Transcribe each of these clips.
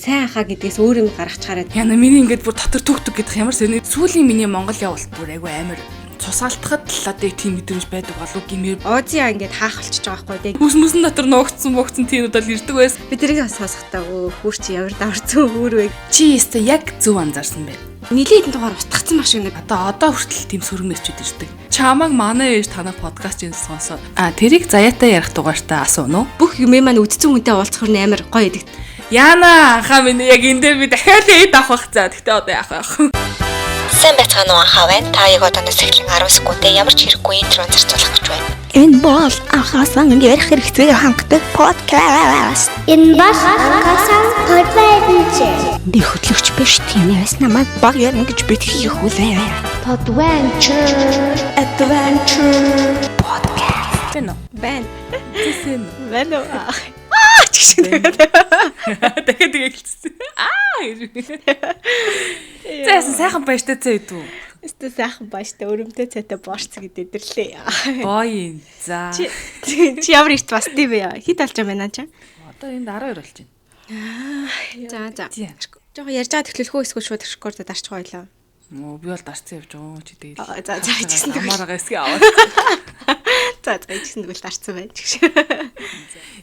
сайн хаа гэдгээс өөр юм гаргачаараа. Яна миний ингээд бүр дотор түгтүг гэдэх ямар сони. Сүүлийн миний Монгол явалт бүр айгүй амар цусаалтахад л одоо тийм мэдрэмж байдаг болов гэмээр. Оозиа ингээд хаах болчихж байгаа байхгүй тий. Хүсмүсэн дотор нуугдсан тийм удаа ирдэг байсан. Би тэрийг сонсохдоо хүүр чи ямар даварцсан хүүр вэ? Чи өстө яг зөв анзаарсан бэ. Нилийн хэдэн дугаар устгацсан маш үнэ. Одоо хүртэл тийм сөрөг мессежүүд ирдэг. Чамаг манай ээж танаа подкастын сонсоо. Тэрийг заяатай ярих дугаартаа асууна уу? Бүх юм маань үдцэн хүнтэй уулзахөр амар гоё идэг. Яна анхаа минь яг энэ дээр би дахиад ээд авах за. Гэтэ одоо яах вэ? Сайн байцгаана уу анхаа байна. Та яг одоо нэсгэлэн 10 секундээ ямар ч хэрэггүй интро зарцуулах гэж байна. Энэ бол анхаасаа ярих хэрэгтэй хангадаг подкаст. Энэ бол анхаасаа подкаст. Би хөтлөгч биш тийм яс намайг баг ярина гэж битгий хүлээ. Adventure Подкаст. Байна. Тэсэн. Байна уу? Чигш. Дахиад хэлсэн. Зайсан сайхан баяртай цай идв үү? Өстө сайхан бааштай өрөмтэй цайтай борц гэдэг дэрлээ. Гоё. За. Чи ямар ирт бас тийм бэ? Хит алж байгаа мэнаа чи? Одоо энд 12 болж байна. За. Жохоо ярьж байгаа төглөхөө эсвэл шууд рекордод дарчих байлаа. Би бол дарцсан явж байгаа чи тэгэл. За ичсэн дээ. Амаараа эсгээ аваад. За ичсэн дээ дарцсан байж гэж.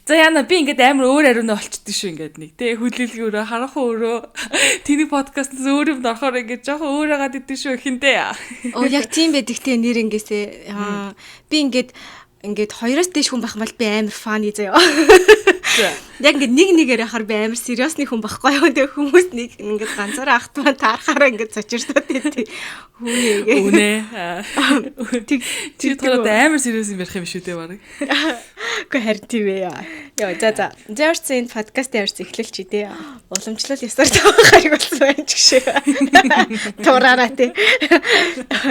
За яна би ингээд амар өөр ариунаа олчдээ шүү ингээд нэг тий хүлээлгийн өрөө харах өрөө тэний подкастс өөр юм орохоор ингээд жоохон өөр агаад идэв шүү ихэнтэй. Яг тийм байдаг те нэр ингээсээ би ингээд 2-оос дээш хүн байх юм бол би амар фаны заяа. Яг ингээд нэг ярахаар би амар сериусны хүн байхгүй юу. Тэгээ хүмүүс нэг ингээд ганцаараа ахтмаа таарахаараа ингээд цочирдод тий. Хүүгээ. Үнэ. Чи тэрод амар сериус юм ярих юм шүү дээ баг. Гэхдээ харин тийм ээ. За. Зээрс энэ подкаст яварч эхлэлч тий. Уламжлал ёсоор тавахаар болсон байна ч гişээ. Тураараа тий.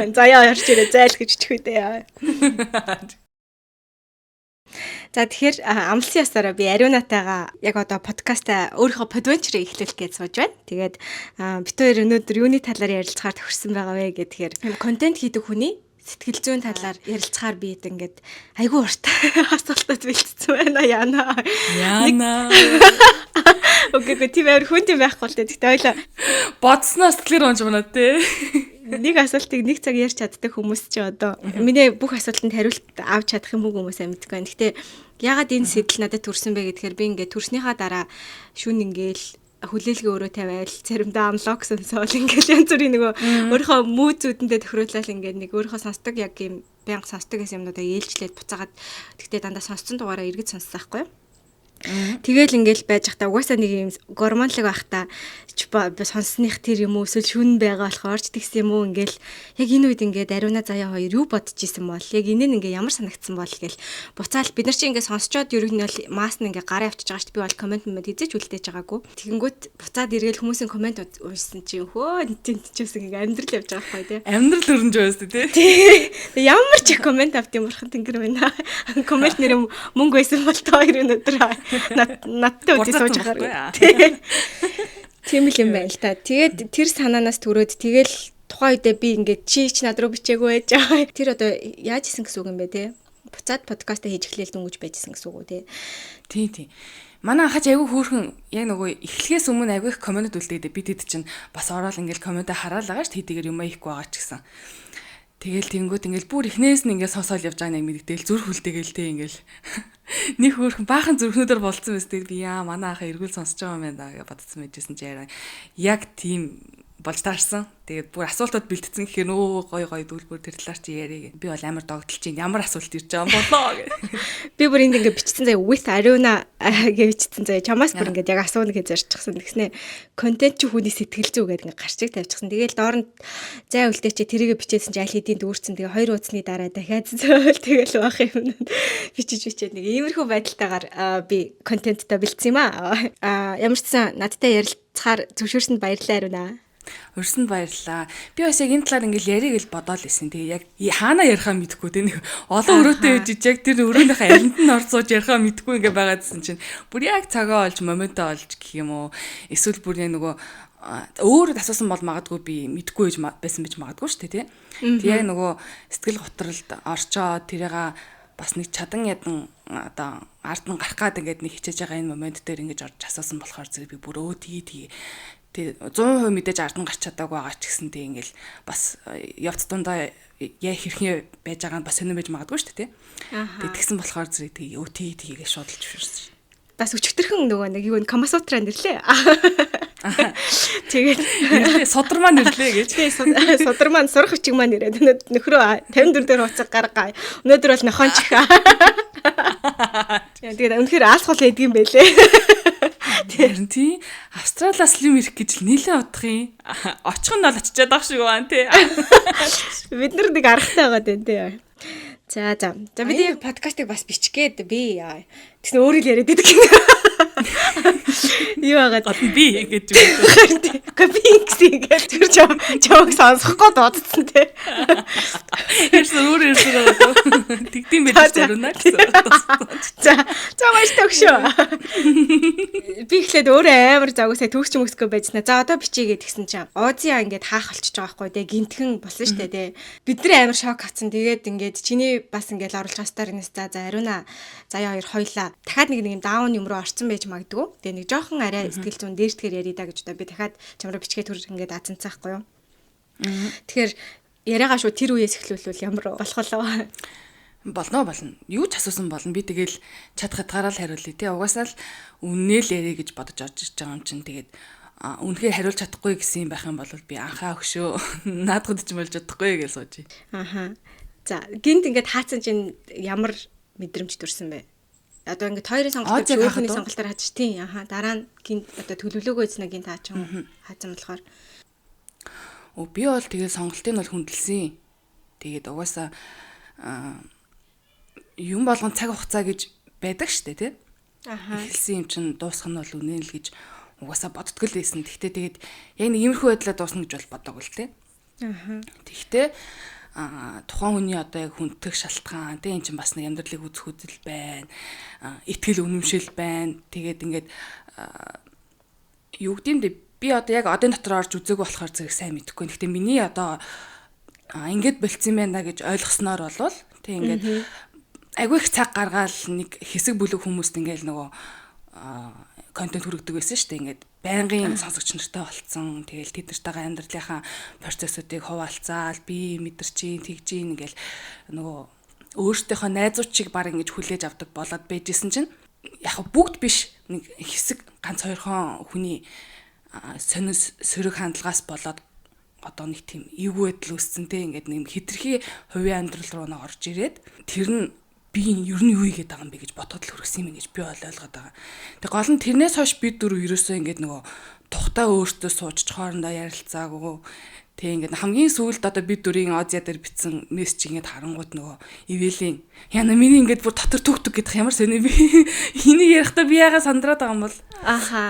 Заяа ярьж ирээ зайл гэж чиг үү. За тэгэхээр амлсан ясаараа би Ариунатайгаа яг одоо подкастаа өөрийнхөө подвенчрыг эхлүүлэх гэж сууж байна. Тэгээд бид хоёр өнөөдөр юуны талаар ярилцахаар тохирсон байгаа вэ гэхээр контент хийдэг хүний сэтгэл зүйн талаар ярилцахаар би ингээд айгүй урт асуултад бэлдсэн байна яана. Окей тийм амар хүн тийм байхгүй л дээ. Тэгтээ ойлоо Бодсноос тэгэхээр унж байна те. Нэг асуултыг нэг цаг ярьж чаддаг хүмүүс чи одоо миний бүх асуултанд хариулт авч чадах юм уу хүмүүсээ мэдгүй байна. Гэхдээ ягаад энэ сэтэл надад төрсөн бэ гэхээр би ингээд төрснийхаа дараа шүн ингээл хүлээлгээ өөрөө тавиал заримдаа анлог сонсоол ингээл янз бүрийн нөгөө өөрийнхөө мүү зүудэндээ тохируулаад ингээд нэг өөрийнхөө сонсдог яг юм бянга сонсдог гэсэн юмнуудаа ээлжлээд буцаагаад тэгтээ дандаа сонссон дугаараа эргэж сонссон байхгүй юу? Тэгэл ингээл байж захта угаасаа нэг юм гормонлог байхта сонссных тэр юм уу эсвэл шүн байгаа болохоор ч тэгсэн юм уу ингээл яг энэ үед ингээд Ариуна заяа хоёр юу бодож исэн бол яг энэ нь ингээ ямар санагдсан бол гээл буцаал бид нар чи ингээ сонсчоод ер нь бол маас нь ингээ гараа авчиж байгаа шүү дээ би бол комент хийзэж үлдээж байгаагүй тэгэнгүүт буцаад иргээл хүмүүсийн комент уншсан чи хөө тэнтчээс ингээ амьдрал явж байгаа байхгүй тий Амьдрал өрнж байсан тий ямар ч комент авт юм бурхан тэнгэр байна комент нэр мөнгө байсан бол та хоёр өнөдөр надтай үгүй сууж байгаа. Тийм л юм байна л та. Тэгээд тэр санаанаас төрөөд тэгэл тухайн үедээ би ингээд чи над руу бичээгүй байж байгаа. Тэр одоо яаж исэн гэсэн үг юм бэ те? Буцаад подкаст хийж эхлээл дүнгэж байжсэн гэсэн үг үү те? Тийм. Манай хаач айгүй хөөрхөн яг нөгөө эхлэхээс өмнө айгүй их комент үлдээдэ би тэд чинь бас ороод ингээл комент хараал байгаа ш тэдгээр юм ихгүй байгаа ч гэсэн. Тэгэл тэнгүүд ингээл бүр эхнээс нь ингээл сонсоол явж байгаа нэг мэддээл зүрх хүлдээгэл те ингээл нэг хөөрхөн баахан зүрхнүүдээр болцсон байсан. Тэгэл би манай ахаа эргүүл сонсож байгаа юм байна гэж бодсон мэжсэн чи яг тийм болж таарсан. Тэгээд бүр асуултууд бэлдсэн гэхээр нөө гой дүүлбэр тэр талаар чи яриа. Би бол амар догдолж чинь ямар асуулт ирж байгаа юм болоо гэ. Би бүр энд ингээд бичсэн заяа with Aриуна гэж бичсэн заяа. Чамаас бүр ингээд яг асууна гэж зорчихсон. Тэгснэ контент чи хүний сэтгэл зүй гэдэг ингээд гарчиг тавьчихсан. Тэгээл доорн зай үлдээ чи тэрийгэ бичээсэн чи аль хэдийн дүүрсэн. Тэгээ хоёр ууцны дараа дахиад зөөл тэгэл баах юм. Бичээд нэг иймэрхүү байдалтайгаар би контенттай бэлдсэн юм аа. Ямар ч сан надтай ярилцахаар зөвшөөрсөнд баярлалаа Ариуна. Өрсөнд баярлаа. Би бас яг энэ талаар ингээл яриг л бодоол исэн. Тэгээ яг хаана ярихаа мэдэхгүй те нэг олон өрөөтэй үжиж яг тэр өрөөнийхөө алинд нь орцоож ярихаа мэдэхгүй ингээ байгаадсэн чинь бүр яг цагаа олж моментоо олж гэх юм уу. Эсвэл бүр яг нөгөө өөрөд асуусан бол магадгүй би мэдэхгүй байсан байж магадгүй шүү дээ тий. Тэг яг нөгөө сэтгэл готролд орчоод тэрийг бас нэг чадан ядан одоо ард нь гарах гад ингээд нэг хичээж байгаа энэ момент дээр ингэж орж асуусан болохоор зэрэг би бүр тгий. Тэгээ 100% мэдээж ард нь гарч чадаагүй байгаа ч гэсэн тэг ингээл бас явц дундаа яа хэрхэн байж байгаа нь бас сонирн байж магадгүй шүү дээ. Тэг тэгсэн болохоор зэрэг тгийгээ шуудалж ширсэн. Бас өчтөрхөн нөгөө нэг юу Камасутра нэрлээ. Тэгээд содор маань нэрлээ гэж. Тэгээд содор маань сурах бичиг маань нэрээд нөхрөө 54 дээр хуцаг гаргаа. Өнөөдөр бол нохоонч их. Тэгээд үнэхээр аалхол байдаг юм байлээ. Тэр тий Австралиас л юм ирэх гэж нийлээ удах юм. Очих нь бол очиад байгаа шиг байна тий. Бид нар нэг аргатай байгаа дээ тий. За бид подкастыг бас бичгээд би тэгсэн өөрөө л яриад байдаг. Юу агаад би гэж үү. Копи ингэж тэр чамаг сонсохгүй дуудсан те. Ерөөсөө өөрөө байгаа. Тэгдэм байж зарна гэсэн. За маш төгшөө. Би ихлээд өөрөө амар загсаа төгсч мөсгөө байжснаа. За одоо бичээгээ тэгсэн чинь Озиа ингээд хаах болчихж байгаа байхгүй те. Гинтхэн болсон штэ те. Бид нар амар шок авсан. Тэгээд ингээд чиний бас ингээд оруулж байгаа старинаас за ариуна заяа хоёр хойлоо. Дахиад нэг юм даун юм руу орсон байж магадгүй. Тэгээ нэг жоохон арай сэтгэл зүйн дээртгэр ярий да гэж удаа би дахиад чамраа бичгээ төр ингээд азанцаахгүй юу. Тэгэхээр яриагаа шүү тэр үеэс эхлүүлвэл ямар болох вэ? Болно. Юу ч асуусан болно. Би тэгэл чадхад гараал хариулъя тий. Угаасаа л үннээл ярэ гэж бодож орж ирж байгаа юм чинь тэгээд үнэхээр хариулж чадахгүй гэсэн юм байх юм бол би анхаа өгшөө наадахд ч болж чадахгүй гэж сууж. За гинт ингээд хаацсан чинь ямар мэдрэмж төрсэн бэ? Одоо ингээд хоёрын сонголт өөрхний сонголтоор хаач тий. Дараа нь гинт одоо төлөвлөгөө эзнэ гинт хаачин хаацсан болохоор би бол тэгээд сонголтыг бол хүндэлсэн. Тэгээд угаасаа юм болгон цаг хугацаа гэж байдаг штэ тий. Эхэлсэн юм чинь дуусах нь бол үнэ л гэж угаасаа боддгол байсан. Тэгтээ тэгээд яг нэг иймэрхүү байдлаар дуусна гэж бол бодоагүй л тий. Тэгтээ тухайн хүний одоо яг хүндэх шалтгаан тий энэ чинь бас нэг амьдралыг үзэх үзэл байна. Итгэл үнэмшил байна. Тэгээд ингээд юу гэдэм бэ би одоо яг одын дотор орж үзээгүй болохоор зэрэг сайн мэдэхгүй. Гэхдээ миний одоо ингээд болцсон байна гэж ойлгосноор болвол тий ингээд айгүй их цаг гаргаал нэг хэсэг бүлэг хүмүүст ингээд нөгөө контент хүргэдэг байсан шүү дээ. Ингээд байнгын сонсогч нартай болцсон. Тэгэл тэд нартайгаа амьдралынхаа процессуудыг хуваалцаал би мэдэрчийн тэгжийн ингээл нөгөө өөртөөхөө найзуучийг баг ингэж хүлээж авдаг болоод байжсэн чинь яг бүгд биш нэг хэсэг ганц хоёрхон хүний сонис сөрөг хандлагаас болоод одоо нэг тийм эвгүй байдал үүссэн те ингээд нэг хитрхи хувийн амьдрал руу орж ирээд тэр нь би ер нь юу хийгээд байгаа юм бэ гэж бодоход л хүрсэн юм гэж би ойлгоод байгаа. Тэг гол нь тэрнээс хойш бид дөрөв ерөөсөө ингээд нөгөө тухтаа өөртөө суучж хоорондоо ярилцаагүй. Тэг ингээд хамгийн сүүлд одоо бид дөрийн Озиа дээр бичсэн мессеж ингээд харангууд нөгөө ивэлийн яна миний ингээд бүр дотор түгтүг гэдэг ямар сони би энийг ярихдаа би яага сандраад байгаа юм бол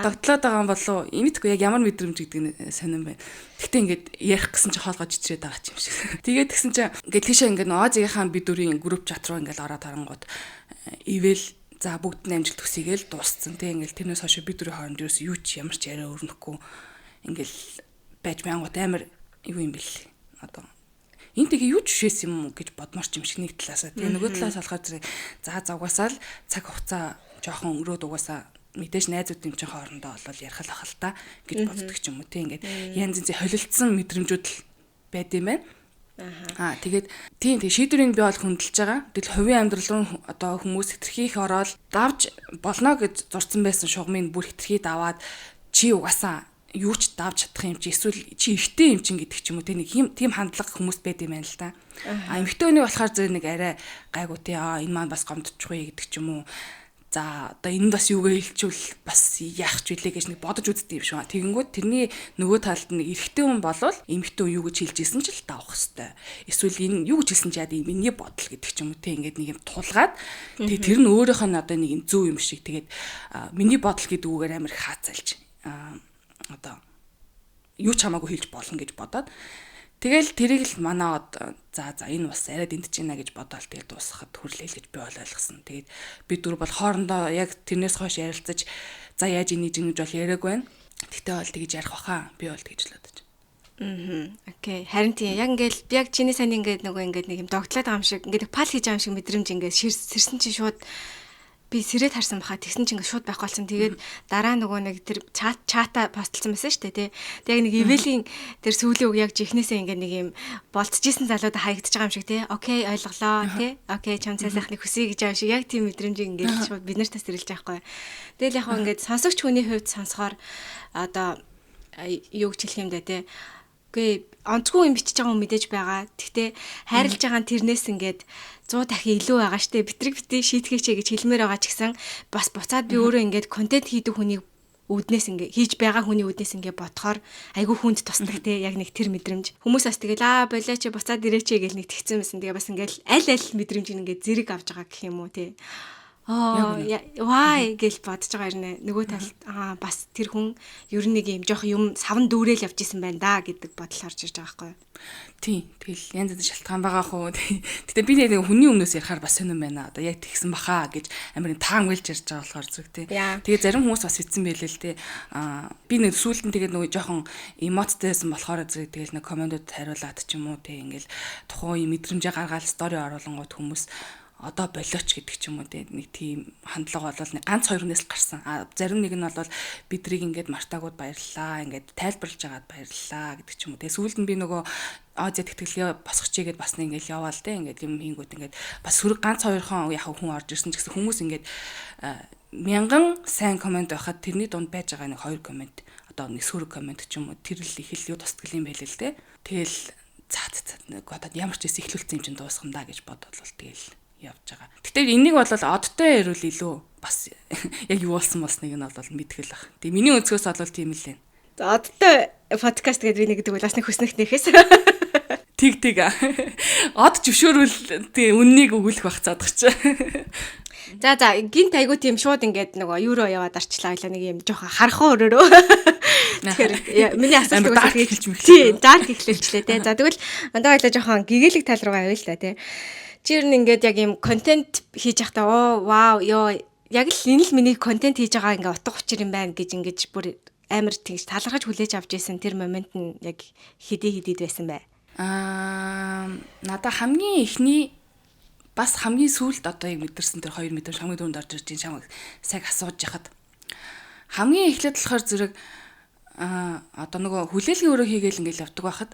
тогтлоод байгаа юм болов уу имэдгүй яг ямар мэдрэмж гэдэг нь сонирн байна. Гэхдээ ингээд ярих гэсэн чи хоолгож ичрээд байгаа юм шиг. Тэгээд тэгсэн чи ингээд тийшээ ингээд Озигийнхаа бид дөрийн групп чат руу ингээд ороод харангууд ивэл за бүгд амжилт төсөйгээл дууссан. Тэг ингээд тэрнээс хойш бид дөрийн хооронд ерөөс юу ч ямар ч яриа өрнөхгүй ингээд байж мянгууд амар юу юм бэл одоо энэ тэгээ юу жишээс юм гэж бодморч юм шиг нэг талаасаа тэгээ нөгөө талаас болохоор за угаасаа л цаг хугацаа жоохон өнгөрөөд угаасаа мэдээж найзууд юм чинь хоорондоо болол ярих л ахал та гэж боддог ч юм уу тийм ингээд янз янзын холилдсон мэдрэмжүүд л байд юм байна. Тэгээд тийм шийдвэрийг би бол хүндэлж байгаа. Тэгэл хувийн амьдрал руу одоо хүмүүс хэтэрхий их ороод давж болно гэж зурцсан байсан шугамыг бүр хэтэрхий даваад чи угаасаа юу ч давж чадах юм чи эсвэл чи ихтэй юм чин гэдэг ч юм уу тийм хандлага хүмүүс байд юм байна л да. Эмхтэй хүний болохоор зөв нэг арай гайгүй тий энэ маань бас гомдчихгүй гэдэг ч юм уу. За одоо энэ бас юугээ хэлчихвэл бас яах ч вүлээ гэж нэг бодож үздэг юм шиг байна. Тэгэнгүүт тэрний нөгөө талд нэг эрэгтэй хүн болвол эмхтэй хүн юу гэж хэлж исэн ч л давах хэвээр. Эсвэл энэ юу гэж хэлсэн ч яа энэ миний бодол гэдэг ч юм уу тий ингээд нэг юм тулгаад тэгээ тэр нь өөрөөх нь одоо нэг юм зөв юм шиг тэгээд миний бодол гэдэг үгээр амар их хаацалж одоо юу ч хамаагүй хэлж болно гэж бодоод тэгэл тэрийг л манаа за энэ бас арай дэмтэж байна гэж бодоол тэгэл дуусгахад хүрлээл гэж би ойлгосон. Тэгээд бид дөрөв бол хоорондоо яг тэрнээс хойш ярилцаж за яаж энийг ингэж бол яриаг байна. Тэгтээ бол тэгж ярих баха би бол тэгж л бодож. Окей. Харин тийм яг ингээл би яг чиний сайн ингээд нөгөө ингээд нэг юм догтлоод байгаа юм шиг ингээд пал хийж байгаа юм шиг мэдрэмж ингээд сэрсэн чинь шууд би сэрээд харсан баха тэгсэн чинь ингээд шууд байхгүй болсон. Тэгээд дараа нөгөө нэг тэр чата постлсан байсан шүү дээ тий. Тэг яг нэг ивэлийн тэр сүүлийн үг яг жихнээсээ ингээд нэг юм болцчихсэн залуудаа хаягдчихж байгаа юм шиг тий. Окей ойлголоо тий. Окей чам цай сайхныг хүсье гэж байгаа юм шиг яг тийм мэдрэмжийг ингээд шууд бид нартай сэрэлж байгаа байхгүй. Тэгэл яг ингээд сонсогч хүний хувьд сонсохоор одоо юу гэж хэлэх юм бэ тий. Үгүй онцгүй юм бичиж байгаа хүн мэдээж байгаа. Гэхдээ хайрлаж байгаа нь тэрнээс ингээд 100 дахин илүү байгаа штэ. Битрэг шийтгээч гэж хэлмээр байгаа ч гэсэн бас буцаад би өөрөө ингээд контент хийдэг хүнийг үүднээс ингээд хийж байгаа хүний үүднээс ингээд бодохоор айгүй хүнд тусдаг те яг нэг тэр мэдрэмж. Хүмүүс бас тэгэл болоо чи буцаад ирээч гэж нэг тэгсэн байсан. Тэгээ бас ингээд аль мэдрэмж ингээд зэрэг авч байгаа гэх юм уу те. Why гэж бодож байгаа юм. Нөгөө талд бас тэр хүн ер нь нэг юм жоох юм савн дүүрэл явж исэн байна да гэдэг бодол орж иж байгаа байхгүй юу? Тийм. Тэгэл янз янз шалтгаан байгаа хөө. Гэтэ би нэг хүний өмнөөс ярихаар бас сонирн байна. Одоо яг тэгсэн баха гэж амирын таан уйлж ярьж байгаа болохоор зүг тий. Тэгээ зарим хүмүүс бас битсэн байлээ л тий. Би нэг сүүлд нь тэгээд нөгөө жоохон эмоттэйсэн болохоор зүг тэгэл нэг комментод хариулаад ч юм уу тий. Ингээл тухайн мэдрэмжээ гаргаад стори оруулангууд хүмүүс одоо болооч гэдэг ч юм уу те нэг тийм хандлага бол нэг ганц хоёр хүнээс л гарсан. Зарим нэг нь бол бидрийг ингээд мартаагууд баярлалаа, ингээд тайлбарлаж агаад баярлалаа гэдэг ч юм уу. Тэгээ сүүлд нь би нөгөө Азиад тэтгэлгээ босгочигээд бас нэг ингээд яваал те ингээд юм хийнгүүт ингээд бас сөрөг ганц хоёрхон яг хүн орж ирсэн ч гэсэн хүмүүс ингээд мянган сайн комент байхад тэрний дунд байж байгаа нэг хоёр комент одоо нэг сөрөг комент ч юм уу тэр л их л юу тустгэл юм байл л те. Тэгэл нэг одоо ямар ч зүйл ихлүүлсэн юм чинь дуусах юм да гэж бодвол тэгэл явж байгаа. Гэтэ энийг бол одтой ярил илүү бас яг юу болсон болсныг нь бол мэдгэл баг. Тэгээ миний өнцгөөс бол тийм л байна. За одтой подкаст гэдэг би нэг гэдэг бол бас нэг хүснэгт нэхээс. Тэг. Од зөвшөөрвөл тий үннийг өгүүлэх байх цаадах чи. За гинт айгуу тийм шууд ингээд нөгөө юуроо яваад арчлаа гэх нэг юм жоохон харах өрөөрөө. Тэгэхээр миний асуулт үгүй дарк эхлэлчлээ тий. За тэгвэл ондоо ойлоо жоохон гэгээлэг тал руугаа явъя л да тий. Чи ер нь ингээд яг юм контент хийж байхдаа вау ёо яг л энэ л миний контент хийж байгаа ингээ утга учир юм байна гэж ингэж бүр амар тэгж талархаж хүлээж авч ийсэн тэр момент нь яг хэдий байсан бай. Надаа хамгийн ихний бас хамгийн сүүлд одоо яг мэдэрсэн тэр 2 мэдрэмж хамгийн дөрөнд орж ирж чамайг цаг асууж яхад хамгийн эхлээд болохоор зэрэг одоо нөгөө хүлээлгийн өрөө хийгээл ингээл явдаг байхад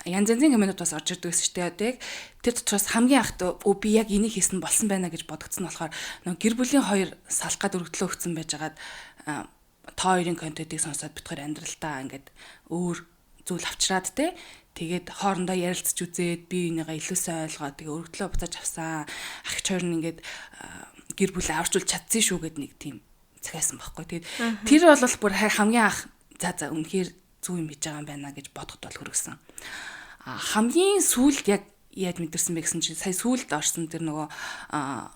янз янзын комментууд бас орж ирдэг гэсэн чинь одоо яг тэр дотроос хамгийн ахт би яг энийг хийсэн болсон байна гэж бодогдсон болохоор нөгөө гэр бүлийн хоёр салах гад өргөдлөө өгсөн байжгаад та хоёрын контентыг сонсоод битгаар амьдралтаа ингээд өөр зүйл авчраад те тэгээд хоорондоо ярилцж үзээд би энийгээ илүү сайн ойлгоод тэгээ өргөдлөө буцааж авсан ах хоёр нь ингээд гэр бүлээ аварчулж чадсан шүү гэд нэг тийм цагаасан байхгүй тэгээд тэр бол бүр хамгийн анх за үнэхээр зүг юм хийж байгаа юм байна гэж бодоход бол хүргэсэн. Хамгийн сүүлд яг яаж мэдэрсэн бэ гэсэн чинь сая сүүлд орсон тэр нөгөө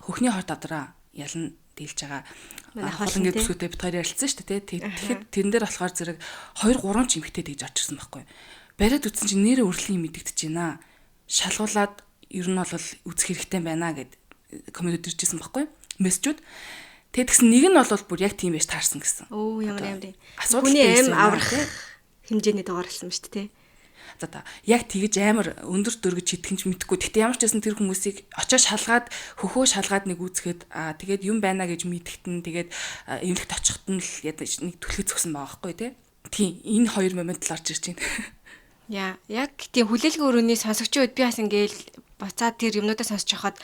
хөхний хорт авдраа ялан дийлж байгаа. Хол ингээд бүсгүүтэй битгаар ярилцсан шүү дээ тий. Тэгэхэд тэрэн дээр болохоор зэрэг 2-3 ч эмэгтэй тэгж орж ирсэн байхгүй. Бариад үтсэн чинь нэрээ өрлийн мэдэгдэж байна. Шалгуулад ер нь бол үзэх хэрэгтэй байна гэд коммент иржсэн байхгүй. Мессежүүд. Тэгээд тэгсэн нэг нь бол бүр яг тийм байж таарсан гэсэн. Оо ямар. Хүний аим аврах хэмжээний дугаарлсан шүү дээ тий. За яг тэгж амар өндөр дөргөж хитгэн ч мэдэхгүй. Гэхдээ ямар ч байсан тэр хүмүүсийг очоо шалгаад хөхөө шалгаад нэг үүсгээд тэгээд юм байна гэж мэдгтэн тэгээд эмнэлэгт очихт нь л нэг түлхэж зөксөн байгаа байхгүй тий. Тийм энэ хоёр момент л орж ирж байна. Яг тийм хүлээлгийн өрөөний сонсогчид би бас ингээл буцаад тэр юмнуудаа сонсож хахад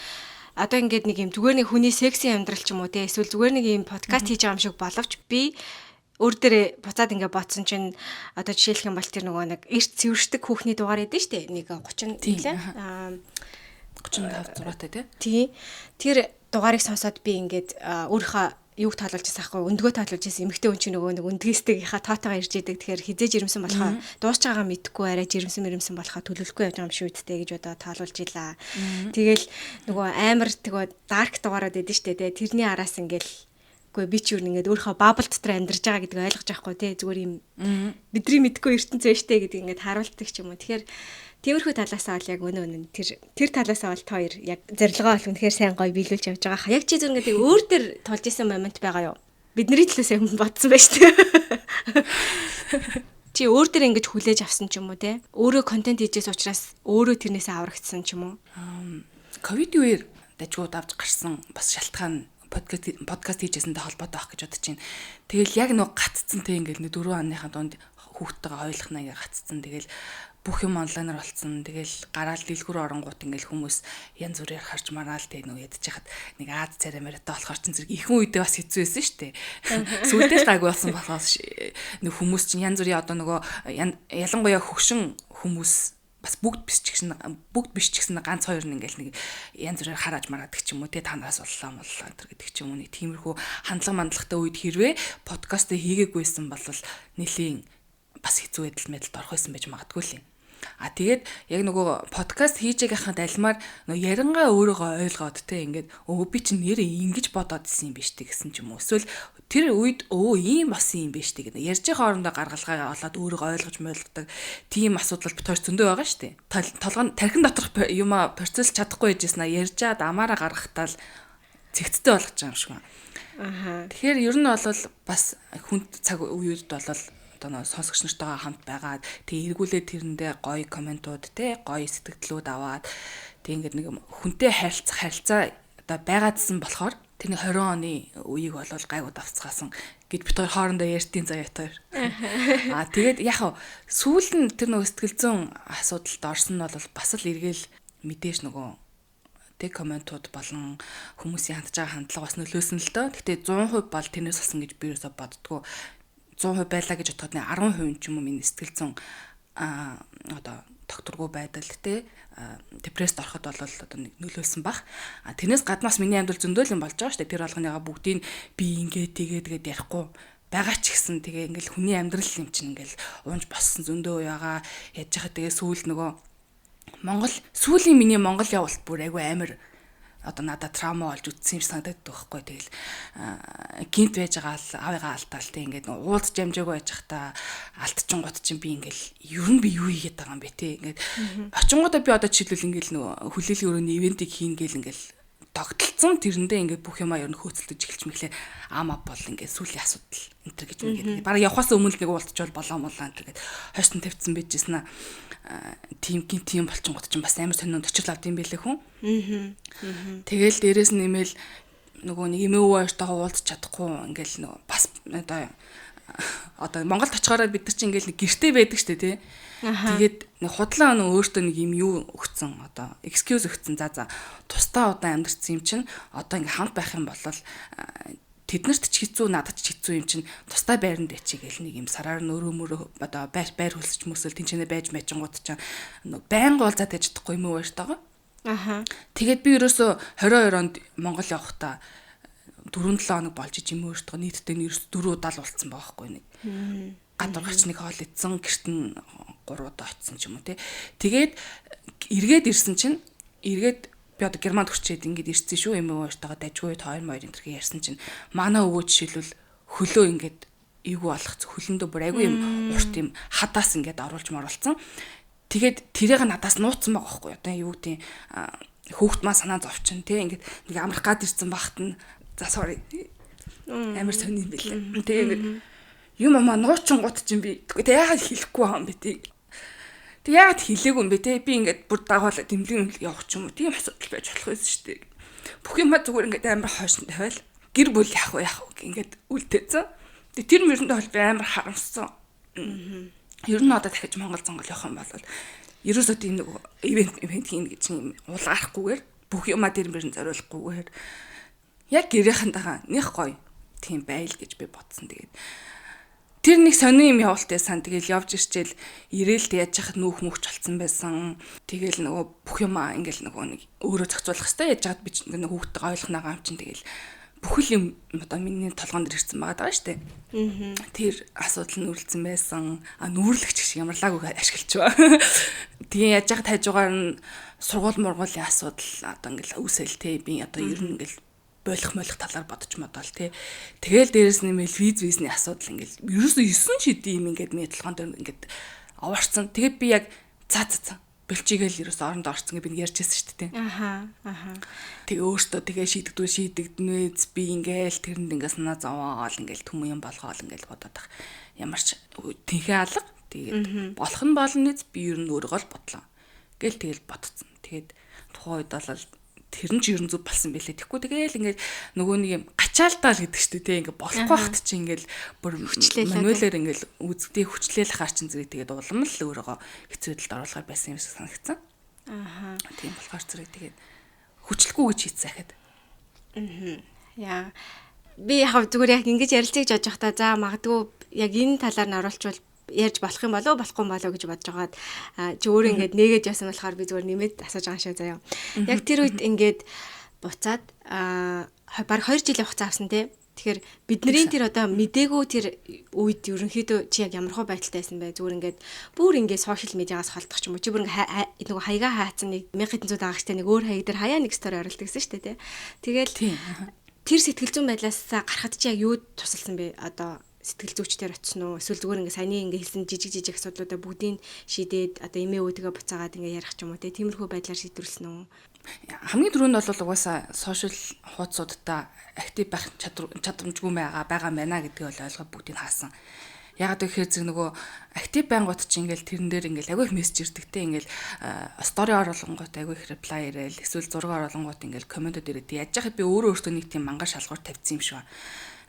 одоо ингээд нэг юм зүгээр нэг хүний секси амьдрал ч юм уу те эсвэл зүгээр нэг юм подкаст хийж байгаа юм шиг боловч би өөр дээрээ буцаад ингээд бодсон чинь одоо жишээлх юм бол тэр нөгөө нэг эрт цэвэршдэг хүүхний дугаар эдэн штэ нэг 30 лээ 35 зураатай тий тэр дугаарыг сонсоод би ингээд өөрийнхөө юуг таалуулж байсан хгүй өндгөө таалуулж байсан эмэгтэй хүн чинь нөгөө нэг өндгөөстэйгийнхаа тоотойгоо ирж идэг тэгэхээр хизээж ирэмсэн болохоо дуусч байгаа мэдхгүй арай жирэмсэн болохоо төлөвлөхгүй явж байгаа юм шүү дээ гэж одоо таалуулж илаа. Тэгэл нөгөө амар тэгээ дарк дугаараад идэв штэ тэ тэрний араас ингээл үгүй би ч юу ингээд өөрийнхөө бабл дотор амьдарч байгаа гэдгийг ойлгож авахгүй тий зүгээр юм бидний мэдгүй ертөнцөө штэ гэдэг ингээд харуулдаг ч юм уу. Тэгэхээр тиймэрхүү талаасаа бол яг өнөө тэр талаасаа бол хоёр яг зорилгоо бол үнэхээр сайн гоё биелүүлж явж байгаа. Яг чи зүр ингээд өөр төр тулж исэн момент байгаа юу? Бидний төлөөс юм бодсон байж тээ. чи өөр дээр ингэж хүлээж авсан ч юм уу те? Өөрөө контент хийжээс учраас өөрөө тэрнээсээ аврагдсан ч юм уу? Ковид үеэр дажгууд авч гарсан бас шалтгаан подкаст хийжсэндээ холбоотой байх гэж бодож байна. Тэгэл яг нэг гаццсан те ингээл нэг 4 оныхаа донд хүүхдтэйгээ ойлгох нэгээ гаццсан. Тэгэл бүх юм онлайнаар болцсон. Тэгэл гараал дэлгүүр оронгууд ингээл хүмүүс янз бүрээр харж мараал тэг нөө ядж хахад нэг Аз царай мөрөдөө болохоор чин зэрэг ихэнх үедээ бас хэцүү байсан шүү дээ. Сүүлдээ гайгүй болсон болохоос нэг хүмүүс чинь янз бүрийн одоо нөгөө ялангуяа хөгшин хүмүүс бас бүгд биш ч гэсэн ганц хоёр нь ингээл нэг янз бүрээр харааж мараадаг ч юм уу те танаас боллоо гэдэг ч юм уу нэг тиймэрхүү хандлага мандлагатай үед хэрвээ подкаст хийгээгүйсэн бол нэлийн бас хэцүү байдалд орох байсан байж магадгүй л юм. Тэгээд яг нөгөө подкаст хийж байгахад альмаар нөгөө ярангаа өөрийгөө ойлгоод те ингээд би чинь нэрээ ингэж бодоод исэн юм биш те гэсэн ч юм уу. Эсвэл тэр үед ийм болсон юм биш те гэдэг. Ярьж байгаа хоорондоо гаргалгаа олоод өөрийгөө ойлгож ойлгодог тийм асуудал бит хоёр зөндөө байгаа шүү дээ. Толгойн тархин доторх юм процесс чадахгүй байжсна ярьжаад амаараа гаргахтаа л цэгцтэй болгож байгаа юм шиг байна. Тэгэхээр ер нь бол бас хүнд цаг үед бол одоо сонсогч нартайгаа хамт байгаад тэг эргүүлээд тэрэндээ гоё комментууд те гоё сэтгэлдлүүд аваад тэг ингээд нэг хүнтэй харилцаа одоо байгаадсан болохоор тэрний 20 оны үеийг бол гайгүй давцгаасан гэд бид хоёр хоорондоо ярьтын заяатаар. Тэгээд яг сүүл нь тэр нөгөө сэтгэл зүйн асуудалд орсон нь бол бас л эргээл мэдээж нөгөө тэг комментууд болон хүмүүсийн хандж байгаа хандлага бас нөлөөсөн л доо. Гэтэ 100% бол тэрнээс болсон гэж би юусаа боддгоо. 100% байлаа гэж бодоход 10% ч юм уу миний сэтгэл зүйн одоо докторгүй байдал те депресд ороход бол одоо нэг нөлөөлсөн баг. Тэрнээс гаднаас миний амьдрал зөндөл юм болж байгаа шүү дээ. Тэр болгоныгаа бүгдийг би ингээд тэгээд ярихгүй байгаа ч гэсэн тэгээ ингээл хүний амьдрал юм чинь ингээл уунж боссон зөндөө яага яж хаа тэгээ сүүл нөгөө сүүлийн миний Монгол явалт бүр айгүй амар одоо надад траума болж үтсэн юм санагдаад байхгүй. Тэгэл гинт байж байгаа л авыгаа алдаал те ингээд уулз жамжаагүй байж хата алтчингууд чинь би ингээл ер нь би юу хийгээд байгаа юм бэ те ингээд очингуудаа би одоо жишээлбэл ингээл нөгөө хүлээлгийн өрөөний ивентийг хийн гээл ингээл тогтолцсон тэрэндээ ингээд бүх юмаа ер нь хөөцөлдөж эхэлж мэхлээ ам бол ингээд сүүлийн асуудал энтер гэж ингээд бараг явахаас өмнө нэг уулзчвал болоо энтер гэд хойсон тавьсан байжсэн тийм болчингууд чинь бас амар сонинд очил авд юм байлээ хүн. Тэгэл дээрэс нь нэмэл нөгөө нэг эмээвээртэйгээ уулзч чадахгүй ингээл нөгөө бас одоо Монголд очихоор бид нар чинь ингээл нэг гэртэй байдаг штэ тий. Тэгээд нэг худлаа өнөө өөртөө нэг юм юу өгцөн одоо excuse өгцөн за тусдаа удаан амьдэрсэн юм чинь одоо ингээ хамт байх юм бол тэднэрт ч хэцүү надад ч хэцүү юм чинь тусдаа байранд ячиг гэл нэг юм сараар нөрөө одоо байр хөлсөж мөсөл тэнчэнэ байж мэжингууд чинь байнга уулзаад яж чадахгүй юм уу баяртайгаа. Тэгээд би ерөөсө 22 онд Монгол явахдаа 4-7 хоног болж иж юм өөртөө нийтдээ нь ерөөс 4 удаа л уулзсан байгаа байхгүй нэг. Гадар гарч нэг хоол идсэн гэрт нь 3 удаа очсон ч юм уу тий. Тэгээд эргээд ирсэн чинь би одоо Германд хүрчээд ингээд ирсэн шүү юм уу өөртөө дажгүй 2 морь энэ төрхий ярьсан чинь манай өвөө жишээлбэл хөлөө ингээд эйгүү болох хөлөндөө бүр айгүй юм урт юм хадаас ингээд оруулж моруулсан. Тэгээд тэрийг надаас нууцсан байгаа байхгүй одоо юу гэдэг хүүхд маа санаа зовчин тий ингээд нэг амрах гад ирсэн багт нь за sorry амар сони юм билээ. Тэгээд юм амаа нуучин гут чинь би тэгээд яагаад хэлэхгүй байгаа юм бэ тий. Тэг яагаад хэлээгүй юм бэ те би ингээд бүр дагуулаа дэмлэн явах ч юм уу тийм асуудал байж болох байсан шүү дээ. Бүх юм зүгээр ингээд амар хойшин тавиал гэр бүл яах вэ ингээд үлдээсэн. Тэг тэр мөрөндөө бол би амар харамссан. Ер нь одоо дахиж Монгол зонгол явах юм бол ерөөсөө тийм нэг ивент хийн гэж юм уулгарахгүйгээр бүх юмаа тэр мөрөнд зориулахгүйгээр яг гэрээхэндээ нэг гоё тийм байл гэж би бодсон. Тэгээд тэр нэг сони юм явуултай сан тэгэл явж ирчээл ирээл яаж яхад нүүх мөхч болцсон байсан. Тэгэл нөгөө бүх юм ингээл нөгөө нэг өөрөө зохицуулах хэрэгтэй яаж яхад би нэг хүүхдтэй ойлгохнаа юм чинь тэгэл бүхэл юм одоо миний толгонд ирсэн байгаа шүү дээ. Тэр асуудал нүрэлцэн байсан. Нүүрлэгч шиг ямарлаагүй ашиглаж байгаа. Тэгээ яаж яхад хажуугаар нь сургууль мургуулийн асуудал одоо ингээл үсэл те би одоо ер нь ингээл болох талаар бодож модол тий. Тэгэл дээрэс нэмэл визний асуудал ингээл ерөөсөө 9 шидийн юм ингээд миний толгойн дээр ингээд овоорцсон. Тэгээд би яг цаа бэлчигээл ерөөсөө оронд орцсон гэж би ярьжсэн шүү дээ тий. Тэгээ өөртөө тэгээ шийдэгдэнэ би ингээл тэрэнд ингээд санаа зовоол ингээл түм юм болгоол ингээл бодоод байх. Ямар ч тэнхээ алга Тэгээд болох нь болно нэз би ер нь өөрийгөө л бодлоо. Тэгэл бодцсон. Тэгээд тухайн үед бол тэр нь ч ер нь зүг болсон байлээ. Тэгэхгүй тэгэл ингээд нөгөө нэг юм гачаалтаал гэдэг шүү дээ. Ингээд болохгүй байхад чи ингээд бүр мануэлэр ингээд үзэгдээ хүчлээл хаар чин зэрэг тэгээд улам л өөрийгөө хэцүү байдалд оруулахаар байсан юм шиг санагдсан. Тийм болохоор зэрэг тэгээд хүчлэхгүй гэж хийцээ гэхэд. Яа. Би яг зүгээр яг ингэж ярилцгийг жож байхдаа за магадгүй яг энэ талаар нь оруулчвал ярьж болох юм болов болохгүй юм болов гэж бодож байгаад чи өөрөө ингээд нээгээд яасан болохоор би зүгээр нэмээд асууж байгаа шээ заяа. Яг тэр үед ингээд буцаад баг 2 жилийн хугацаа авсан те. Тэгэхээр бидний тэр одоо мдээгүй тэр үед ерөнхийдөө чи яг ямар хөө байдалтай байсан бэ? Зүгээр ингээд бүр ингээд сошиал медиагаас холдох ч юм уу. Чи бүр ингээд нөгөө хаягаа хаацсан нэг 1700 дагагчтай нэг өөр хаяг дээр хаяа нэг стори оруулдаг гэсэн шүү дээ те. Тэгэл тэр сэтгэл зүйн байдлаас гарахад чи яг юу тусалсан бэ? Одоо сэтгэл зүйчдэр очсон уу? Эсвэл зүгээр ингээ саяны ингээ хэлсэн жижиг асуудлуудаа бүгдийг шийдээд одоо эмээ үүдгээ буцаагаад ингээ ярих ч юм уу те. Тиймэрхүү байдлаар шийдвэрлсэн үү? Хамгийн түрүүнд бол угаасаа сошиал хуудасуудаа актив байх чадамжгүй байгаа байна гэдгийг бол ойлгоод бүгдийг хаасан. Ягаад гэхээр зэрэг нөгөө актив байнгут чи ингээл тэрэн дээр ингээл агүй их мессеж ирдэгтэй ингээл стори оруулангууд агүй их реплай ирээл эсвэл зураг оруулангууд ингээл комментод ирээд яаж яхад би өөртөө нэг тийм мангар шалгуур тавьсан юм шиг ба.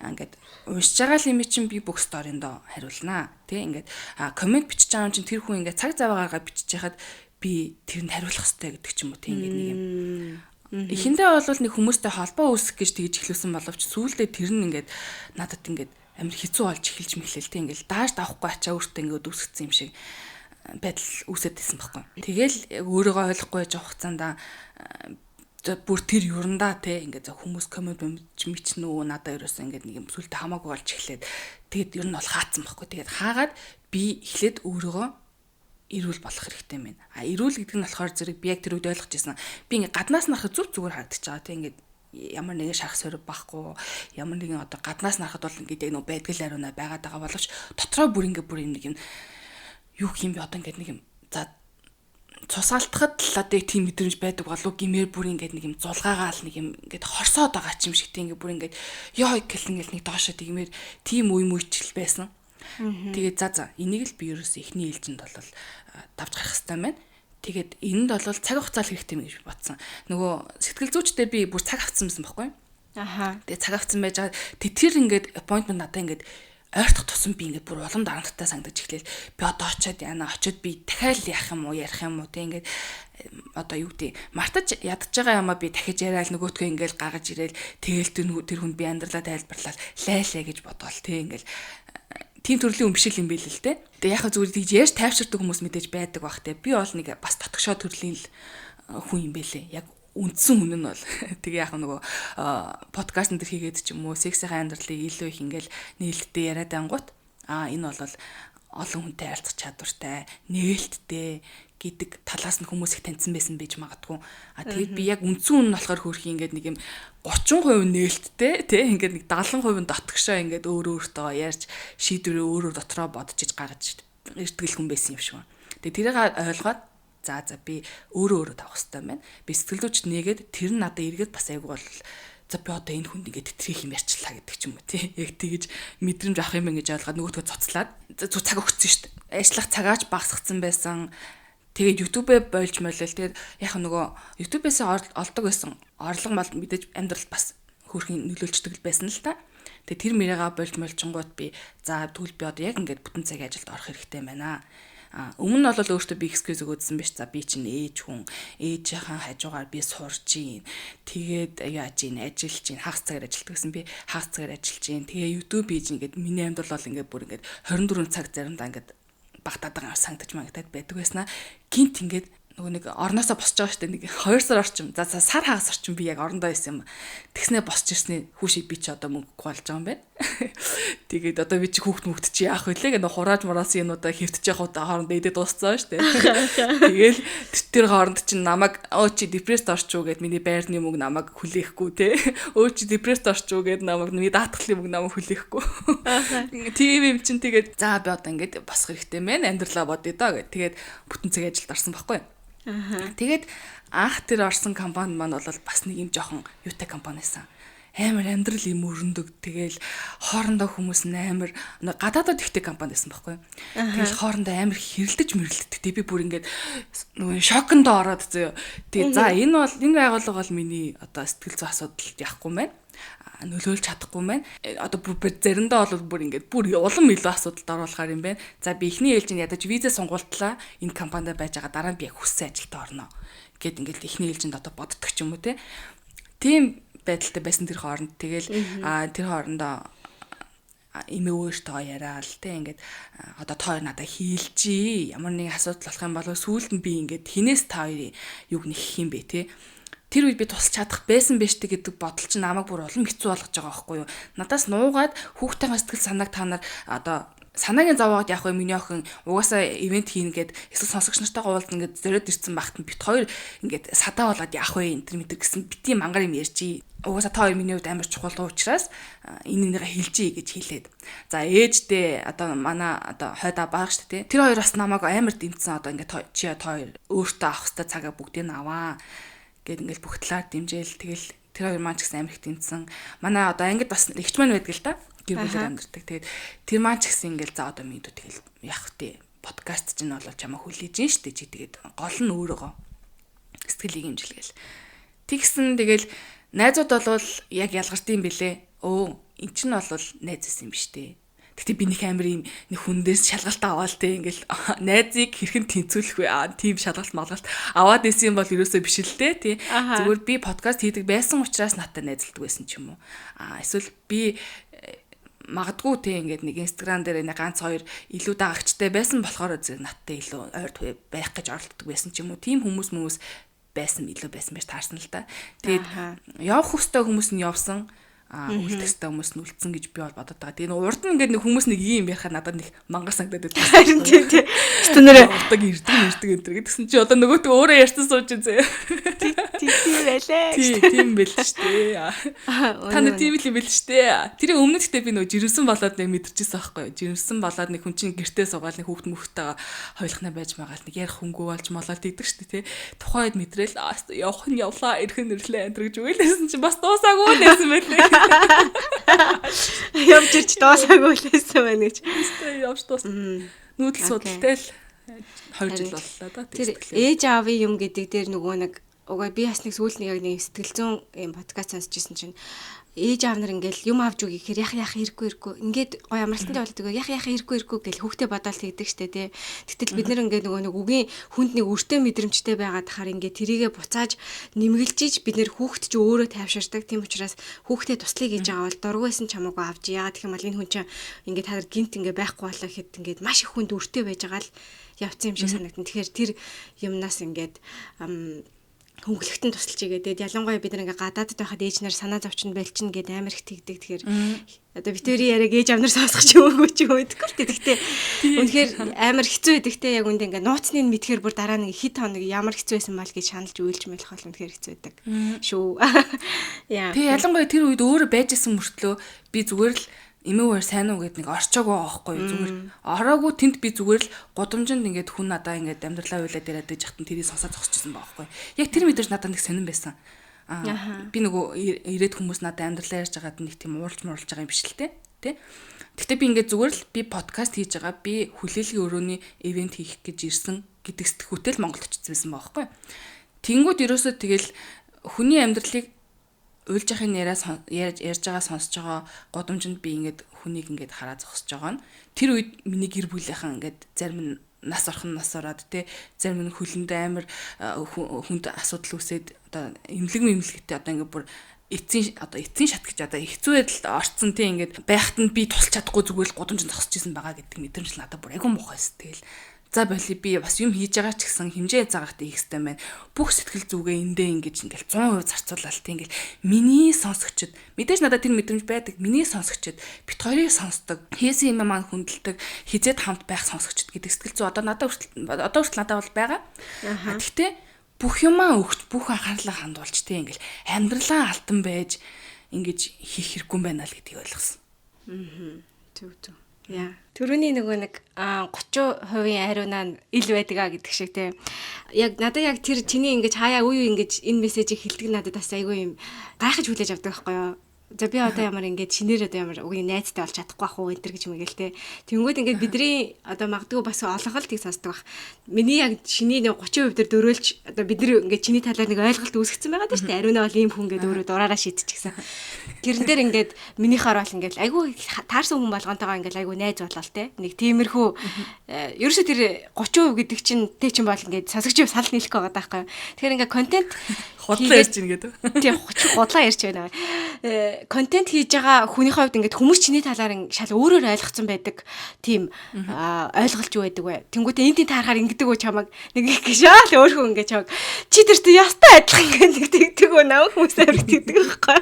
Ингээд уншиж байгаа л юм чинь би бүх сториндоо хариулнаа. Тэ ингээд коммент бичиж байгаа юм чинь тэр хүн ингээд цаг заваагаар бичиж яхад би тэрэнд хариулах хэрэгтэй гэдэг ч юм уу тийм ингээд нэг юм. Эхэндээ бол нэг хүмүүстэй холбоо үүсгэх гэж тэгж эхлүүлсэн боловч сүүлдээ тэр нь ингээд надад ингээд амар хэцүү болж эхэлж мэхлэлтэй ингээл дааж давахгүй ачаа өөртөө ингээд үүсгэсэн юм шиг байдал үүсэт байсан байхгүй. Тэгэл өөрийгөө ойлгохгүй байж хугацаанда бүр тэр юрандаа те ингээд хүмүүс коммент бичнэ үү надад ерөөсөө ингээд нэг юм сүлдө хамаагүй болж эхлээд тэгэд ер нь бол хаацсан байхгүй. Тэгээд хаагаад би эхлээд өөрийгөө эрүүл болох хэрэгтэй юм байна. Эрүүл гэдэг нь болохоор зэрэг би яг тэр үед ойлгож ирсэн. Би ингээд гаднаас нь харахад зүгээр харагдаж байгаа те ингээд ямар нэгэн шарх сорив байхгүй ямар нэгэн одоо гаднаас нарахад бол ингээд яг нөө байдгал ариуна байгаад байгаа боловч дотроо бүр нэг юм юу юм бэ одоо ингээд нэг юм за цусаалтахад л одоо тийм мэдрэмж байдаг болов гимээр бүр ингээд нэг юм зулгаагаал нэг юм ингээд хорсоод байгаа ч юм шигтэй ингээд бүр ингээд ёо гэл ингээд нэг доошоо тиймэр тийм үе мүйчл байсан. Тэгээд за энийг л би ерөөсөө эхний ээлжинд бол давж гарах хэрэгтэй байна. Тэгээд энэнд бол цаг хугацаа л хэрэгтэй юм гэж бодсон. Нөгөө сэтгэл зүйчдэр би бүр цаг авцсан байсан байхгүй. Тэгээд цаг авцсан байж байгаа тэр ингээд appointment надаа ингээд ойртох тусам би ингээд бүр улам дарамттай санагдаж эхлэв. Би одоо очиод би дахиад яах юм уу ярих юм уу те ингээд одоо юу гэдэг мартаж ядж байгаа юмаа би дахиж яриад нөгөөтгөө ингээд гаргаж ирээл тэгэл тэр хүн би амьдралаа тайлбарлал лайлаа гэж бодвол те ингээд тийм төрлийн өмшил юм байл л те. Тэгээ яхаа зүгээр тийж яаж тайвширдаг хүмүүс мэдээж байдаг бах те. Би бол нэг бас татгшоо төрлийн хүн юм бэлээ. Яг үндсэн хүн нь бол тэгээ яхаа нөгөө подкаст энэ хийгээд ч юм уу сексийн амьдралыг илүү их ингээл нээлттэй яриад ангууд энэ бол олон хүнтэй харилцах чадвартай, нээлттэй гэдэг талаас нь хүмүүс их таньсан байсан байж магадгүй. Тэгээд би яг үндсэн хүн нь болохоор хөөрхи ингээд нэг юм 30% нээлттэй тий ингээд нэг 70% дотгошоо ингээд өөртөө ярьж шийдвэрээ өөрөө дотроо бодож иж гаргаж иртгэл хүн байсан юм шиг байна. Тэгээд тэрийг ойлгоод за би өөрөө тавах хэрэгтэй байна. Би сэтгэлзүйч нээгээд тэр нь надад эргээд бас айгу бол за би одоо энэ хүнд ингээд тэтрэх юм ярьчлаа гэдэг ч юм уу тий. Яг тэгэж мэдрэмж авах юм гэж ойлгоод нөгөөдгөө цоцлаад цаг өгсөн шүү дээ. Ажиллах цагаач багасгацсан байсан. Тэгээд YouTube-ээ болж молол. Тэгээд яг нөгөө YouTube-ээс олдог байсан орлого мал мэдээж амьдралд бас хөөрхөн нөлөөлчдөг байсан л та. Тэгээд тэр мэрээга болж молчингууд би за тэгвэл би одоо яг ингээд бүтэн цагийн ажилд орох хэрэгтэй байна. Өмнө нь бол өөртөө би excuse өгөөдсөн биш. За би чинь ээж хүн. Ээжийнхэн хажуугаар би сурж гин. Тэгээд яаж гин ажиллаж гин. Хагас цагаар ажилладаг гэсэн би хагас цагаар ажиллаж гин. Тэгээ YouTube хийж ингээд миний амьдрал бол ингээд бүр ингээд 24 цаг заримдаа ингээд багтаад байгаа санагдаж магадад байдаг байснаа гинт ингээд нөгөө нэг орноосоо босч байгаа штэ нэг 2 сар орчим за сар хагас орчим би яг орондоо байсан юм. Тэгснээ босч ирснээ хүүшиг би чи одоо мөнгө болж байгаа юм байна. Тэгээд одоо би чи хүүхд чи яах вэ гэ нөгөө хурааж мураас юмудаа хэвтэж явах удаа хоорондоо идэ дууссан штэ. Тэгэл тэр хооронд чи намайг чи депресд орчуу гэд миний байрны мөнгө намайг хүлээхгүй те. Чи депресд орчуу гэд намайг миний даатгалын мөнгө намайг хүлээхгүй. Тийм юм чин тэгээд за би одоо ингээд босох хэрэгтэй мэн амьдралаа бодъё доо гэд. Тэгээд бүтэн цаг ажилд орсон байхгүй. Тэгээд анх тэр орсон компани маань бол бас нэг юм жоохон юутай компани байсан. амар амьдрал юм өрөндөг. Тэгэл хоорондоо хүмүүс амар гадаадад ихтэй компани байсан байхгүй. Тэгэл хоорондоо амар хэрэлдэж мэрэлддэг. Тэг би бүр ингээд нөгөө шоконд ороод зөө. Тэгээ за энэ байгууллага бол миний одоо сэтгэл зүйн асуудал яахгүй маань. Нөлөөлж чадахгүй маань. Одоо бүр заримдаа бол бүр ингээд бүр улам илүү асуудалд оруулахаар юм байна. За би эхний ээлжинд ядаж виза сунгуултлаа энэ компанид байж байгаа дараа нь би яг хүссэн ажилдаа орно гэд ингээд эхний ээлжинд одоо боддог ч юм уу те. Тийм байдалтай байсан тэр хооронд тэгэл тэр хоорондоо эмээ өөртөө яриад те ингээд одоо тоо надад хийлжээ. Ямар нэг асуудал болох юм бол сүүлд нь би ингээд хинээс та хоёрын юг нэхэх юм бэ те. Тэр үед би тусалж чадах байсан байж тээ гэдэг бодол чинь намайг бүр улам хэцүү болгож байгаа байхгүй юу. Надаас нуугаад хүүхдийн сэтгэл санааг та нар одоо санаагийн зовоод явах вэ миний охин угаасаа ивент хийнэ гэд эсвэл сонсогч нартайгаа уулзна гэд зориод ирсэн багт нь бит хоёр ингээд садаа болоод явах вэ энэ төр мэдэр гэсэн бити мангар юм ярьчи. Угаасаа та хоёр миний хувьд амар чухал учраас энэ нэгээ хэлжээ гэж хэлээд. За ээждээ одоо манай одоо хойдоо баах штэ тий. Тэр хоёр бас намайг амар дэмжсэн одоо ингээд чи та хоёр өөртөө авах хэвээр цагаа бүгдийг аваа гэд ингээл бүх талаар дэмжээл тэгэл тэр хоёр маань ч гэсэн амар их дэмжсэн. Манай одоо ангид бас эгч маань байдаг л да. Гэр бүлээр амьдардаг. Тэгээд тэр маань ч гэсэн ингээл за одоо минь тэгэл явах тий. Подкаст чинь бол чамаа хүлээж ин штэ чи тэгээд гол нь өөрөөгөө сэтгэлийг хэмжилгээл. Тэгсэн тэгэл найзууд бол яг ялгартын бэлээ. Эн чинь бол найз юм биш тий. Гэтэ би нэг амар юм нэг хүндээс шалгалт аваал те ингээл найзыг хэрхэн тэнцүүлэх вэ? Тийм шалгалт малгалт аваад исэн юм бол ерөөсөө биш л те тий. Зүгээр би подкаст хийдэг байсан учраас надтай найзалдаг байсан ч юм уу. Эсвэл би магадгүй те ингээд нэг Instagram дээр нэг ганц хоёр илүү дагагчтай байсан болохоор зэрэг надтай илүү ойр туй байх гэж оролддог байсан ч юм уу. Тийм хүмүүс байсан илүү байсан байж таарсан л да. Тэгээд явах хөстэй хүмүүс нь явсан. Үлдэхтэй хүмүүс нь үлдсэн гэж би бол бодоод байгаа. Тэгээ урд нь ингээд нэг хүмүүс нэг юм ярихаар надад нэг мангар санагдаад байдаг. Харин тий. Чи нэрээ урдаг ирдэг энэ гэсэн чи одоо нөгөөтөө өөрөө ярьсан сууж зэ. Тийм байлаа. Тийм байл ч тээ. Та нэг тийм л юм байл ч тээ. Тэр өмнө гэхдээ би нөгөө жирэмсэн болоод нэг мэдэрчээсэн байхгүй юу? Жирэмсэн болоод нэг хүн чинь гэртээ суугаад нэг хүүхд мөхтэйгээ хойлохнаа байж магаал нэг ярих хөнгөө болж молоод тэгдэг шүү дээ тий. Тухайд мэдрээл явах нь явлаа ирэх нь ирлээ энэ гэж үгэлээсэн чи бас дуусаагүй нээсэн байлээ. Явж ирч дуусаагүй лээсэн байна гэж. Явж дуусна. Нүүдэл судалтай л 2 жил боллоо да. Тэр ээж аавын юм гэдэг дээр нөгөө нэг угаа би бас нэг сүүл нэг яг нэг сэтгэл зүйн юм подкаст сонсч ирсэн чинь ээж аав нар ингээл юм авч үг гэхээр яах хэрэггүй ингээд гоё амралтанд болдог яах хэрэггүй гэл хүүхдээ бодоол тэгдэг штэ тий. Тэгтэл бид нар ингээд нөгөө нэг үгийн хүнд нэг өртөө мэдрэмжтэй байгаад тахаар ингээд тэрийгэ буцааж нэмгэлжиж бид нэр хүүхд ч өөрөө тайвширдаг. Тийм учраас хүүхдээ туслахыг хийж байгаа бол дургүйсэн чамаагүй авч яагаад гэх юм бол энэ хүн чинь ингээд та нар гинт ингээд байхгүй болоо гэхэд ингээд маш их хүнд өртөө байж байгаа л явцсан юм шиг санагдана. Тэгэхээр тэр юмнаас ингээд хөнгөлөлтөнд тусалж игээ. Тэгээд ялангуяа бид нэг гадаадд байхад ээж нар санаа зовчин байлчин гэд амар их тэгдэг. Тэгэхээр одоо битүүри яриаг ээж авнар сонсох ч өөгүй ч юм байдаг л тэгтээ. Үнэхээр амар хэцүү байдаг те яг үндэ ингээ нууцныг мэдхээр бүр дараа нэг хит хоног ямар хэцүү байсан бол гэж шаналж уйлж мэлэх бол үнэхээр хэцүү байдаг. Шүү. Яа. Тэгээ ялангуяа тэр үед өөрөө байжсэн мөртлөө би зүгээр л эмээвэр сайн уу гэд нэг орчоогүй байхгүй юу зүгээр ороогүй тэнд би зүгээр л гудамжинд ингээд хүн надаа ингээд амьдралаа уйлаад яриад байж хатан тэрийг сонсоод зогсчихсан байхгүй яг тэр мэдээж надад нэг сонирн байсан би нөгөө ирээд хүмүүс надад амьдралаа ярьж байгаад нэг тийм уулж байгаа юм биш л те гэхдээ би ингээд зүгээр л би подкаст хийж байгаа би хүлээлгийн өрөөний ивент хийх гэж ирсэн гэдэг сэтгүүтэй л Монголд очсон байсан байхгүй тэнгүүд ерөөсөө тэгэл хүний амьдралыг уйлж ахын яриас ярьж байгаа сонсож байгаа годомжинд би ингээд хүнийг ингээд хараа зогсож байгаа нь тэр үед миний гэр бүлийнхэн ингээд зарим нь нас ороод те зарим нь хөлөндөө амар хүнд асуудал үүсээд одоо эмнэлэгтэй одоо ингээд бүр эцсийн шат гэж одоо хэцүү байдалд орцсон тийм ингээд байхад нь би тусалж чадахгүй зүгээр л годомжинд зогсож исэн байгаа гэдэг мэдрэмж л надад бүр айгүй муухай сэтгэл. За боли би бас юм хийж байгаа ч гэсэн хэмжээ заагахтай хийх хэрэгтэй байна. Бүх сэтгэл зүгээ эндээ ингэж ингээл 100% зарцуулаад тийм ингээл миний сонсогчд мэдээж надад тэр мэдрэмж байдаг. Миний сонсогчд бит хоёрыг сонсдог. Хийсэн юм маань хүндэлдэг. Хизээд хамт байх сонсогчд гэдэг сэтгэл зүй одоо хүртэл надад бол байгаа. Гэхдээ бүх юмаа өгч бүх анхаарлаа хандуулж тийм ингээл амьдралаа алтан байж ингэж хийх хэрэггүй юм байна л гэдгийг ойлгосон. Зөв. Яа. Төрөний нөгөө нэг 30% ариунаа ил байдгаа гэдэг шиг те. Яг надад яг тэр чиний ингэж хаяа үе ингэж энэ мессежийг хэлдэг надад бас айгүй юм гайхаж хүлээж авдаг байхгүй юу? За би одоо ямар ингээд шинээр одоо ямар үгүй найзтай болж чадахгүй ах уу энэ төр гэж мэгэл те. Тэнгүүд ингээд бидний одоо магадгүй бас олонхолтыг сонсдог бах. Миний яг шиний 30% дээр дөрөөлж одоо бид нар ингээд чиний талаар нэг ойлголт үүсгэсэн байгаа даа шүү дээ. Ариунаа бол ийм хүн ингээд өөрөө дураараа шийдчихсэн. Тэрэн дээр ингээд минийхаар бол ингээд айгүй таарсан хүн болгонтойгоо ингээд айгүй найз болол те. Нэг тиймэрхүү ерөөсөө тэр 30% гэдэг чинь тэг чин бол ингээд сонсогчийн сал нийлэх байгаа байхгүй. Тэгэхээр ингээд контент худлаа ярьж ийн гэдэг. Тийм худлаа ярьж байна. Контент хийж байгаа хүний хувьд ингээд хүмүүс чиний талаар шал өөрөөр ойлгоцсон байдаг тийм ойлголт юу байдаг вэ? Тэнгүүтээ энэ тийм таарахаар ингэдэг үү чамаг нэг их гişаал өөрөө ингээд чамаг чи тэртээ ястай адилхан ингээд нэг тэгдэг үү намайг хүмүүс авиг тэгдэг байхгүй.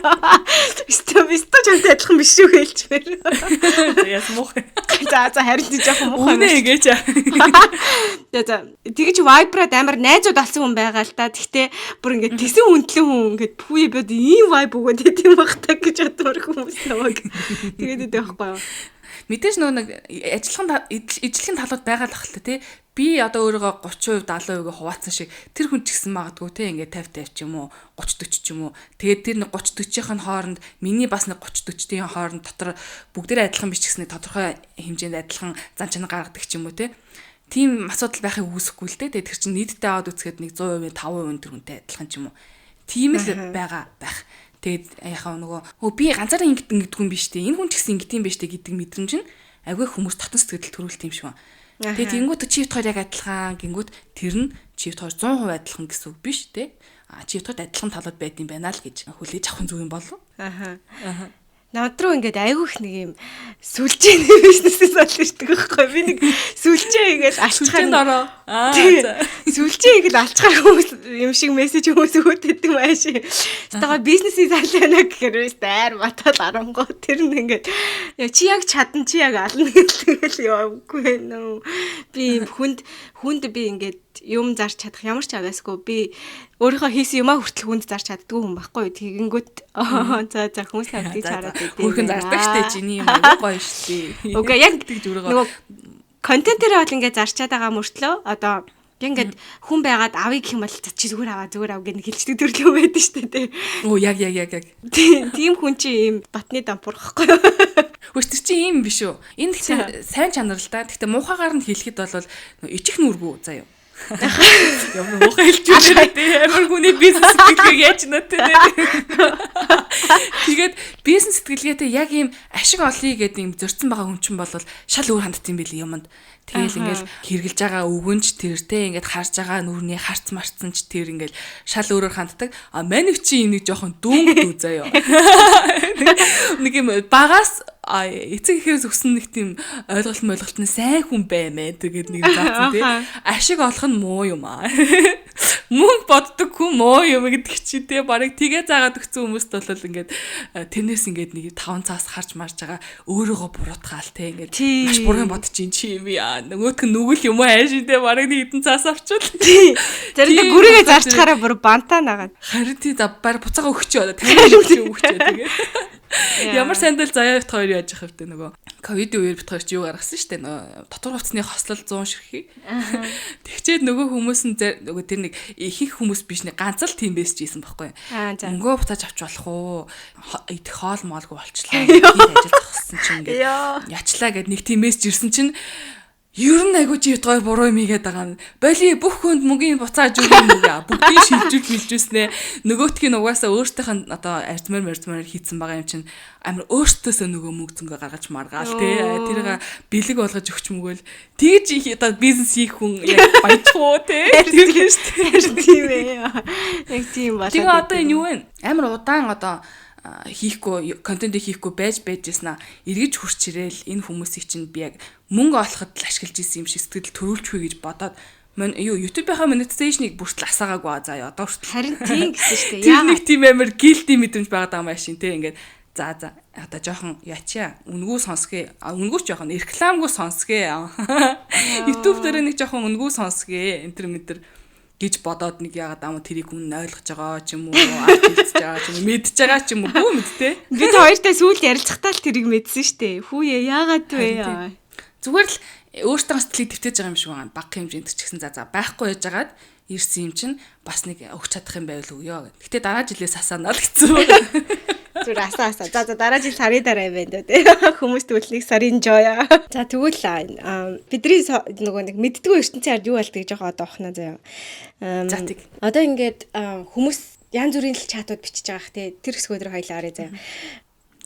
Бистэ чамтай адилхан биш шүү хэлчихвэр. Яс мох. За харин тий жоохон мох юм. Үнэ гэж. Тэгэж вайбраад амар найзууд олсон хүн байгаа л та. Гэхдээ бүр ингээд тэсэн үнтлэн хүн ингээд пүү бод ийм вайб өгөөд идэм багтаа гэж бодмор хүмүүс намайг. Тэгээд идэх байхгүй юу? Мэдээж нэг ижлэхэн талууд байгаа л ахalta тий. Би одоо өөрийгөө 30% 70% хуваацсан шиг тэр хүн ч гэсэн магадгүй тий ингээд 50 ч юм уу 30 40 ч юм уу. Тэгээд тэр нэг 30 40-ийн хооронд миний бас нэг 30 40-ийн хооронд дотор бүгдээрээ адилхан биш ч гэсэн тодорхой хэмжээнд адилхан зан чанар гаргадаг ч юм уу тий. Тийм асуудал байхыг үүсэхгүй л дээ. Тэр чинь нийтдээ аваад үзэхэд нэг 100%, 5% тэр хүнтэй адилхан ч юм уу. Тийм л байгаа байх. Тэгээд яхаа нөгөө би ганцаараа ингэдэг юм биш үү? Энэ хүн ч гэсэн ингэдэм биш үү гэдэг мэдрэмж нь агүй хүмүүс татан сэтгэл төрүүлт юм шиг байна. Тэгээд гингүүт чивт хоёр яг адилхан, гингүүт тэр нь чивт хоёр 100% адилхан гэсэн үг биш те. Чивт хоёр адилхан талууд байд юм байна л гэж хүлээж авах зүг юм болов. Над руу ингээд айгүйх нэг юм сүлжээ бизнесээс бол ирдэг байхгүй. Би нэг сүлжээ ингээд алчхаар ороо. Сүлжээ ингээд алчхаар хүмүүс юм шиг мессеж хүмүүс өгөөд юм ааш. Тэгвэл бизнесийн залана гэхээр дайр батал арангуу тэр нь ингээд чи яг чадна чи яг ална гэдэг явгүй нөө. Би хүнд би ингээд юм зарч чадах ямар ч аваасгүй би өөрийнхөө хийсэн юмаа хүртэл хүнд зарч чаддгүй хүн байхгүй. Тэгэнгүүт за хүмүүс тавьдгийг хараад байдیں۔ Хүрхэн зардаг штэ чиний юм гоё штэ. Окей яг нөгөө контентээр бол ингээд зарчаад байгаа мөртлөө одоо ингээд хүн байгаад авъя гэх юм бол чи зүгээр аваа гэж хэлждэг төрлөө байдаг штэ тий. Оо яг. Тийм хүн чи ийм батны дампур байхгүй. Хөөс тэр чи ийм биш үү? Энэ гэхдээ сайн чанар л да. Гэхдээ муухагаар нь хэлэхэд бол ичих нүргүү заяа. Ямар муухай хэлж байна те. Амар хүний бизнес сэтгэлгээ яаж надад те. Тэгээд бизнес сэтгэлгээтэй яг ийм ашиг олъё гэдэг юм зөрчсөн байгаа хүн чинь бол шал өөр хандсан байли юмд. Тэгэл ингээл хэрглэж байгаа өвгөнч тэртэй ингээд харж байгаа нүрний харц марцсан ч тэр ингээл шал өөрөөр ханддаг. А манайх чи энийг жоохон дүүнг дүү заяа. Нэг юм багаас эцэг ихээс өссөн нэг тийм ойлголт нь сайн хүн баймаа тэгээд нэг заасан тий. Ашиг олох нь муу юм аа. Мөнгө боддог хүн муу юм гэдэг чи тий. Барыг тэгээ заагаад өгсөн хүмүүст бол ингээд тэрнээс ингээд нэг 5 цаас харж марж байгаа өөрийгөө буруутгаал тий. Ингээд маш бурхан бодчих чи юм яа. Нөгөөтг нь нүгэл юм уу хайш тий. Барыг нэг хэдэн цаас авчвал тий. Зэрэг гүрийгээ зарчхаараа бүр бантаа нагаад. Харин тий бар буцаага өгчөө. Танил өгчөө тэгээ. Ямар сандал заяа бит хоёр яаж явах вэ нөгөө ковидын үеэр бит хоёр ч юу гаргасан шүү дээ нөгөө дотор хувцсны хослол 100 ширхий. Тэгчээд нөгөө хүмүүс нь нөгөө тэр нэг ихэнх хүмүүс биш нэг ганц л тийм байсан ч ийсэн байхгүй. Мөнгөө буцааж авч болох уу? Идэх хоол моолгүй болчлаа. Ажил тахсан чинь ингээд ячлаа гэд нэг тийм мессеж ирсэн чинь ер нь айгуу чи гоё буруу юм игээд байгаа юм. Боли бүх хүнд мөнгөний буцааж өгөх юм уу? Бүгдийг шилжүүлснэ. Нөгөөтгийн угаасаа өөртөөх нь одоо арзмаар хийцэн байгаа юм чинь амар өөртөөсөө нөгөө мөнгө зөнгө гаргаж маргаал тий. Тэрийг бэлэг болгож өгч мөгөөл тэгж одоо бизнес хийх хүн яг баячгүй тий. Тийм ээ. Яг тийм болоо. Тэгээ одоо энэ юу вэ? Амар удаан одоо хийхгүй контент хийхгүй байж яснаа эргэж хурч ирээл энэ хүмүүсийг чинь би яг мөнгө олоход л ашиглаж исэн юм шиг сэтгэл төрүүлчихвэ гэж бодоод YouTube-ийнхаа монетизейшнийг бүртэл асаагаагүй заяа одоо хүртэл харин тийм гэсэн шүү дээ. Тэр нэг тийм амар guilty мэдрэмж байгаа юм ашин те ингээд за одоо жоохон ячаа үнгүү сонсгоо үнгүү ч жоохон рекламгүй сонсгоо YouTube дээр нэг жоохон үнгүү сонсгоо энэ төр гэж бодоод нэг яагаад ам тэрийг хүн ойлгож байгаа ч юм уу хэлж байгаа ч юм уу мэдж байгаа ч юм уу бүү мэдтэй бид хоёртай сүүл ярилцахтаа л тэрийг мэдсэн штэ хүүе яагаад вэ зүгээр л өөртөө сэтгэлийг твтэж байгаа юм шиг байна баг хэмжээнд ч гэсэн за байхгүй яж агаад ирсэн юм чинь бас нэг өгч чадах юм байвал өгөө. Гэтэ дараа жилээс асаанаа л гэсэн. Зүр асаа. За дараа жил сарын дараа юм байна дээ. Хүмүүс төлөлийг сарын жоо. За тэгвэл бидний нөгөө нэг мэддгүү ертөнцийн ард юу болдгийг жоохон одоо ухнаа заяа. За тэг. Одоо ингээд хүмүүс янз бүрийн л чатууд бичиж байгаа х тий. Тэр хэсгүүд рүү хоёлаа орё заяа.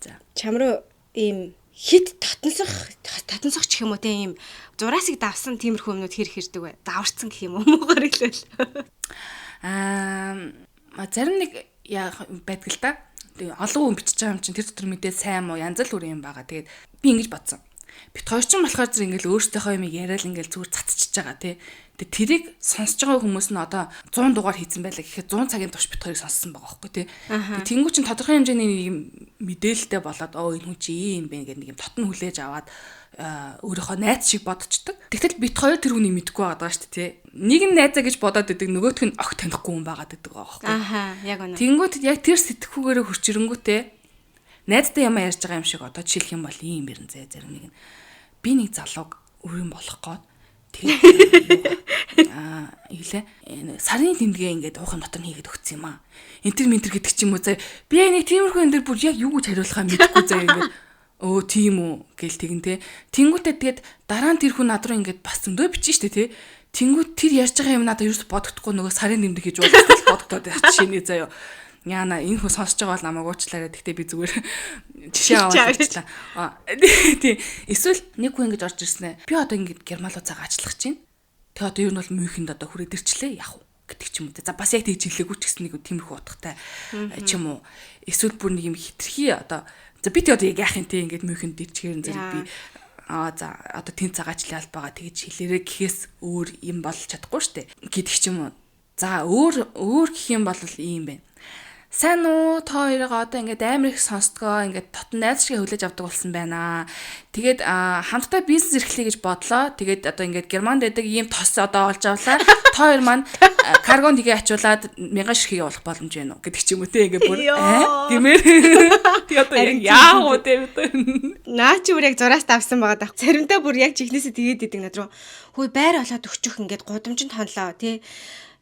За. Чам руу ийм хит татансах ч юм уу те ийм зураасыг давсан тиймэрхүү юмнууд хэр хэрдэг вэ? Даварцсан гэх юм уу муугаар хэлвэл. Зарим нэг байдаг л да. Тэгээ олон хүн бичиж байгаа юм чинь тэр дотор мэдээ сайн муу янз бүр юм байгаа. Тэгээд би ингэж бодсон. Бит хоёр ч болохоор зэрэг ингээл өөрсдийнхөө юм яриад ингээл зүгээр цацчихж байгаа тий. Тэгээ тэрийг сонсож байгаа хүмүүс нь одоо 100 дугаар хийсэн байлаа гэхэд 100 цагийн турш бит хоёрыг сонссон байгаа байхгүй тий. Тэгээ тэнгуү чин тодорхой хэмжээний нэг юм мэдээлэлтэй болоод энэ хүн чи ийм бэ гэдэг нэг юм тотн хүлээж аваад өөрийнхөө найз шиг бодчихдаг. Тэгтэл бит хоёр тэр хүнийг мэдгүй байгаа шүү дээ тий. Нэг нь найзаа гэж бодоод идэг нөгөөх нь огт танихгүй хүн байгаад идэг байгаа байхгүй. Ахаа яг үнэ. Тэнгуүт яг тэр сэтгхүүгээрээ хурчирэнгүүтээ найзтай юм ярьж байгаа юм шиг одоо жишээлх юм бол ийм бэрэн зэ зарим нэг нь би нэг залууг өрийн болох гээд тэгээд сарын тэмдгээ ингээд уухан дотор хийгээд өгсөн юм аа. Энтер ментер гэдэг ч юм уу заа. Би яг нэг тиймэрхүү энэ дэр бүр яг юу гэж хариулахаа мэдэхгүй заа ингээд өө тийм үү гэл тэгэн тэ. Тэнгүүтээ тэгээд дараа нь тэр хүн над руу ингээд бас зөндөө бичэн штэ тэ. Тэнгүүт тэр ярьж байгаа юм надад ерөөс бодогдохгүй нөгөө сарын тэмдэг хийж уулзах бодогдоод шинэ заяа. Яна энэ хүн сонсож байгаа бол намайг уучлаарай. Гэхдээ би зүгээр жишээ аваад хэлчихлаа. Тий. Эсвэл нэг хүн ингэж орж ирсэн ээ. Би одоо ингэж германлуу цагаа ажиллах чинь. Тэгээ одоо юу нь бол Мюнхенд одоо хүрээд ирчлээ яах вэ гэдэг ч юм уу. За бас яг тэгж хэлээгүй ч гэсэн нэг тиймэрхүү утгатай ч юм уу. Эсвэл бүр нэг юм хитрхи одоо за би одоо яг яах юм те ингэж Мюнхенд ирчихээр зэрэг би за одоо тэнд цагаа ажиллах албагаа тэгж хэлээрээ гэхээс өөр юм болж чадахгүй штэ гэдэг ч юм уу. За өөр гэх юм бол ийм байна. Сайн уу та хоёроо одоо ингээд амар их сонсдгоо ингээд тотон найз шиг хүлээж авдаг болсон байна. Тэгээд хамтдаа бизнес эрхлэе гэж бодлоо. Тэгээд одоо ингээд Германд байдаг ийм тос одоо олж авлаа. Та хоёр маань каргон тгээ ачуулаад 1000 ширхэг явуулах боломж байна уу гэдэг ч юм уу те ингээд бүр гэмээр. Тэгээд одоо яах вэ те. Наа чи бүр яг зураас тавсан байгаа даа. Заримдаа бүр яг чихнээсээ тэгээд идэг над руу. Хөөе байр олоод өгчих ингээд гудамжинд хонлоо тий.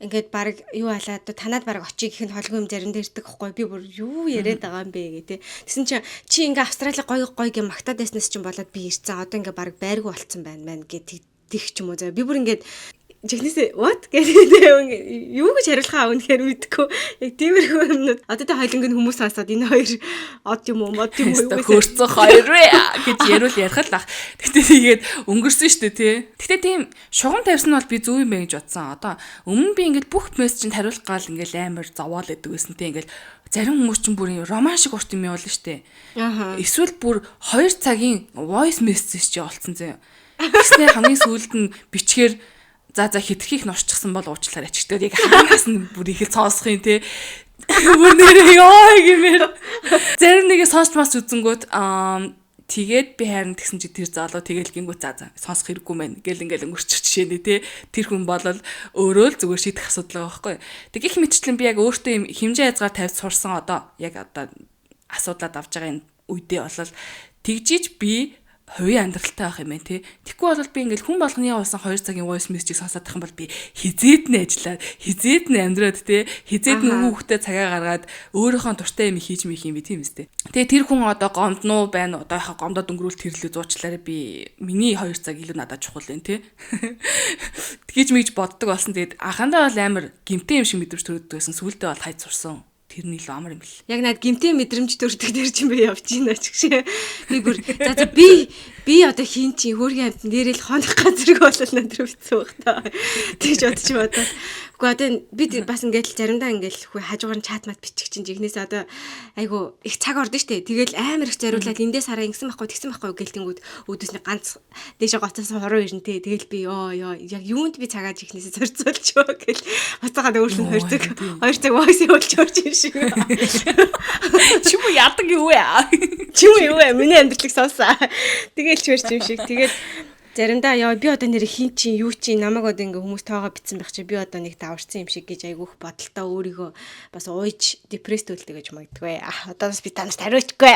Ингээд баг юу халаад танаад баг очие гэхэд холгүй юм заримдаа ирдэг байхгүй би бүр юу яриад байгаа юм бэ гэ тэ. Тэсэн чи ингээ Австрали гоё гэ магтаад байснаас чинь болоод би ирсэн. Одоо ингээ баг байргүй болцсон байна гэ тэг ч юм уу. Би бүр ингээд жигнэсээ what гэдэг юу гэж хариулахаа үнэхээр мэдгүй. Яг тиймэрхүү юмнууд одоо тэ хойлонгийн хүмүүс сонсоод энэ хоёр од юм уу мод юм уу хөрцөн хоёр гэж яриул ярих л ах. Тэгтээ тэгээд өнгөрсөн шүү дээ тий. Тэгтээ тийм шугам тавьсан бол би зөв юм байна гэж бодсон. Одоо өмнө би ингээд бүх мессежинд хариулах гал ингээд амар зовоол гэдэг байсан тий. Ингээд зарим хүмүүс чинь бүр роман шиг урт юм явуулна шүү дээ. Эсвэл бүр 2 цагийн voice message чи олцсон зэ. Тэснэ хамгийн сүүлд нь бичгээр за хитрхийх норччихсан бол уучлаарай ч гэдэг яг ханаас нь бүр их л сонсох юм те. Бүр нэрээ ёо гэмээр. Зарим нэгэ сонсч мас үзэнгүүт тэгээд би харин тэгсэн чи тэр залуу тэгэл гингүүт за сонсох хэрэггүй мэн гэл ингээл өнгөрчих жишээ нэ те. Тэр хүн бол өөрөө л зүгээр шийдэх асуудал байгаа байхгүй. Тэг их мэтчлэн би яг өөртөө юм хэмжээ хязгаар тавьж сурсан одоо яг одоо асуудлаад авч байгаа энэ үедээ болол тэгжиж би хувийн амьдралтай байх юм байна тий. Тэгэхгүй бол би ингээл хүн болгоны явуулсан 2 цагийн voice message сонсоод байх юм бол би хизээд нь ажиллаад, хизээд нь амьдраад тий. Хизээд нь хүүхдээ цагаа гаргаад өөрийнхөө дуртай юм хийж мэх юм би тийм үстэй. Тэгээ тэр хүн одоо гомднуу байна. Одоо яхаа гомдоод өнгөрүүл тэрлээ зуучлаарай би миний 2 цаг илүү надад чухал юм тий. Тэгэж мэгж боддог болсон. Тэгээд анхандаа бол амар гимтэй юм шиг мэдрэмж төрөддөг байсан. Сүүлдээ бол хайц сурсан. Тэрний л амар юм бэл. Яг над гимтэй мэдрэмж төрдөг тэр чинь би явж байна ч гэх. Би бүр за би одоо хийн чи хөөргийн амт нэрэл хонох газрыг болол надад битсэн баг та. Тэгж бодчих бодоо. Гэхдээ одоо би бас ингээл заримдаа ингээл хүү хажуугаар нь чат мат бичих чинь жигнээс одоо айгу их цаг ордон штэ. Тэгэл амар их зориулаад эндээс хараа ингэсэн байхгүй тэгсэн байхгүй гэлтэнгүүд өөдөөсний ганц дээшээ гоцсон хороо ирнэ те. Тэгэл би ёо яг юунд би цагаа жигнээсээ зорцуулчихоо гэл бацаагаад өөрлөн 2 цаг voice явуулж орж ир шиг. Чи юу яадаг юу вэ? Чи юу вэ? Миний амьдралыг сонсоо. Тэгэл ч барьж юм шиг. Тэгээд заримдаа яа би одоо нэр хин чи юу чи намайг одоо ингээ хүмүүс тоогоо битсэн байх чи би одоо нэг даварцсан юм шиг гэж айгүйх бодолтой өөрийгөө бас ууж депресд үлдээ гэж магадгүй. Одоо бас би танаас хариуцгүй.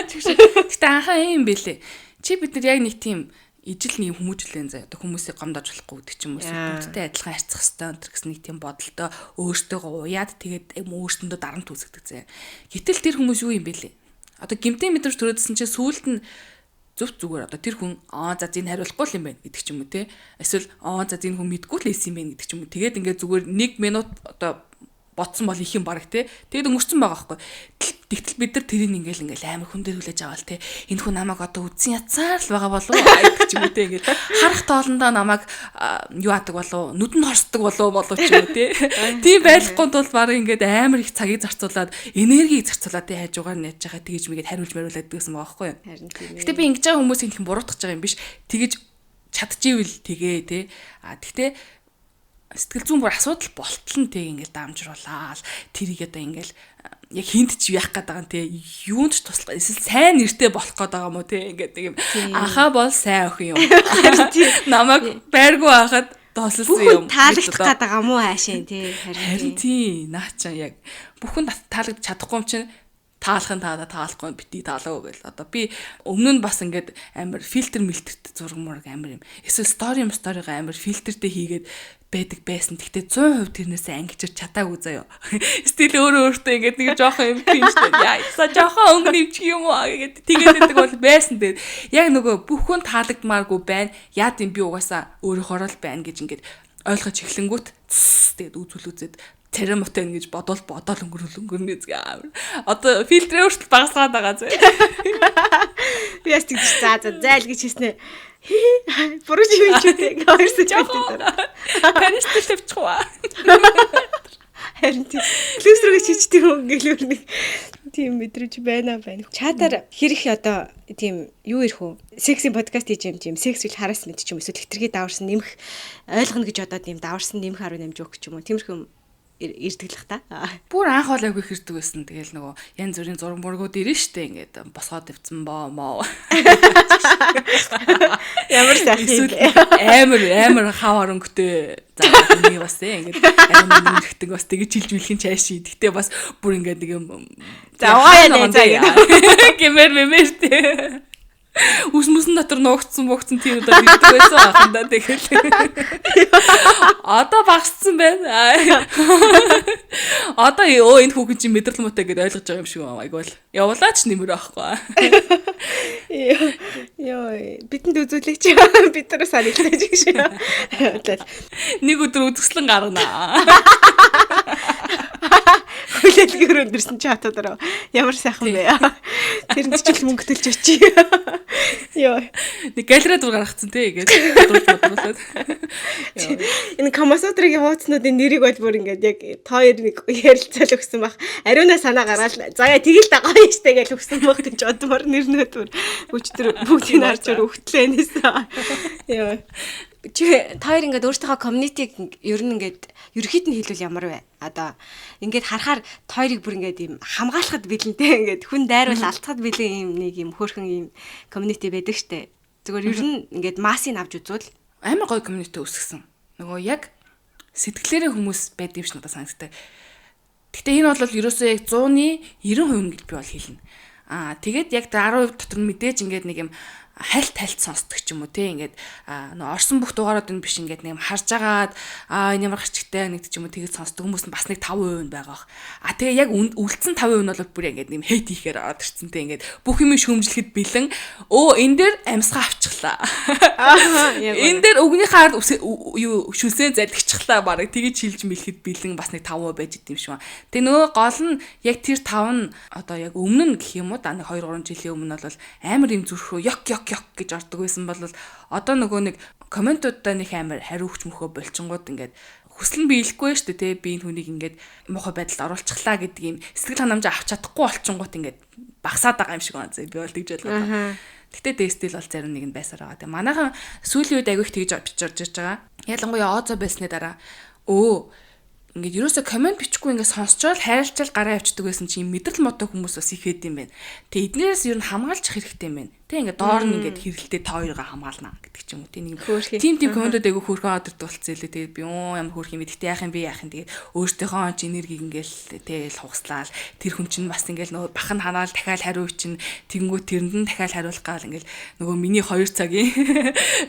Тэгтээ анхаа юм бэлээ. Чи бид нар яг нэг тийм ижил нэг хүмүүжлэн заяа одоо хүмүүсийг гомдож болохгүй гэдэг ч юм уу бүгдтэй адилхан харьцах хэрэгтэй энэ гэсэн нэг тийм бодолтой өөртөө уяад тэгээд өөртөндөө дарамт үүсгдэг заяа. Гэтэл тэр хүмүүс юу юм бэ лээ? Одоо гэмтэн мэдрэмж төрөөдсөн чинь сүүлд нь зөв зүгээр одоо тэр хүн за зин хариулахгүй л юм байна гэдэг ч юм уу те. Эсвэл за зин хүн мэдгүй л хэлсэн юм байна гэдэг ч юм уу. Тэгээд ингээд зүгээр 1 минут одоо ботсон бол их юм баг те. Тэгээд өнгөрцөн байгаа байхгүй. Тэгтэл бид нар тэрийг ингээл амар хүн дээр хүлээж аваал те. Энэ хүн намайг одоо үдсэн язаар л байгаа болов уу гэдэг ч юм уу те. Ингээд харах тоолондоо намайг юу адаг болов нүд нь хорсдог болов ч юм уу те. Тийм байхгүй тул баг ингээд амар их цагийг зарцуулаад энергийг зарцуулаад те хажуугаар нь яаж байгаа тэгэж мэгээд хариулж мариулаад гэсэн байгаа байхгүй юу. Гэтэ би ингэж байгаа хүмүүсийг их буруутгах гэж байгаа юм биш. Тэгэж чадчихвэл тэгээ те. Тэгтээ сэтгэл зүйн бүр асуудал болтол нь тэг ингээл даамжруулаад тэрийг одоо ингээл яг хинт ч яах гээд байгаа юм те юунд ч туслах эсвэл сайн нэртэй болох гээд байгаа юм уу те ингээд нэг юм анхаа бол сайн охин юм намайг байргүй байхад доолсон юм таалагдах гээд байгаа юм уу хаашаа те харин тий наачаа яг бүхэн таалагдчих чадахгүй юм чинь таалахын таалахгүй бити таалаа гэл. Одоо би өмнө нь бас ингээд амар фильтр мэлтерт зураг мураг амар юм. Эсвэл сторига амар фильтртэй хийгээд байдаг байсан. Гэхдээ 100% тэрнээсээ ангичиж чадаагүй заяа. Стил өөртөө ингээд нэг жоохон юм тийм шүү дээ. Яа, за жоохон өнгө нэвчих юм уу гэдэг тэгээд байдаг бол байсан дээ. Яг нөгөө бүхэн таалагдмааргүй байна. Яа гэм би угаасаа өөрөөхөө л байна гэж ингээд ойлгож эхлэнгүүт тэгээд үзүүлүүзээд царим муутай гэж бодоол өнгөрнө згээ амар. Одоо фильтрээ өөртөө багасгаад байгаа зөө. Би яст гэж зайл гэж хэлснэ. Буруу юм ч үү хоёрсоо жоохон. Канистр тавьчихва. Харин плюс руу чичдэг юм гэлүүр нэг тийм мэдрэж байна. Чатаар хэрэг одоо тийм юу ирэх үү? Секси подкаст хийж юм тийм сексуал харассмент ч юм эсвэл хэтэрхий даварсан нэмэх ойлгоно гэж одоо тийм даварсан нэмэх харуу нэмж өгөх ч юм уу. Тиймэрхүү ирдгэлэх та. Бүр анх бол айгүй хэрдэг байсан. Тэгэл нөгөө янз бүрийн зураг мургууд ирнэ штэ ингээд босгоод ивцэн моо. Ямар сайхан амар хавар өнгөтэй заа нэг бас ингээд амар нэрхдэг бас тэгж хилж билхэн чааш ший. Гэтэ бас бүр ингээд нэг юм завгаа яа гэдэг. Гэмэр тэ. Үсмүсэн дотор нуугдсан тийм удаа ирдэг байсан ахандаа тэгэл. Одоо багассан байна. Одоо энэ хүүхэн чинь мэдрэл муутай гэдээ ойлгож байгаа юм шиг байна. Айгуул. Явуулаач нэмэр байхгүй. Йоо, бидэнд үзүүлээч. Бид нар санагдаж гэж. Нэг өдөр үзэсгэлэн гаргана. Хүлээлгээр өндөрсөн чи хатаа ямар сайхан бэ. Тэрэнд ч л мөнгө төлж очие. Йоо. Нэг галерей дур гаргацсан те ингээд бодлуулаад. Энэ Камасутрагийн хуудснуудын нэрийг бол бүр ингээд яг тоор нэг ярилцал өгсөн баг. Ариуна санаа гаргаад заяа тэгэл дагаа штэ гэж өгсөн баг гэж одмор нэрнүүд бүр өчтөр бүгдийг харж өгтлээ нээсэн. Йоо. Чи тоор ингээд өөртөөхөө комьюнитиг ер нь ингээд ерөөхдөө нь хэлвэл ямар вэ? Одоо ингээд харахаар тойрыг бүр ингээд юм хамгаалахад бэлэнтэй ингээд хүн дайруул алдахад бэлэн юм нэг юм хөөрхөн юм комьюнити байдаг штэ. Зүгээр ер нь ингээд массыг авч үзвэл амар гоё комьюнити үүсгэсэн. Нөгөө яг сэтгэлээрээ хүмүүс байд юм шиг надад санагддаг. Гэтэ энэ бол ерөөсөө яг 100-ны 90% гэж би бол хэлнэ. Тэгээд яг 10% дотор нь мэдээж ингээд нэг юм хальт сонсдог ч юм уу те ингээд нөө орсон бүх дугаарууд нь биш ингээд нэг юм харж агаад энэ ямар гарчигтай нэгт ч юм уу тэгээд сонсдог хүмүүс нь бас нэг 5% байгаа бах. Тэгээ яг үлдсэн 5% нь бол бүр ингээд нэм хейт хийхээр ороод ирсэн те ингээд бүх юм шөмжлөхэд бэлэн энэ дээр амьсгаа авчихлаа. Энэ дээр өгнийхээ ард юу шүлсээ залгичихлаа баг тэгэж шилж мэлхэд бэлэн бас нэг 5% байж идэм шиг байна. Тэгээ нөгөө гол нь яг тэр 5 нь одоо яг өмнө нь гэх юм уу да нэг 2 3 жилийн өмнө бол амар юм зүрхөө ёк гэж ордог байсан бол одоо нөгөө нэг комментуудаа нэг амар хариу өгч мөхөө болчингууд ингээд хүсэл нь биелэхгүй шүү дээ те би энэ хүнийг ингээд муухай байдалд оруулчихлаа гэдэг юм сэтгэл ханамжаа авч чадахгүй болчингууд ингээд багасаад байгаа юм шиг байна зэ би бол тэгж ойлгоо. Гэтэ дэстил бол зарим нэг нь байсаар байгаа. Тэгээ манайхан сүүлийн үед агиих тэгж орж ирж байгаа. Ялангуяа Озо байсны дараа ингээд ерөөсө комент бичихгүй ингээд сонсчоод хайрлчаал гараа явчихдаг байсан чинь мэдрэл мотоо хүмүүс бас их хэд юм байна. Тэгээ эднээс ер нь хамгаалчих хэрэгтэй юм байна. Тэ ингээд доор нь ингээд хэрэлтэй та хоёроо хамгаална гэдэг ч юм уу. Тим комментод айгу хөөрхөн одорд болцсон лээ. Тэгээд би ямар хөөрх юм бэ? Тэгтээ яах юм бэ? Тэгээд өөртөөхөө энергийг ингээл тэгэл хугаслаад тэр хүн чинь бас ингээл нөгөө бахан ханаал дахиад хариу чинь тэгэнгүүт тэрэнд нь дахиад хариулах гал ингээл нөгөө миний 2 цагийн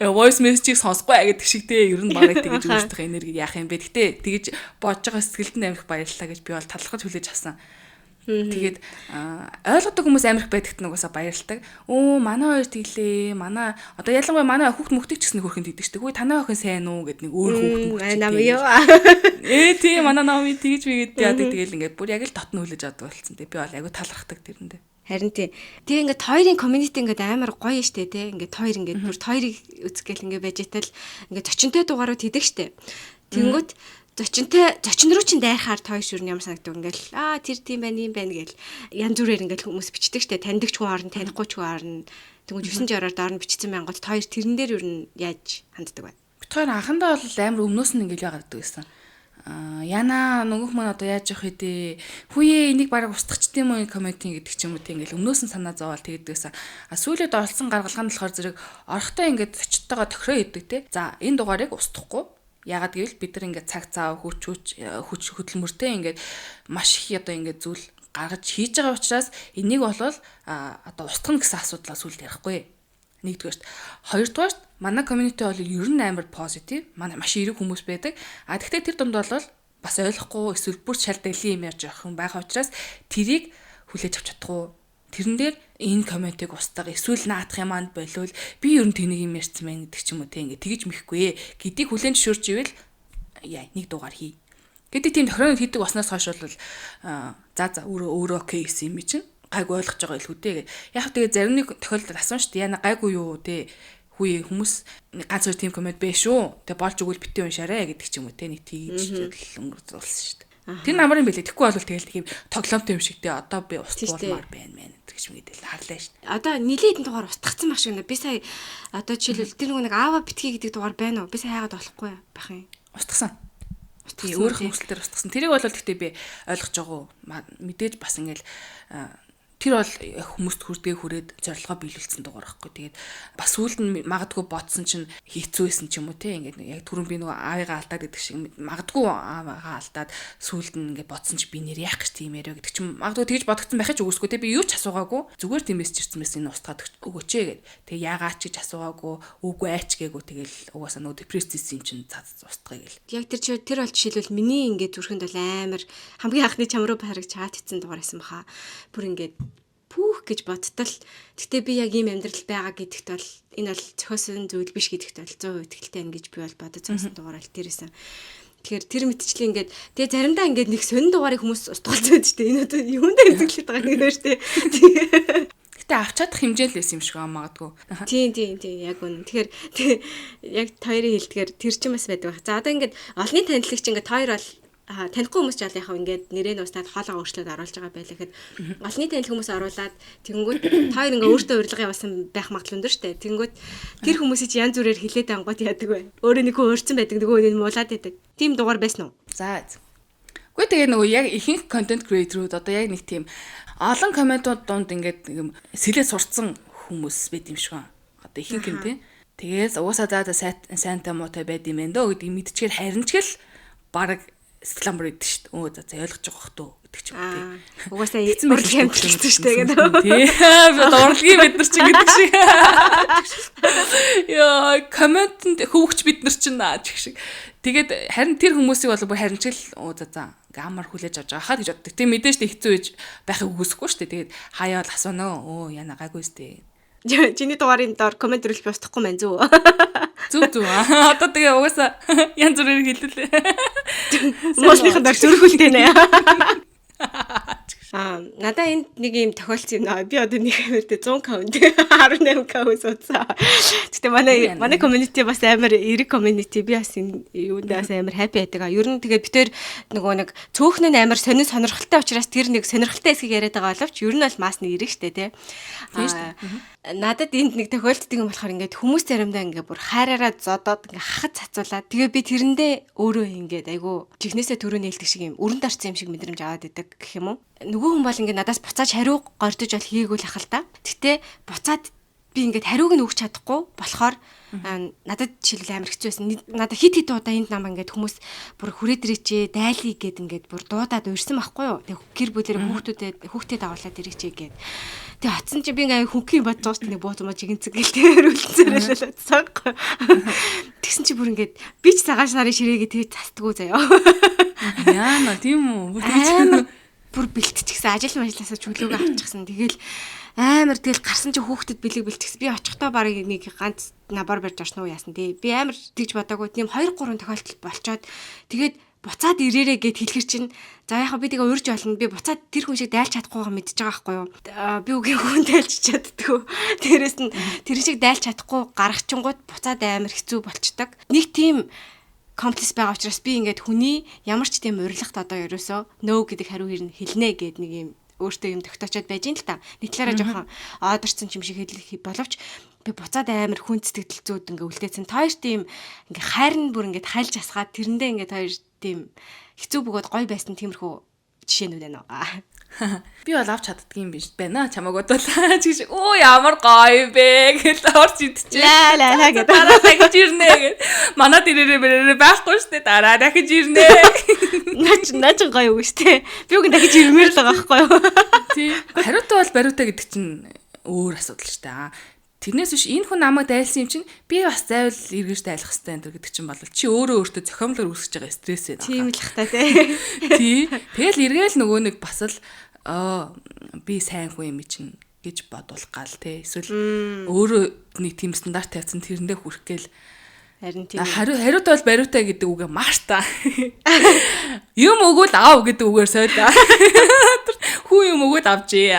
voice message-ийг сонсохгүй гэдэг шиг те ер нь барыг тэгэж өөртөөхөө энергийг яах юм бэ? Тэгтээ тэгэж бодож байгаа сэтгэлд нь амирх баярлалаа гэж би бол талхаж хүлээж авсан. Тэгээд ойлгодог хүмүүс амирх байдагт нугасаа баярлдаг. Манай хоёр тэглээ. Манай одоо ялангуяа манай хүүхд мөхтөг ч гэсэн хөрхөнд идэг шүү дээ. Хөөе танай охин сайн уу гэд нэг өөр хүүхд мөхтөг. Нам юу. Тийм манай намын тэгж бигээд яадаг тэгэл ингээд бүр яг л дотн хүлээж авдаг болсон. Би бол айгу талархдаг тэрэндээ. Харин тийм. Тэгээ ингээд хоёрын community ингээд амар гоё штэ тий. Ингээд хоёр ингээд бүр хоёрыг үзгээл ингээд байж тал ингээд зочинтой дугаарууд хийдэг штэ. Тэнгүүт зочин руу чин дайрахаар той шүрн ямар санагдав ингээл тэр тийм байна юм байна гэл янз бүрээр ингээл хүмүүс бичдэг штэ таньдаг ч хүн орно танихгүй ч хүн орно тэгвэл 9 жороор доор нь бичсэн байнгут хоёр тэрэн дээр юу н яаж ханддаг вэ? Бид хоёр анхандаа бол амар өмнөөс нь ингээл яагаад гэсэн. Яна нөгөөх маань одоо яаж явах хэдэ хүүе энийг бараг устгахч тийм үү комментинг гэдэг ч юм уу тийм ингээл өмнөөс нь санаа зовоол тэгдэгсэн. Сүүлээд оролцсон гаргалгаа нь болохоор зэрэг орохтой ингээд зочдтойгоо тохироо идэг те. За энэ дугаарыг устгахгүй. Ягаад гэвэл бид нар ингээд цаг цаа хүч хөдөлмөртэй ингээд маш их одоо ингээд зүйл гаргаж хийж байгаа учраас энийг болвол одоо устгах гэсэн асуудлаа сүлд ярихгүй. Нэгдүгээрт. Хоёрдугаарт манай community бол ер нь амар позитив. Манай маш эерэг хүмүүс байдаг. Гэхдээ тэр дунд бол бас ойлгохгүй эсвэл бүр шалдаглийн юм ярьж явах юм байгаа учраас тэрийг хүлээж авч чадахгүй. Тэрэн дээр энэ комментиг устгах эсвэл наадах юм аанд болвол би ер нь тэнийг юм ярьсан мэн гэдэг ч юм уу те ингээд тэгж мэхгүй гэдгийг хүлэн зөвшөөрч ивэл нэг дугаар хий. Гэдэг тийм тохиолдол хийдэг баснаас хойш бол өөрөө окей гэсэн юм чинь гайгүй ойлгож байгаа илүү дээ. Яг тэгээ зарим нэг тохиолдолд асуун шүү дээ. Яна гайгүй юу те хүүе хүмүүс ганц хоёр тийм коммент бэ шүү. Тэгээ болж өгвөл битээ уншаарэ гэдэг ч юм уу те нэг тийж өнгөрүүлсэн шүү дээ. Тэр намарын билээ. Тэгэхгүй бол тэгэл тийм тоглоомтой юм шиг те одоо би устгуулмаар байна мэн гэж мэдэл харлаа шүү дээ. Одоо нилийн дугаар устгацсан байх шиг байна. Би сая одоо жишээлбэл тэр нэг аава битгий гэдэг дугаар байна уу? Би сая хайгаад болохгүй байх юм. Устгасан. Өөрөх хөвсөлтөөр устгасан. Тэрийг бол гэхдээ би ойлгож байгаа. Мэдээж бас ингээл тэр бол хүмүүст хүрдгээ хүрээд зорилгоо биелүүлсэн дугаар байхгүй. Тэгээд бас сүүлд нь магадгүй бодсон чинь хэцүү байсан ч юм уу те. Ингээд яг түрүүн би нөгөө аавыгаа алдаад гэдэг шиг магадгүй аавыгаа алдаад сүүлд нь ингээд бодсон чи би нэр яах гэж тийм яриа гэдэг чинь магадгүй тэгж бодогдсон байхаж үгүйсгүй те. Би юу ч асуугаагүй. Зүгээр тиймээс ч ирсэн мэс энэ устгаад өгөөч гэд. Тэгээ яагаад ч гэж асуугаагүй. Үгүй айч гээгүй. Тэгэл угаасаа нөгөө депресс хийсэн чинь цац устгая гэл. Яг тэр бол жишээлбэл миний ингээд зүрхэнд бол амар хамгийн анхны чам руу хараг чат хийсэн дугаар байсан баха. Бүр ингээд пүүх гэж бодтол гэтээ би яг ийм амьдрал байгаа гэдэгт бол энэ бол зохиосон зүйл биш гэдэгт бол 100% итгэлтэй байна гэж би бол бодож зогссон дугаар л тэрээсэн. Тэгэхээр тэр мэтчлээ ингээд тэгээ заримдаа ингээд нэг сонин дугаарыг хүмүүс устгуулсан гэдэг чинь энэ одоо юунд эзэглээд байгаа юм бэ штэ. Гэтэ авч чадах хэмжээл байсан юм шиг аа магадгүй. Тийм яг үн. Тэгэхээр яг хоёрын хэлдгээр тэр ч юм бас байдаг. За одоо ингээд олонний танилцагч ингээд хоёр бол танихгүй хүмүүс ч яг ингээд нэрээ нуустаад хоолоо өөрчлөөд оруулж байгаа байлаа гэхэд олонний танил хүмүүс оруулаад тэнгүүд хоёр ингээ өөртөө урилга явуулсан байх магадлал өндөр штэ. Тэнгүүд тэр хүмүүсийг чи янз бүрээр хилээд ангууд яадаг вэ? Өөрөө нэг хүн өөрцөн байдаг, нөгөө нь муулаад байдаг. Тим дугаар байсан уу? За. Гэхдээ тэгээ нөгөө яг ихэнх контент креаторууд одоо яг нэг тийм олон комментууд донд ингээд сэлээ сурцсан хүмүүс байд юм шиг. Одоо ихэнх юм тий. Тэгээс угаасаа сайнтай муутай байд юм байна дөө гэдгийг мэдчихээр харин ч гэл баг сэтгэл амар идэв шүү дээ. За ойлгож байгаа хөх төө гэдэг ч юм уу тий. Угаасаа урлагийн амжилттай шүү дээ гэдэг. Тий. Урлагийн бид нар чинь гэдэг шиг. Яа, комментэнд хөвгч бид нар чинь наа гэх шиг. Тэгээд харин тэр хүмүүсийг бол бүр харин ч л за амар хүлээж авч байгаа хаа гэж боддог. Тэг мэдээж тэ хэцүү байж байхыг үгүйсэхгүй шүү дээ. Тэгээд хаяал асуунаа. Яна гайгүй сте. Чиний дугаарын доор коммент ирүүлж босдохгүй мэн зү. Зүг. Одоо тэгээ угаасаа янз бүрээр хэлүүлээ. Мосныхан дор зөргүүлтэй нэ. Надаа энд нэг юм тохиолдсон юм наа. Би одоо нэг хэмэрдээ 100 аккаунт 18 аккаунт суудсан. Гэтэ манай community бас амар эрэг community. Би бас юундаа бас амар happy байдаг. Ер нь тэгээд битээр нөгөө нэг цөөхнөө амар сонирхолтой учраас тэр нэг сонирхолтой хэсгийг яриад байгаа боловч ер нь бол маас нэг эрэг штэ тий. Надад энд нэг тохиолддог юм болохоор ингээд хүмүүс заримдаа ингээд бүр хайраараа зодоод ингээд хахад цацуулаад тэгээ би тэрэндээ өөрөө ингээд айгу чихнээсээ төрөө нээлдэг шиг юм өрөнд орсон юм шиг мэдрэмж аваад идэг гэх юм уу. Нөгөө хүн бол ингээд надаас буцааж хариу гордож бол хийгүүл ахал та. Гэтэ буцаад би ингээд хариуг нь өгч чадахгүй болохоор надад жишээл амар хэцүү байсан. Надад хит удаа энд нам ингээд хүмүүс бүр хүрээдрээчээ дайлыг гээд ингээд бүр дуудаад урьсан байхгүй юу. Тэг гэр бүлэрээ хүүхдэд агуулаад ирээчээ гээд. Тэг атсан чи би ингээд хөнхийн бодож байгаа ч нэг бууцмаа жигэнцэг гэлтэй өрүүлцээрээ цаггүй. Тэгсэн чи бүр ингээд би ч цагааш нарын ширээгээ тэг тастгүй заяа. Яана тийм үү. Амар бүр бэлтчихсэн ажил мажлаасаа чөлөөгөө авчихсан. Тэгэл амар тэгэл гарсан чи хүүхдэд бэлэг бэлтгэсэн. Би очихдоо барыг нэг ганц набар барьж орсон уу яасан тий. Би амар тэгж бодоагүй. Тийм 2 3 тохиолдол болчоод тэгээд буцаад ирээрээ гэд хэлхэр чинь за яхаа би тэгээ урьж олно. Би буцаад тэр хүн шиг дайлж чадахгүйгаа мэдчихэж байгаа байхгүй юу. Би үгийн хүн дайлж чаддгүй. Тэрээс нь тэр шиг дайлж чадахгүй гаргачингууд буцаад амар хэцүү болчдаг. Нэг тийм комплекс байгаа учраас би ингээд хүний ямар ч тийм урилгат одоо ерөөсөө нөө гэдэг хариу хэлнэ гэд нэг юм өөртөө юм тогтоочод байж ин л та. Нэг талаараа жоохон оодорсон юм шиг хэлэх боловч би буцаад амар хүн сэтгэл зүйд ингээ үлдээсэн. Хоёр тийм ингээ хайрн бүр ингээ хайлж асгаад тэрэндээ ингээ хоёр тийм хэцүү бөгөөд гоё байсан тиймэрхүү жишээнүүд байна. Би бол авч чаддгийн биш байна. Чамаг бодуулаа гэж оо ямар гоё бэ гэж орж идчихээ. Ла гэдэг. Дараа дахиж ирнэ гэж. Манай дээрээ байхгүй штэ дараа дахиж ирнэ. Наач гоё үг штэ. Би үгүй дахиж ирмээр л байгаа байхгүй юу? Тий. Хариутай бол бариутай гэдэг чинь өөр асуудал штэ. Тэрнээс биш энэ хүн намайг дайлсан юм чинь би бас зайвал эргэж дайлах хэрэгтэй энэ гэдэг чинь бол чи өөрөө зохиомлоор үүсгэж байгаа стресс байна. Тийм л хта тий. Тий. Тэгэл эргээл нөгөө нэг бас л би сайн хүн юм чинь гэж бодвол гал тий. Эсвэл өөрөө нэг тийм стандарт тавьсан тэрэндээ хүрэх гээл харин тийм хариутай бол бариутай гэдэг үгээ маш та. Юм өгвөл аав гэдэг үгээр сойлоо. Хүү юм өгөөд авчээ.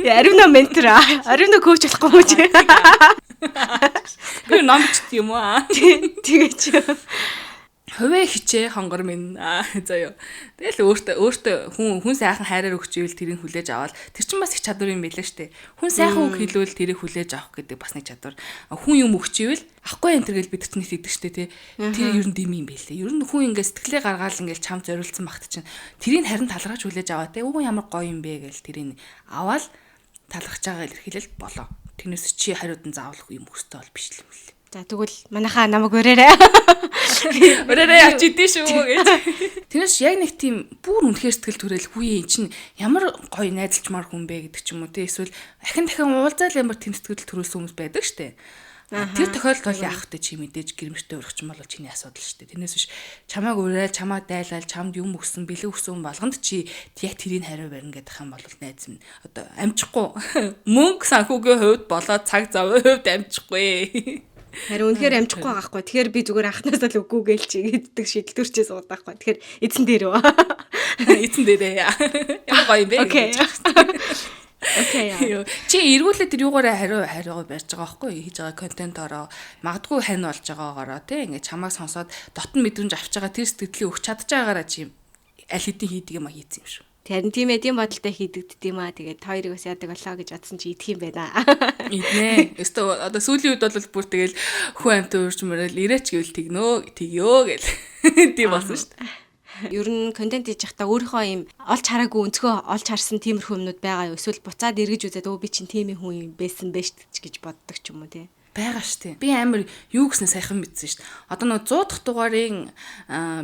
Аривна ментор, аривна коуч болохгүй юм чи. Би номч юм аа. Тэгэж. Хөвөө хичээ хонгор минь заяа. Тэгэл өөртөө хүн сайхан хайраар өгч ивэл тэрийг хүлээж аваад тэр чинь бас их чадвар юм байлаа штэ. Хүн сайхан үг хэлвэл тэрийг хүлээж авах гэдэг бас нэг чадвар. Хүн юм өгч ивэл ахгүй энэ төргээл бид чинь хэлдэг штэ тий. Тэр ер нь дэм юм байлээ. Ер нь хүн ингээд сэтгэлээ гаргаал ингээд чам зориулсан багт чинь тэрийг харин талархаж хүлээж аваа тий. Өө ямар гоё юм бэ гэж тэрийг аваад талархаж байгаа илэрхийлэл болоо. Тэрнээс чи хариудан заавал юм өстэй бол биш юм лээ. За тэгвэл манайхаа намайг өрөөрэй. Өрөөрэй авч идэв шүү гэж. Тэрнээс яг нэг тийм бүр үнэхээр сэтгэл төрөл хүү эн чинь ямар гоё найзалчмаар хүн бэ гэдэг ч юм уу тий. Эсвэл дахин уулзаал ямар тийм сэтгэл төрүүлсэн хүмүүс байдаг штэ. Тэр тохиолдолд яах вэ чи мэдээж гэрмэртэй урагч юм бол чиний асуудал штэ. Тэрнээс биш чамааг уурай, чамаа дайлал, чамд юм өгсөн, бэлэг өгсөн болгонд чи яг тэрийг хариу барина гэдэг юм бол найз минь одоо амжихгүй. Мөнгө санхүүгийн хувьд болоод цаг зав хувьд амжихгүй. Харин үнэхээр амжихгүй байгаа хгүй. Тэгэхээр би зүгээр анхнаасаа л үгүй гээл чи гэдэг шийдэл төрчээс суудаг хгүй. Тэгэхээр эзэн дээр үү? Эзэн дээрээ. Ямар гоё юм бэ? Окей. Чи эргүүлээ тэр юугаараа хариу барьж байгаа байхгүй хийж байгаа контентороо магадгүй хань болж байгаагаараа тий ингээ чамайг сонсоод дотн мэдрэмж авч байгаа тэр сэтгэлийг өгч чадж байгаагаараа чи аль хэдийн хийдэг юм а хийсэн юм шүү. Харин тийм ээ тийм бодолтой хийдэгддэг юм аа. Тэгээд хоёрыг бас яадаг болоо гэж бодсон чи идэх юм байна. Иднэ. Өстө одоо сүүлийн үед бол бүр тэгэл хүн амт уурч мөрөл ирээч гэвэл тэгё гэл. Тийм болсон шүү дээ. Ер нь контент хийж байхдаа өөрийнхөө юм олж хараагүй өнцгөө олж харсан тиймэрхүү юмнууд байгаа юу? Эсвэл буцаад эргэж үзээд өө би чинь тийм хүн юм байсан байж гэж боддог ч юм уу тий. Байгаа штэ. Би амар юу гэснээ сайхан мэдсэн штэ. Одоо нөгөө 100 дахь дугаарын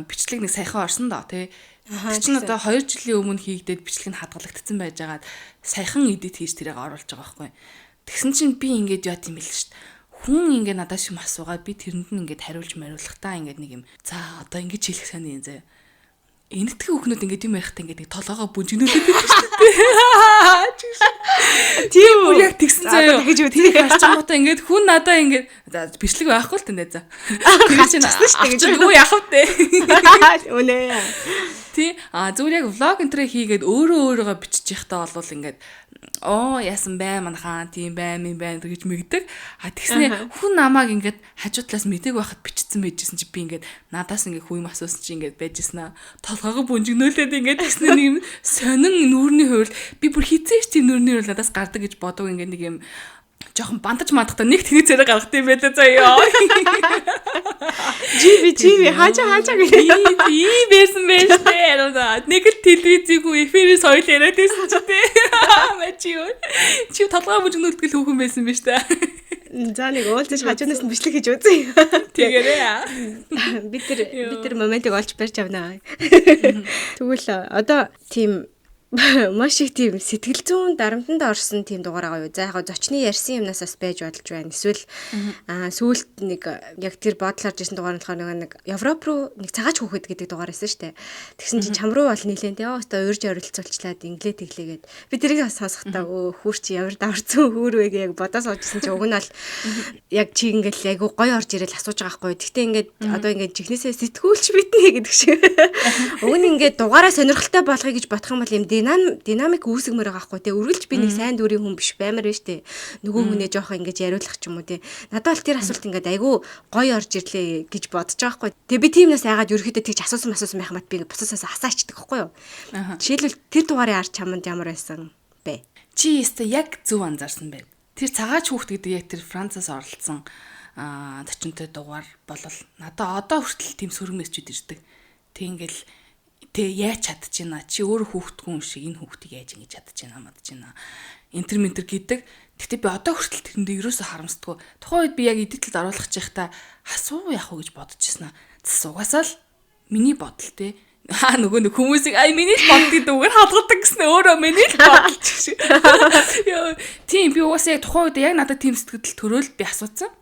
бичлэг нэг сайхан орсон доо тий. Тэр чинь одоо 2 жилийн өмнө хийгдээд бичлэг нь хадгалагдсан байж байгаад сайхан эдит хийж тэрийг оруулж байгаа байхгүй. Тэгсэн чинь би ингээд яа тийм бэл штэ. Хүн ингээд надад шим асуугаад би тэрэнд нь ингээд хариулж мариулахтаа ингээд нэг юм. За одоо ингэж хэлэх сайн юм заяа. Энэтхэг хүүхнүүд ингээд юм ярихтаа ингээд толгоогоо бүжигнүүлээд байдаг шүү дээ. Тийм үү яг тэгсэн заяа. Тэр харчмуудаа ингээд хүн надаа ингээд бичлэг байхгүй л тэнэ за. Тэр чинь авчих юу яах вэ? Үнэ. Тий зүгээр яг влог энтрэ хийгээд өөрөөгөө бичиж явахдаа бол ингээд яасан бай манайхаа тийм байна гэж мэгдэг. Тэгснэ хүн намааг ингээд хажуу талаас мэдээг байхад бичсэн байжсэн чи би ингээд надаас ингээд хүү юм асуусан чи ингээд байжсэн аа. Толгоогоо бүнжигнүүлээд ингээд тэгснэ нэг юм сонин нүүрний хувьд би бүр хизээч тийм нүүрний хувьд надаас гардаг гэж бодог ингээд нэг юм жоохон бантаж мадахтаа нэг тэний царай гаргах юм байлаа заяа. Живи хажаа гэх юм байсан байж тээ. Нэг л телевизийг эфирээс соёл яриад байсан ч тээ. Яамаа чи юу? Чи толгой бүжгнүүлтгэл хүүхэн байсан биз дээ. За нэг уулзаж хажуунаас нь бичлэг хийж үзье. Тэгээрээ. Бид тэр моментыг олж барьж авнаа. Тэгвэл одоо тийм маш их тийм сэтгэл зүйн дарамтанд орсон тийм дугаар байгаа юу. За яг зочны ярьсан юмнаас бас байж бодож байна. Эсвэл сүүлд нэг яг тэр бодлоор жисэн дугаар нь болохоор нэг Европ руу нэг цагаач хүүхэд гэдэг дугаар байсан шүү дээ. Тэгсэн чинь чам руу бол нилээн тэ өстө урьж орилцуулчлаад инглээ тэглээгээд би тэрийг сонсохдоо хүүр чи ямар даварцсан хүүр вэ гэж яг бодож суужсэн чинь уг нь бол яг чи ингээл айгу гоё орж ирэл асууж байгаа байхгүй. Гэхдээ ингээд одоо ингээд чихнээсээ сэтгүүлч битнэ гэдэг шиг. Уг нь ингээд дугаараа сонирхолтой болгоё гэж бодох юм бол юм динамик үүсгэмээр байгаа хгүй те үргэлж би нэг сайн дүрийн хүн биш баймар байж те нөгөө хүнээ жоох ингэж яриулах ч юм уу те надад бол тэр асуулт ингээд айгүй гоё орж ирлээ гэж бодож байгаа хгүй те би тиймнээс айгаад ерөөхдөө тэгж асуусан байх мат би ингээд буцаасаа асаачдаг хгүй юу жишээлбэл тэр дугаарыг арч чамд ямар байсан бэ чи өстө яг зөв анзаарсан байна тэр цагаач хүүхд гэдэг яг тэр Францаас оролцсон зочинтой дугаар болол надад одоо хүртэл тийм сөрөг мессежүүд ирдэг тэг ингээл тэ яаж чадчихна чи өөр хүүхдгүн шиг энэ хүүхдийг яаж ингэж чадчихна мадчихна интер гэдэг. Гэхдээ би одоо хүртэл тэрэндээ ерөөсө харамсдаггүй. Тухайн үед би яг эдитлд оруулах чихта асуу яах вэ гэж бодож ирсэн аа. Угаасаа л миний бодол те. Нөгөө хүмүүсийг миний л бодол гэдэг үгээр халгадаг гэсэн өөрөө миний л бодол шиг. Яа тийм би угаасаа яг тухайн үед яг надад тийм сэтгэл төрөөл би асуусан.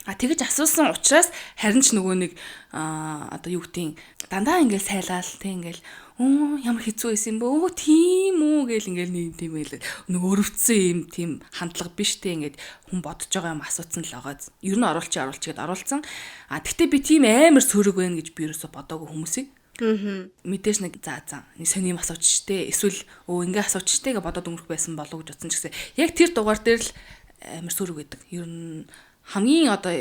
Тэгэж асуусан учраас харин ч нөгөө нэг одоо юу гэдгийг дандаа ингээл сайлаал тэг ингээл ямар хэцүү байсан бөө тийм үү гэл ингээл нэг тийм байл нөгөө өрөвдсөн юм тийм хандлага биш тэг ингээд хүн бодож байгаа юм асуусан л байгаа. Ер нь оруулж гэд оруулсан. Тэгтээ би тийм амар сөрөг байна гэж би ерөөсө бодоогүй хүмүүсийг. Мэдээж нэг за сони юм асууч штэ эсвэл ингээ асууч штэ гэж бодоод өнгөрөх байсан болов гэж утсан ч гэсэн яг тэр дугаар дээр л амар сөрөг байдаг. Ер нь хамгийн одоо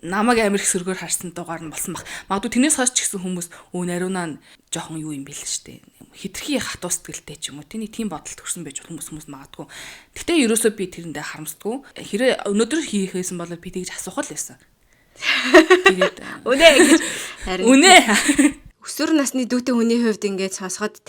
намайг амар их сөргөөр харсан дугаар нь болсон баг. Магадгүй тэрнээс хойш ч гэсэн хүмүүс нариунаа жоохон юу юм бэл штэ. Хитрхи хатуу сэтгэлтэй ч юм уу. Тэний тийм бодолд төрсэн байж хүмүүс магадгүй. Гэтэ ерөөсөө би тэрэндээ харамсдаггүй. Хэрэг өнөөдөр хийх байсан бол би тэгж асуух л байсан. Тэгээд үнэ гэж харин үнэ. Өсвөр насны дүүтэй хүний хувьд ингээд сонсоход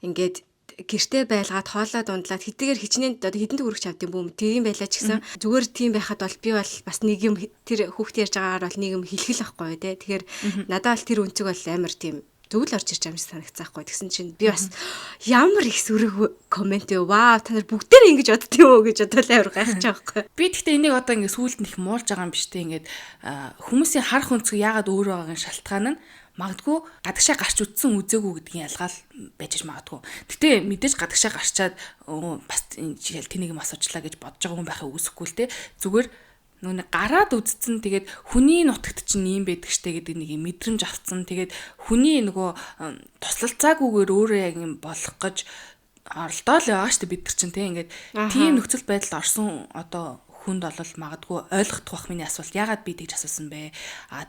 ингээд гэртээ байлгаад хоолоо дундлаад хэдийгээр хичнээн одоо хэдэн төгрөгч авд юм бүү тийм байлаа ч гэсэн зүгээр тийм байхад бол би бол бас нэг юм тэр хүүхдээ ярьж байгаагаар бол нэг юм хэлхэл ахгүй тий. Тэгэхээр надад бол тэр үнцэг бол амар тийм зөвл орж ирж байгаа юм шиг санагцаахгүй. Тэгсэн чинь би бас ямар их сөрөг коммент вэ? Вау та нар бүгдээрээ ингэж боддгийм үү гэж бодвол амар гайхаж байгаа байхгүй. Би тэгтээ энийг одоо ингэ сүүлд нь их муулж байгаа юм биш тий. Ингээд хүмүүсийн харах үнцэг яагаад өөр байгаагийн шалтгаан нь магадгүй гадагшаа гарч үтсэн үзээгүй гэдгийн ялгаал байж магадгүй. Гэтэ мэдээж гадагшаа гарчаад бас жишээл тэнийг юм асуучлаа гэж бодож байгаа хүн байхаа үсэхгүй л те. Зүгээр нүг гараад үдцсэн тэгээд хүний нутагт чинь юм байдаг штэ гэдэг нэг юм мэдрэмж авцсан. Тэгээд хүний нөгөө туслалцаагүйгээр өөрөө яг юм болох гэж оролдоо л байгаа штэ бид нар чинь те. Ингээд тийм нөхцөл байдалд орсон одоо хүнд болол магадгүй ойлгохдох бах миний асуулт яагаад би тэгж асуусан бэ?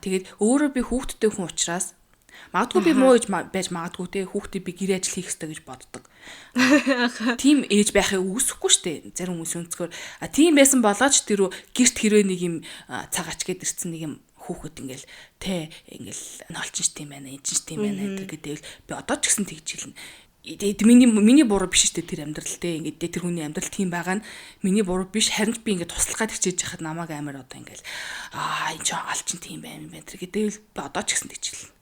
Тэгээд өөрөө би хүүхдтэй хүн учраас магадгүй би муу ээж байж магадгүй те хүүхдээ би гэр ажил хийх ёстой гэж боддог. Тийм ээж байхыг үүсэхгүй штэ зарим хүмүүс өнцгөр. Тийм байсан болооч тэр гэрт хэрвээ нэг юм цагаач гээд ирсэн нэг юм хүүхэд ингээл те ингээл нолчин ш тийм байна, энэ ч тийм байна гэдэг би одоо ч гэсэн тэгж хэлнэ. Миний буруу биш шүү дээ тэр амьдралтэй ингээд тэр хүний амьдрал тийм байгаа нь миний буруу биш харин би ингээд туслахад хичээж яхад намайг амар одоо ингээд энэ ч алчин тийм байна тэр гэдэг би одоо ч гэсэн тэгчихлээ.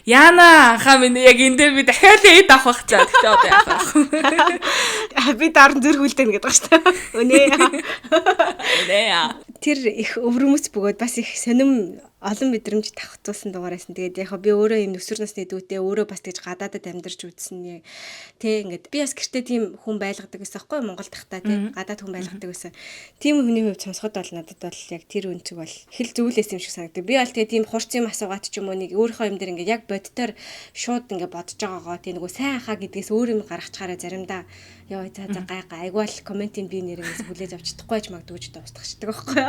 Яна хаа минь яг энэ дээр би дахиад эд авах цаа гэхдээ одоо яах вэ? Би дарн зүрх үлдээн гэдэг ба шүү дээ. Үнэ. Тэр их өвөрмөц бөгөөд бас их сонирм олон мэдрэмж тавхацуулсан дугаараас нь тэгээд яг би өөрөө юм өсвөр насны дүүтэй өөрөө бас тэгж гадаадад амьдарч үзсэн тий ингээд би бас гэртээ тийм хүн байлгадаг гэсэн аахгүй Монгол тахта тий гадаад хүн байлгадаг гэсэн тийм хүний хувьд сонсоход бол надад бол яг тэр үнцэг бол хэл зүйлээс юм шиг санагдав. Би бол тэгээд тийм хурц юм асуугаад ч юм уу нэг өөрийнхөө юм дээр ингээд яг бодтоор шууд ингээд бодож байгаагаа тий нөгөө сайн хаа гэдгээс өөр юм гаргачаараа заримдаа ёо за гайгаа айгуул комментийн би нэрээс хүлээж авч чадахгүй ч магадгүй ч дуустахчдаг байхгүй.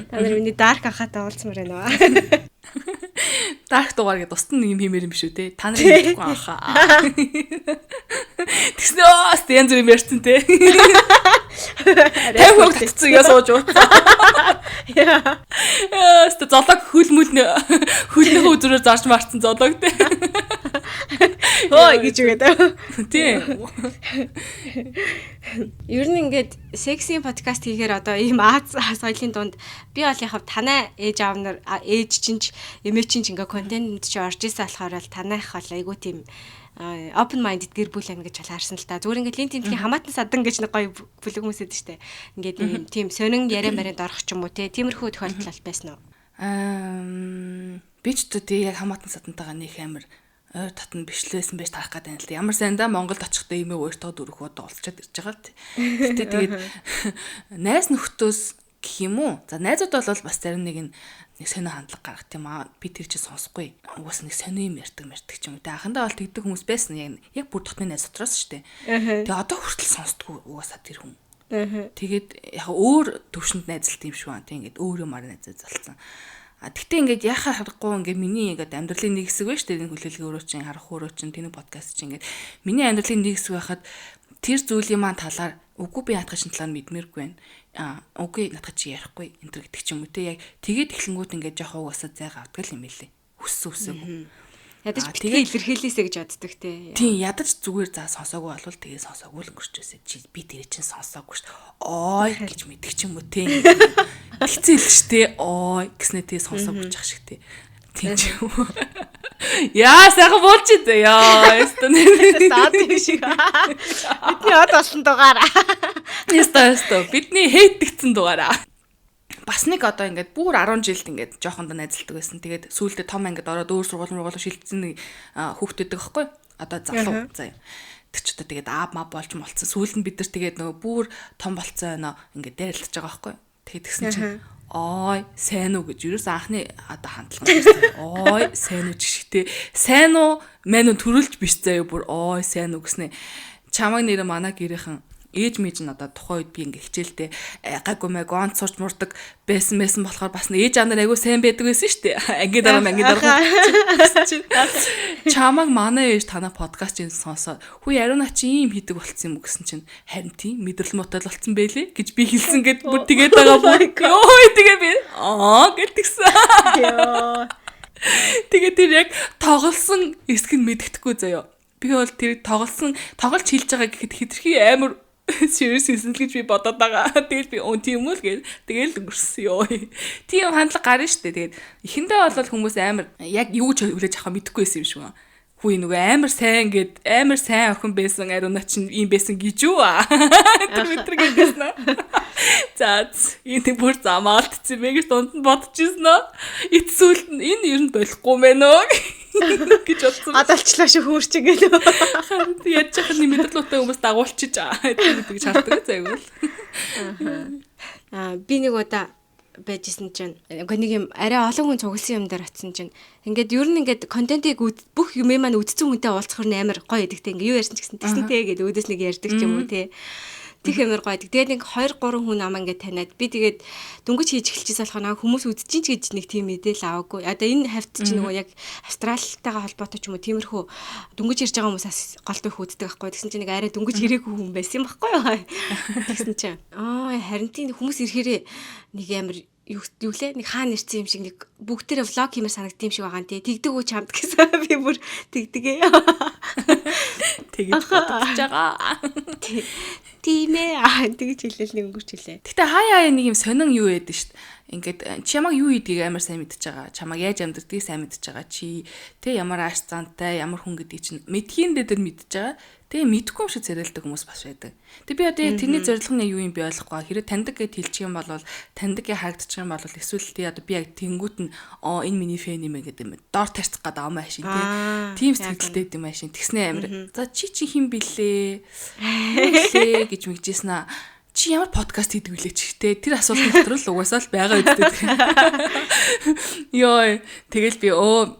Та нар миний дарк анхаатай уулзмаар байна. Дарк дугаар гэдэг устын нэг юм хиймээр юм биш үү те. Та нарын хэлэхгүй анхаа. Тэснээс янз бүр юм ярьсан те. Тэвхэг татцсан яа сууж ууцсан. Золог хөлнийхөө үзрээр зарж марцсан золог те. Ой гэж үгээд. Тийм. Ер нь ингээд сексийн подкаст хийхээр одоо ийм Аз соёлын дунд би бол яг танай ээж аав нар ээж чинь эмээ чинь ингээ контент чи орж ирсэн болохоор бол танаах бол айгу тийм open minded гэр бүл амь гэж харсан л та. Зүгээр ингээд линк тэмдгийн хамаатан садан гэж нэг гоё бүлэг хүмүүс эд штэ. Ингээд тийм сонин яриан баринд орох ч юм уу те. Тиймэрхүү тохиолдол байсан уу? Би ч тийм яг хамаатан садантайгаа нэг амар ойр татна бичлээсэн байж тарах гэдэг юм л. Ямар сайндаа Монголд очихдаа имээ өөртөө дөрөх удаа олцоод ирж байгаа л. Гэтэ тэгээд найз нөхдөөс гэх юм уу? За найзууд бол бас зарим нэг сонио хандлага гаргах тийм аа. Би тэр чинь сонсохгүй. Угаас нэг сонио юм ярьдаг ч юм уу. Тэ анхандаа бол тэгдэг хүмүүс байсан. Яг бүр дотны найз дотроос шүү дээ. Тэгээ одоо хүртэл сонсдгүй угаасаа тэр хүн. Тэгээд яг өөр төвшөнд найзлт юм шүү. Тэ ингээд өөр юмар найзаа залцсан. Тэгтээ ингээд яхаа харахгүй ингээд миний ингээд амьдралын нэг хэсэг байж тэр хүлээлгээ өөрөө чинь харах өөрөө чинь тэр подкаст чинь ингээд миний амьдралын нэг хэсэг байхад тэр зүйлийн маань талаар үгүй би наадах чинь талаар мэдмээргүй байна. Үгүй наадах чи ярихгүй энэ төр гэдэг ч юм уу те яг тэгээд эхлэнгүүд ингээд жоох угаасаа зайгаа авдаг юм билээ. Хүссэн. Ядаж битгий илэрхийлээсэ гэж боддог те. Тийм ядаж зүгээр за сонсоогүй болвол тэгээ сонсоогүй л өнгөрчөөсэй. Чи би тэр чинь сонсоогүй шүү дээ. Ой гэж мэддэг ч юм уу те. Тэгцэл штэ ой гэснээр тэгээ сонсоогүй ч ах шиг те. Тийм ч юм уу. Яа сайхан болчих дээ яа. Стаад юм шиг. Бидний од болсон дугаараа. Яста бидний хейтгдсэн дугаараа. Бас нэг одоо ингээд бүр 10 жилд ингээд жоохондоо найзалдаг байсан. Тэгээд сүүлдээ том ангид ороод өөр сургууль шилжсэн хүүхдүүддэг байхгүй. Одоо залуу заяа. Тэр ч одоо тэгээд аав маа болж молцсон. Сүүлд нь бид нар тэгээд нөгөө бүр том болцсон байна. Ингээд дайралтаж байгаа байхгүй. Тэгээд тэгсэн чинь ой сайн уу гэж юус анхны одоо хандлага байсан. Ой сайн уу жишгтэй. Сайн уу мань төрүүлж биш заяа бүр ой сайн уу гэснэ. Чамаг нэр манай гэрийнхэн ээж мэж нь одоо тухайн үед би ингээ хичээлдээ гайгүй мэг онц сурч мурдаг байсан болохоор бас ээж анаар айгүй сайн байдаг байсан шүү дээ. Анги дараа. Чамаг манай ээж танаа подкастыг сонсоод хүү яриуна чи ийм хийдэг болцсон юм уу гэсэн чинь харин тийм мэдрэл мотал болцсон байлээ гэж би хэлсэн гэд бүр тэгээд байгаа бүр. Йоо тэгээ би гэлтгсэн. Тэгээ тэр яг тоглосон эсэг нь мэддэхгүй заяа. Би бол тэр тоглож хэлж байгаа гэхэд хитрхи амар serious хийсэн л гэж би бодоод байгаа. Тэгэл би тийм үү л гээд тэгэл өнгөрсөн ёо. Тийм хандлага гарна штэ. Тэгээд эхэндээ бол хүмүүс амар яг юу ч хүлээж авах мэдэхгүй байсан юм шиг байна. Хүү нөгөө амар сайн охин байсан ариуна чинь ийм байсан гэж юу аа. Тэр мэтрэг гэсэн аа. За энэ бүр замаалтсан мэгэр дунд нь бодчихсон аа. Эцсүүлд нь энэ ер нь болохгүй мэн үү гэж бодсон. Адалчлаа шүү хөөрч ингээд. Харин яаж яхад нэг мэдрэлтэй хүмүүс дагуулчих гэж харддаг зайгүй. Би нэг удаа байжсэн чинь нэг юм арай олон хүн цугласан юм дээр очисон чинь ингээд ер нь ингээд контентыг бүх юм маань үдцэн хүнтэй уулзахаар амар гоё идэгтэй ингээд юу ярьсан ч гэсэн тэгсэнтэй гэдэг өөдөөс нэг ярьдаг ч юм уу те. Тих амар гоё. Тэгээд нэг 2 3 хүн намаа ингээд таниад би тэгээд дөнгөж хийж эхэлчихсэн болохоор хүмүүс үдчихин ч гэж нэг тийм мэдээл аваагүй. Одоо энэ хавьт чинь нөгөө яг Австралтайгаа холбоотой ч юм уу тиймэрхүү дөнгөж ирж байгаа хүмүүсээс голдох үздэг байхгүй. Тэгсэн чинь нэг арай дөнгөж ирээгүй хүн байсан юм байхгүй юу. Тэгсэн чинь харин тийм хүмүүс ирэхээрээ нэг амар юу лээ нэг хаана ирсэн юм шиг нэг бүгдээрээ влог хиймээр санагдсан юм шиг байгаа нэ. Тэгдэг үү чамд гэсэн би бүр тэгдэгэ. Тэгэж бодож байгаа. Тийм ээ. Тэгж хэлээл нэг өнгөрч хэлээ. Гэтэ хаяа нэг юм сонин юу яд нь штт. Ингээд чамаг юу ийдгийг амар сайн мэдчихэж байгаа. Чамаг яаж амьдрдгийг сайн мэдчихэж байгаа. Чи тэ ямар ааш зантай, ямар хүн гэдгийг чинь мэдхийн дээр мэдчихэж байгаа. Тэгээ мэдхгүй юм шиг зэрэлдэг хүмүүс бас байдаг. Тэг би одоо тэрний зорилго нь юу юм би ойлгохгүй. Хэрэв таньдаг гэж хэлчих юм бол таньдаг гэж харагдчих юм бол эсвэл тий одоо би яг тэнгүүт нь энэ миний фэн юм гэдэг юм. Доор тарьцах гэдэг ам машин тий. Тийм сэтгэлтэй юм машин. Тэгснэ амир. За чи хин бэлээ. Бэлээ гэж мэгжсэн аа. Чи ямар подкаст хийдэг вүлээ ч ихтэй тэр асуултын дотор л угаасаа л байгаа үстэй. Йоо тэгэл би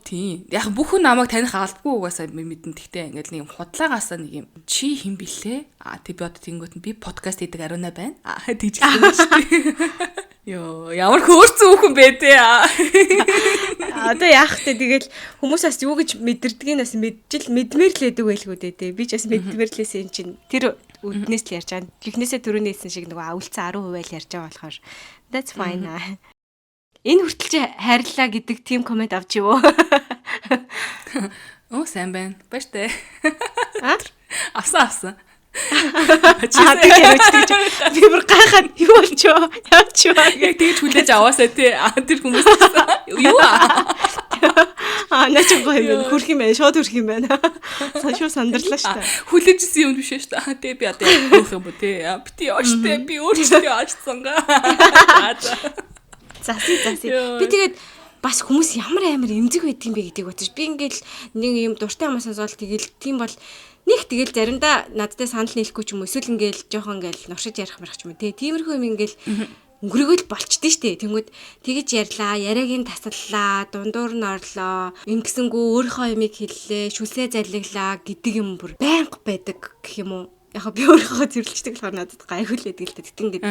тийм яг бүх хүн намайг таних алдгүй угаасаа мэдэн тэгтэй ингээл нэг юм худлаагаасаа нэг юм чи хин бэлээ тэг би одоо тэнгуут нь би подкаст хийдэг ариуна байна тэгж хэлсэн шүү дээ. Йоо ямар хөөрцөн хүн бэ те одоо яах вэ тэгэл хүмүүсээс юу гэж мэдэрдгийг бас мэдмээр л байдаг байлгүй дээ би ч бас мэдмээр лээс юм чинь тэр үднээс л ярьж байгаа. Эхнээсээ түрүүний хэлсэн шиг нөгөө авулцсан 10% л ярьж байгаа болохоор that's fine. Энэ хүртэл чи хайрлаа гэдэг тийм комент авч юу? Нөө сайн байна. Баяр таа. Аа Авсан. тэгэж би бүр гайхаад юу болчихоо яачаа яг тэгж хүлээж аваасаа тий тэр хүмүүс юу наач гоё хөрх юм байна шууд хөрх юм байна шууд сандарлаа шүү дээ хүлээжсэн юм биш шүү дээ тий би одоо хөөх юм бо тий бити яаштай би өөрчлөлтөө аачсан заси би тэгээд бас хүмүүс ямар амар эмзэг байдаг юм бэ гэдгийг бодож би ингээл нэг юм дуртай юм сонсоод тэгэл тийм бол нэг тэгэл заримдаа надтай санал нийлэхгүй ч юм уу эсвэл ингээл жоохон ингээл нуршиж ярих марах ч юм уу тиймэрхүү юм ингээл өнгөрөөгөл болчдээ штэ тэнгүүд тэгэж ярьлаа яриагийн тасаллаа дундуур нь орлоо ингэсэнгүү өөрийнхөө юмыг хэллээ шүлсээ заллиглаа гэдэг юм бүр байнга байдаг гэх юм уу яг би өөрийнхөө зэрлэгчдэг болохоор надад гайхуулээд гэлтэй тэгт ингээд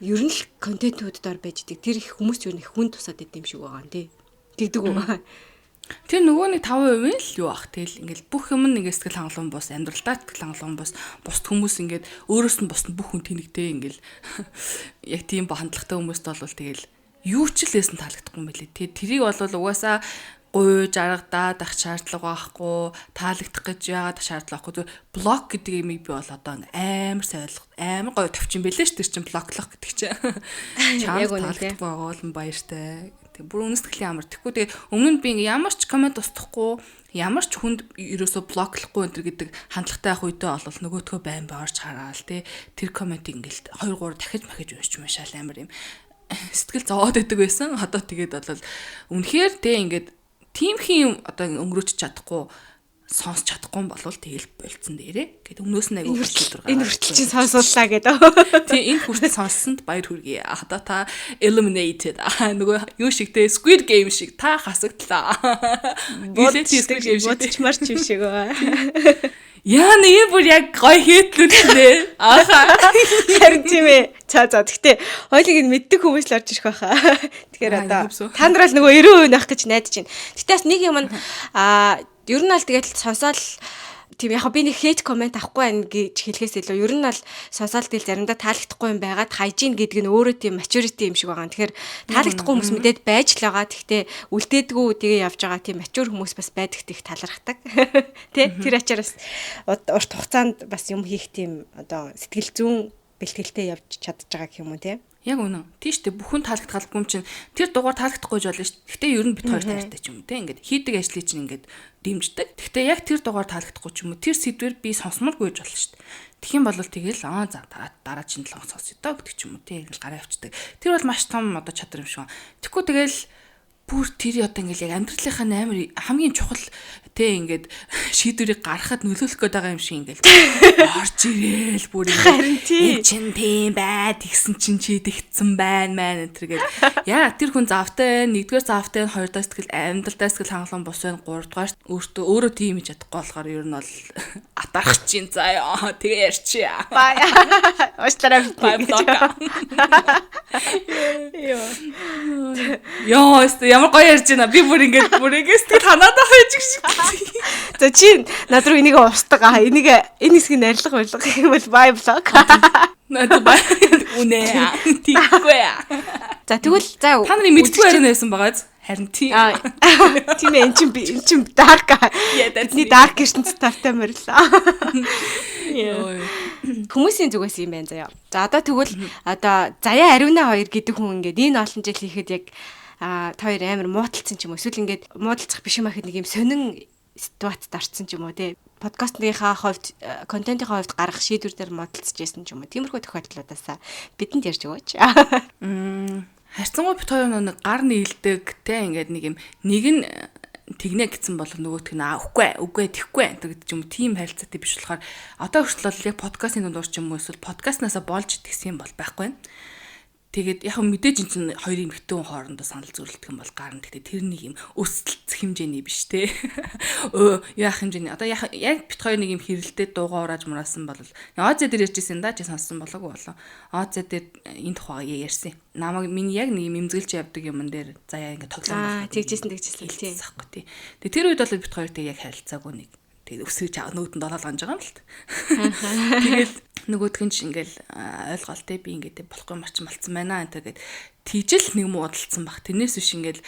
ер нь л контентуудаар байждаг тэр их хүмүүс ер нь хүн тусаад идэм шиг байгаа юм тий тэгдэг үү тэр нөгөө нэг 5% л юу ах тэгэл ингээл бүх юм нэг сэтгэл хангалуун бус амьдралдаа сэтгэл хангалуун бус бусд хүмүүс ингээд өөрөөс нь бусд бүх хүн тэнэгтэй ингээл яг тийм хандлагатай хүмүүст бол тэгэл юу ч л лээсэн таалагдахгүй юм билээ тий тэрийг бол угаасаа гуйж аргадаад ах шаардлага байхгүй таалагдах гэж яагаад шаардлага байхгүй блок гэдэг юмыг би бол одоо амар сайн ойлгох амар гоё тавьчих юм бэлээ ш тэр чин блоклох гэдэг чинь чамд таалагдахгүй байгаа бол баяртай тэг бүр үнэстгэлийн амар тэггүй тэгээ өмнө нь би ямар ч комент устгахгүй ямар ч хүнд ерөөсө блоклохгүй энэ гэдэг хандлагатай байх үедээ бол нөгөөдхөө байн орж хараал тий тэр комментиг ингээл 2 3 дахиж махиж уншиж машаал амар юм сэтгэл зовоод байдаг байсан одоо тэгээд бол үнэхээр тий ингээд тимхийн одоо өнгөрөөч чадахгүй сонсч чадахгүй юм болвол тэгэл болцсон дээрээ. Гэт өмнөөс нь айгүй хөшөлтөр гараад. Энэ хүртэл чинь сонсууллаа гэдэг. Тий энэ хүртэл сонссонд баяр хүргэе. Одоо та eliminated. Нөгөө юу шигтэй Squid Game шиг та хасагдлаа. Бүгд Squid Game шиг бодчмарч юм шиг байгаа. Яа нэг бүр яг гоё хийтлүүлээ. Харин тийм ээ. За гэхдээ хоёулыг нь мэддэг хүмүүс л орж ирэх байхаа. Тэгэхээр одоо та нар л нөгөө 90% байх гэж найдаж байна. Гэтэ бас нэг юм нь ер нь л тэгээд сонсоол тийм яг би нэг хейт комент авахгүй байна гэж хэлэхээс илүү ер нь бол сонсоол тэгэл заримдаа таалагдахгүй юм байгаад хайжин гэдэг нь өөрөө тийм maturity юм шиг байгаа. Тэгэхээр таалагдахгүй хүмүүс мэдээд байж л байгаа. Гэхдээ үлдээдгүү тэгээ явж байгаа тийм mature хүмүүс бас байдаг их талархдаг. Тэ тэр ачаараас урт хугацаанд бас юм хийх тийм одоо сэтгэл зүүн бэлтгэлтэй явж чадж байгаа гэх юм уу те. Яг үнэн. Тийш үү бүхэн таалагдахгүй юм чинь тэр дугаар таалагдахгүй ч болно шүү. Гэхдээ ер нь бит хоёр таартай ч юм уу те. Ингээд хийдэг ажлыг чинь ингээд дэмждэг. Гэхдээ яг тэр дугаар таалагдахгүй ч юм уу тэр сэдвэр би сонсморгүй болж болно шүү. Тэгхийн бол тэгэл за дараа чинь 7 сонсё доо гэдэг ч юм уу те. Ингээд гараа авчдаг. Тэр бол маш том одоо чадвар юм шиг. Тэгэхгүй тэгэл бүр тэр одоо ингээд яг амьдралынхаа амар хамгийн чухал тэ ингээд шийдвэрийг гаргахад нөлөөлөх гээд байгаа юм шиг ингээд орж ирээл бүр ингээд чин тийм бай тэгсэн чин чи тэгсэн байна мэн энэ тэгээд яа тэр хүн завтай нэгдүгээр завтай хоёрдугаар сэтгэл амьдралдаа сэтгэл хангалуун бус байна гуравдугаар өөрөө тийм хийж чадахгүй болохоор ер нь бол атарах чинь заяа тэгээ ярьчи бай уучлаарай ёо ямар гоё ярьж байна. Би бүр ингээд сэтгэл ханаатай байж гэх шиг. За чи над руу энийг устдаг. Энийг энэ хэсгийг нарилга гэх юм бол бай блог. Надад бай үнэ. Тийхгүй. За тэгвэл та нарыг мэдгүй яриана байсан байгааз. Харин тийм. Тийм ээ эн чин dark. Бидний dark ертөнцийн тартай морилаа. Хүмүүсийн зүгээс юм байна заяа. За одоо тэгвэл одоо Заяа Ариуна 2 гэдэг хүн ингээд энэ олон жил хийхэд яг та хоёр амар муудалцсан ч юм уу эсвэл ингээд муудалцах биш юм ахэд нэг юм сонин ситуацид орцсон ч юм уу те подкастныхаа хувьд контентынхаа хувьд гарах шийдвэр дээр муудалцж байсан ч юм уу тиймэрхүү тохиолдлуудаас бидэнд ярьж өгөөч. Харьцангуй бит хоёр нэг гар нийлдэг те ингээд нэг юм нэг нь тэгнэ гэсэн бол нөгөөх нь үгүй тэхгүй гэдэг юм тийм харилцаатай биш болохоор одоо хүртэл яг подкастын дундуур ч юм уу эсвэл подкастнасаа болж идэгсэн юм бол байхгүй байна. Тэгээд яг мэдээж энэ чинь хоёрын эмэгтэй хүн хоорондоо санал зөрөлдөх юм бол гарна. Тэгтээ тэр нэг юм өсөлтөх хэмжээний биш те. Яах хэмжээний. Одоо яг бит хоёр нэг юм хэрэлдээд дуугаа урааж мураасан бол ОЗ дээр ярьжсэн да чи сонссон болоогүй болоо. ОЗ дээр энэ тухай ярьсан. Намайг миний яг нэг юм эмзэглэж явдаг юмн дээр заяа ингэ тоглоом. Тэгжсэн тийм. Тий. Тэгээд тэр үед бол бит хоёрт яг харилцаагүй нэг. Тэгээд өсөж нүүдэн долоолгонж байгаа юм л. Тэгэл нөгөөдгөн ч ингээл ойлголтой би ингээд болохгүй марч малцсан байна энэ тэгээд тийжэл нэг муудалцсан баг. Тэрнээс биш ингээл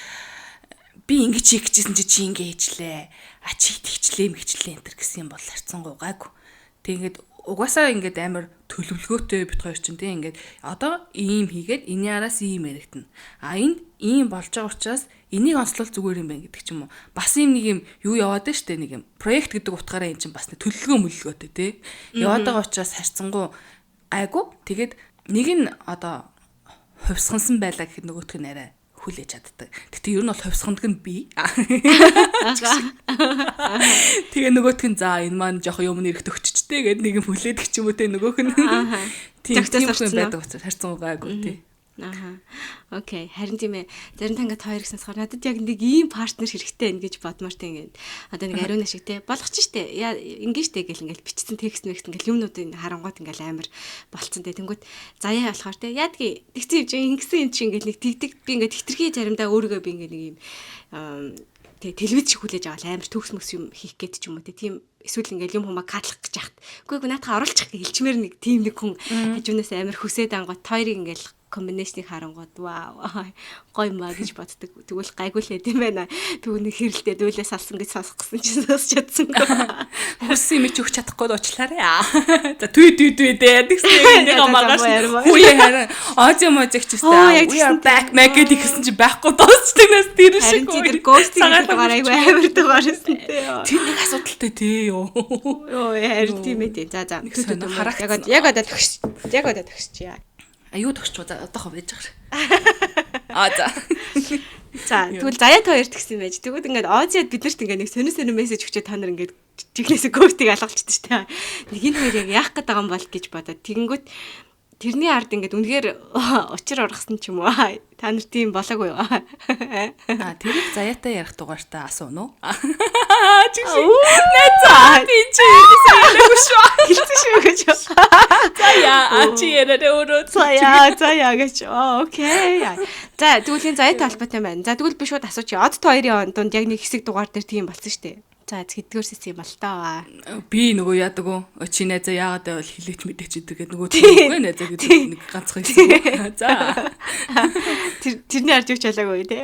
би ингэж хийх гэжсэн чи ингэ хийчлээ. А чи тэгчлээ мэгчлээ энэ төр гэсэн юм бол харцсангуй гайгүй. Тэг ингээд угаасаа ингээд амар төлөвлөгөөтэй бит хоёр чинь тийм ингээд одоо ийм хийгээд энэ араас ийм яригдана. А энэ ийм болж байгаа учраас энийг онцлол зүгээр юм байна гэдэг ч юм уу. Бас ийм нэг юм юу яваад байна штэ нэг юм. Проект гэдэг утгаараа эн чинь бас нэг төлөвлөгөө мөллөгөөтэй тий. Яваад байгаа учраас харьцангуй гайгүй. Тэгээд нэг нь одоо хувьсгансан байлаа гэхэд нөгөөх нь арай хүлээж чаддаг. Гэтэ ер нь бол хувьсгандаг нь би. Тэгээ нөгөөх нь за энэ маань жоох юм нэрхт өгччтэй гэдэг нэг юм хүлээдэг ч юм уу те нөгөөх нь. Тийм юм байдаг учраас харьцангуй гайгүй тий. Аха. Окей. Харин тийм ээ. Зарим тангаад хоёр гэсэн сар надад яг нэг ийм партнер хэрэгтэй байна гэж бодмоортой ингээд. Одоо нэг ариуна шиг те болгоч штэ. Яа ингээд штэ гэл ингээд бичсэн текст мэгт ингээд юмнуудын харангууд ингээд амар болцсон те. Тэнгүүт заяа болохоор те яадгийн тэгсэн юм чи ингэсэн юм чи ингээд нэг тэгдэг би ингээд хитрхий заримдаа өөрийгөө би ингээд нэг юм тэг телевиз шиг хүлээж аваад амар төгс мөс юм хийх гээд ч юм уу те. Тийм эсвэл ингээд юм хумаа катлах гэж яхад. Үгүй наатаа оруулчих гэж хэлчмээр нэг тийм нэг хүн хажуунаас амар хүсээд ангууд хоёрыг ингээд комбинашныг харангууд вау гоё маа гэж боддог. Тэгвэл гайгүй л хэдэм байна. Түүний хэрэлдээ дүүлээ салсан гэж сонсох гэсэн чинь сонсч чадсан. Хүссэн юм чи өгч чадахгүй уучлаарай. За түй дээ тэгсэн нэг амааргаш. Хүүе хараа Ози можиг ч үстэй. We are back гэдэг гэсэн чи байхгүй дуусчдаг нас тэр шиг. Тэр ghosting гэдэг айгүй амар дугаарсан тий. Тэр нэг асуудалтай тий ёо. Йоо харин тийм ээ. За яг одоо төгсч яа. Аюу төгсч за одоо ховж байгаа. За. За тэгвэл заяат хоёрт гисэн байж. Тэгвэл ингээд Озиад биднэрт ингээд нэг сонир мессеж өгчөө та нар ингээд жиглээсээ гостыг алгалчихдээ шүү дээ. Нэг энэ хоёр яг яах гээд байгаа юм бол гэж бодоод тэгэнгүүт тэрний ард ингээд үнэхээр учир ургасан ч юм уу. Та нар тийм болоогүй юу? Тэр заяатай ярих дугаартаа асууна уу? Чигш. Нэцаа би чи яриаггүй шүү. Хэлсэн шүү гэж. Заяа чи яриад өөрөө заяа гэж. Окей. За тэгвэл энэ заяатай холбоотой байна. За тэгвэл би шууд асуучих. Од то хоёрын дунд яг нэг хэсэг дугаар дээр тийм болсон шүү дээ. За хэдгээрсээс юм бол таа. Би нөгөө яадаг уу? Чи найзаа яагаад байвал хилээч мэдээч гэдэг нөгөө үгүй найзаа гэдэг нэг ганцхан хэсэг. За. Тэрний арж юуч болоогүй тий.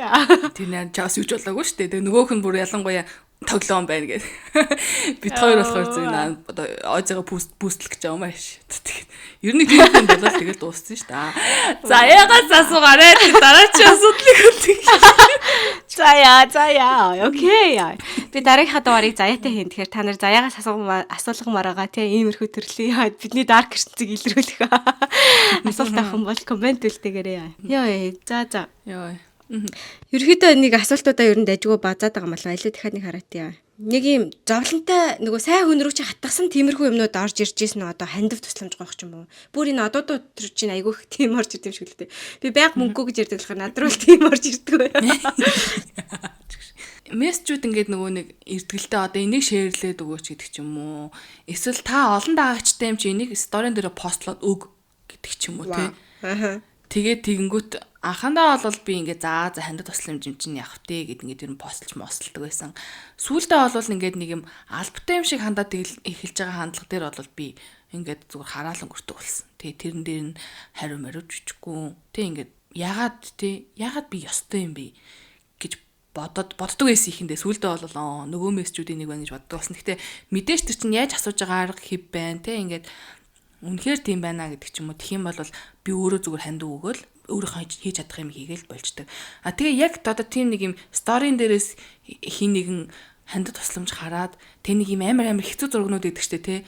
Тэрний арж чаас юуч болоогүй шүү дээ. Тэгээ нөгөөх нь бүр ялангуяа тоглоом байна гэдэг. Бид хоёр болохоор зөв одоо Озигаа бүүстэл гэж байгаа юм ааш. Тэгээд ер нь тийм юм болол тэгэл дууссан шүү дээ. За яагаад асуугаарай дараа чи асуудлыг үлдээ. Заяа. Окей. Би дараагийнхаа дугаарыг заяатай хийн. Тэгэхээр та нар заяагаас асуулгамаар байгаа тийм иймэрхүү төрлийн бидний дарк ертөнцийг илрүүлэх асуулт авах юм бол комент үлдээгээрэй. Йоо. За. Йоо. Ерөнхийдөө нэг асуултуудаа ер нь дайггүй базаад байгаа юм болов илүү дахиад нэг хараатъя. Нэг юм зовлонтой нөгөө сайн хүн рүү чи хатгсан тиймэрхүү юмнууд орж ирж ийсэн одоо хандив тусламж гоох ч юм уу. Бүр энэ одоодод төр чинь айгүй их тийм орж ирдэм шиг л дээ. Би байг мөнгөө гэж ярьдаг болохоор над руу л тийм орж ирдэг. Мессежүүд ингээд нөгөө нэг эртгэлтэй одоо энийг шеэрлээд өгөөч гэдэг ч юм уу. Эсвэл та олон даагчтай юм чи энийг сторийн дээр постлоод өг гэдэг ч юм уу тий. Тэгээд тэгэнгүүт анхандаа бол би ингээд за хандад тусламж юм чинь явах тий гэд ингээд ер нь постолж мосолдог байсан. Сүүлдээ бол ингээд нэг юм албатай юм шиг хандаад эхэлж байгаа хандлага дээр бол би ингээд зүгээр хараалан гүртэг болсон. Тэгээ тэрэн дээр нь хариу мариуж чичгүй. Тий ингээд ягаад би ёстой юм бэ гэж боддог байсан ихэндээ сүүлдээ бол нөгөө мессежүүдийн нэг байна гэж боддог болсон. Гэхдээ мэдээж тэр чинь яаж асууж байгаа арга хэв байна тий ингээд үнэхээр тийм байна гэдэг ч юм уу. Тэгэх юм бол би өөрөө зүгээр хандив өгөөл өөрийнхөө хийж чадах юм хийгээл болждаг. Тэгээ яг одоо тийм нэг юм сторийн дээрээс хин нэгэн хандад тусламж хараад тэг нэг юм амар хэцүү зургнууд өгдөг штэ тий.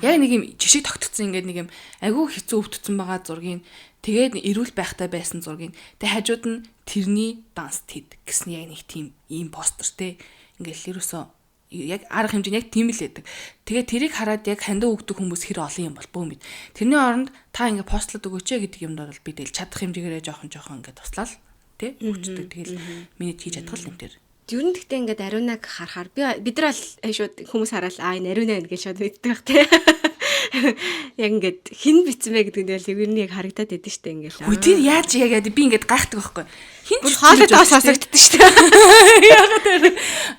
Яг нэг юм жишиг тогтцсон ингээд нэг юм айгүй хэцүү өвдсөн байгаа зургийг тэгээд эрүүл байхтай байсан зургийг тэг хажууд нь тэрний данс тэд гэсэн яг нэг тийм ийм постэр тий. Ингээл ерөөсөө яг арга хэмжээ яг тийм л байдаг. Тэгээ тэрийг хараад яг хандаа өгдөг хүмүүс хэр олон юм болбоо юм бэ. Тэрний оронд та ингээ постлоод өгөөч гэдэг юмд бол би тэгэл чадах хэмжээгээр жоохон ингээ туслаад тий өгчдөг. Тэгэл миний хийж чадах юм дээр. Ер нь гэхдээ ингээд ариунаг харахаар бид нар бол шууд хүмүүс хараад энэ ариуна байна гэж шууд мэддэг байх тий. Яг ингээд хин бицэн бэ гэдэг нь бол ер нь яг харагдаад байдсан шүү дээ ингээл. Үгүй тэр яаж яг би ингээд гайхдаг байхгүй. Хин ч хоолой доос сонсогддог шүү дээ. Ягаад тэр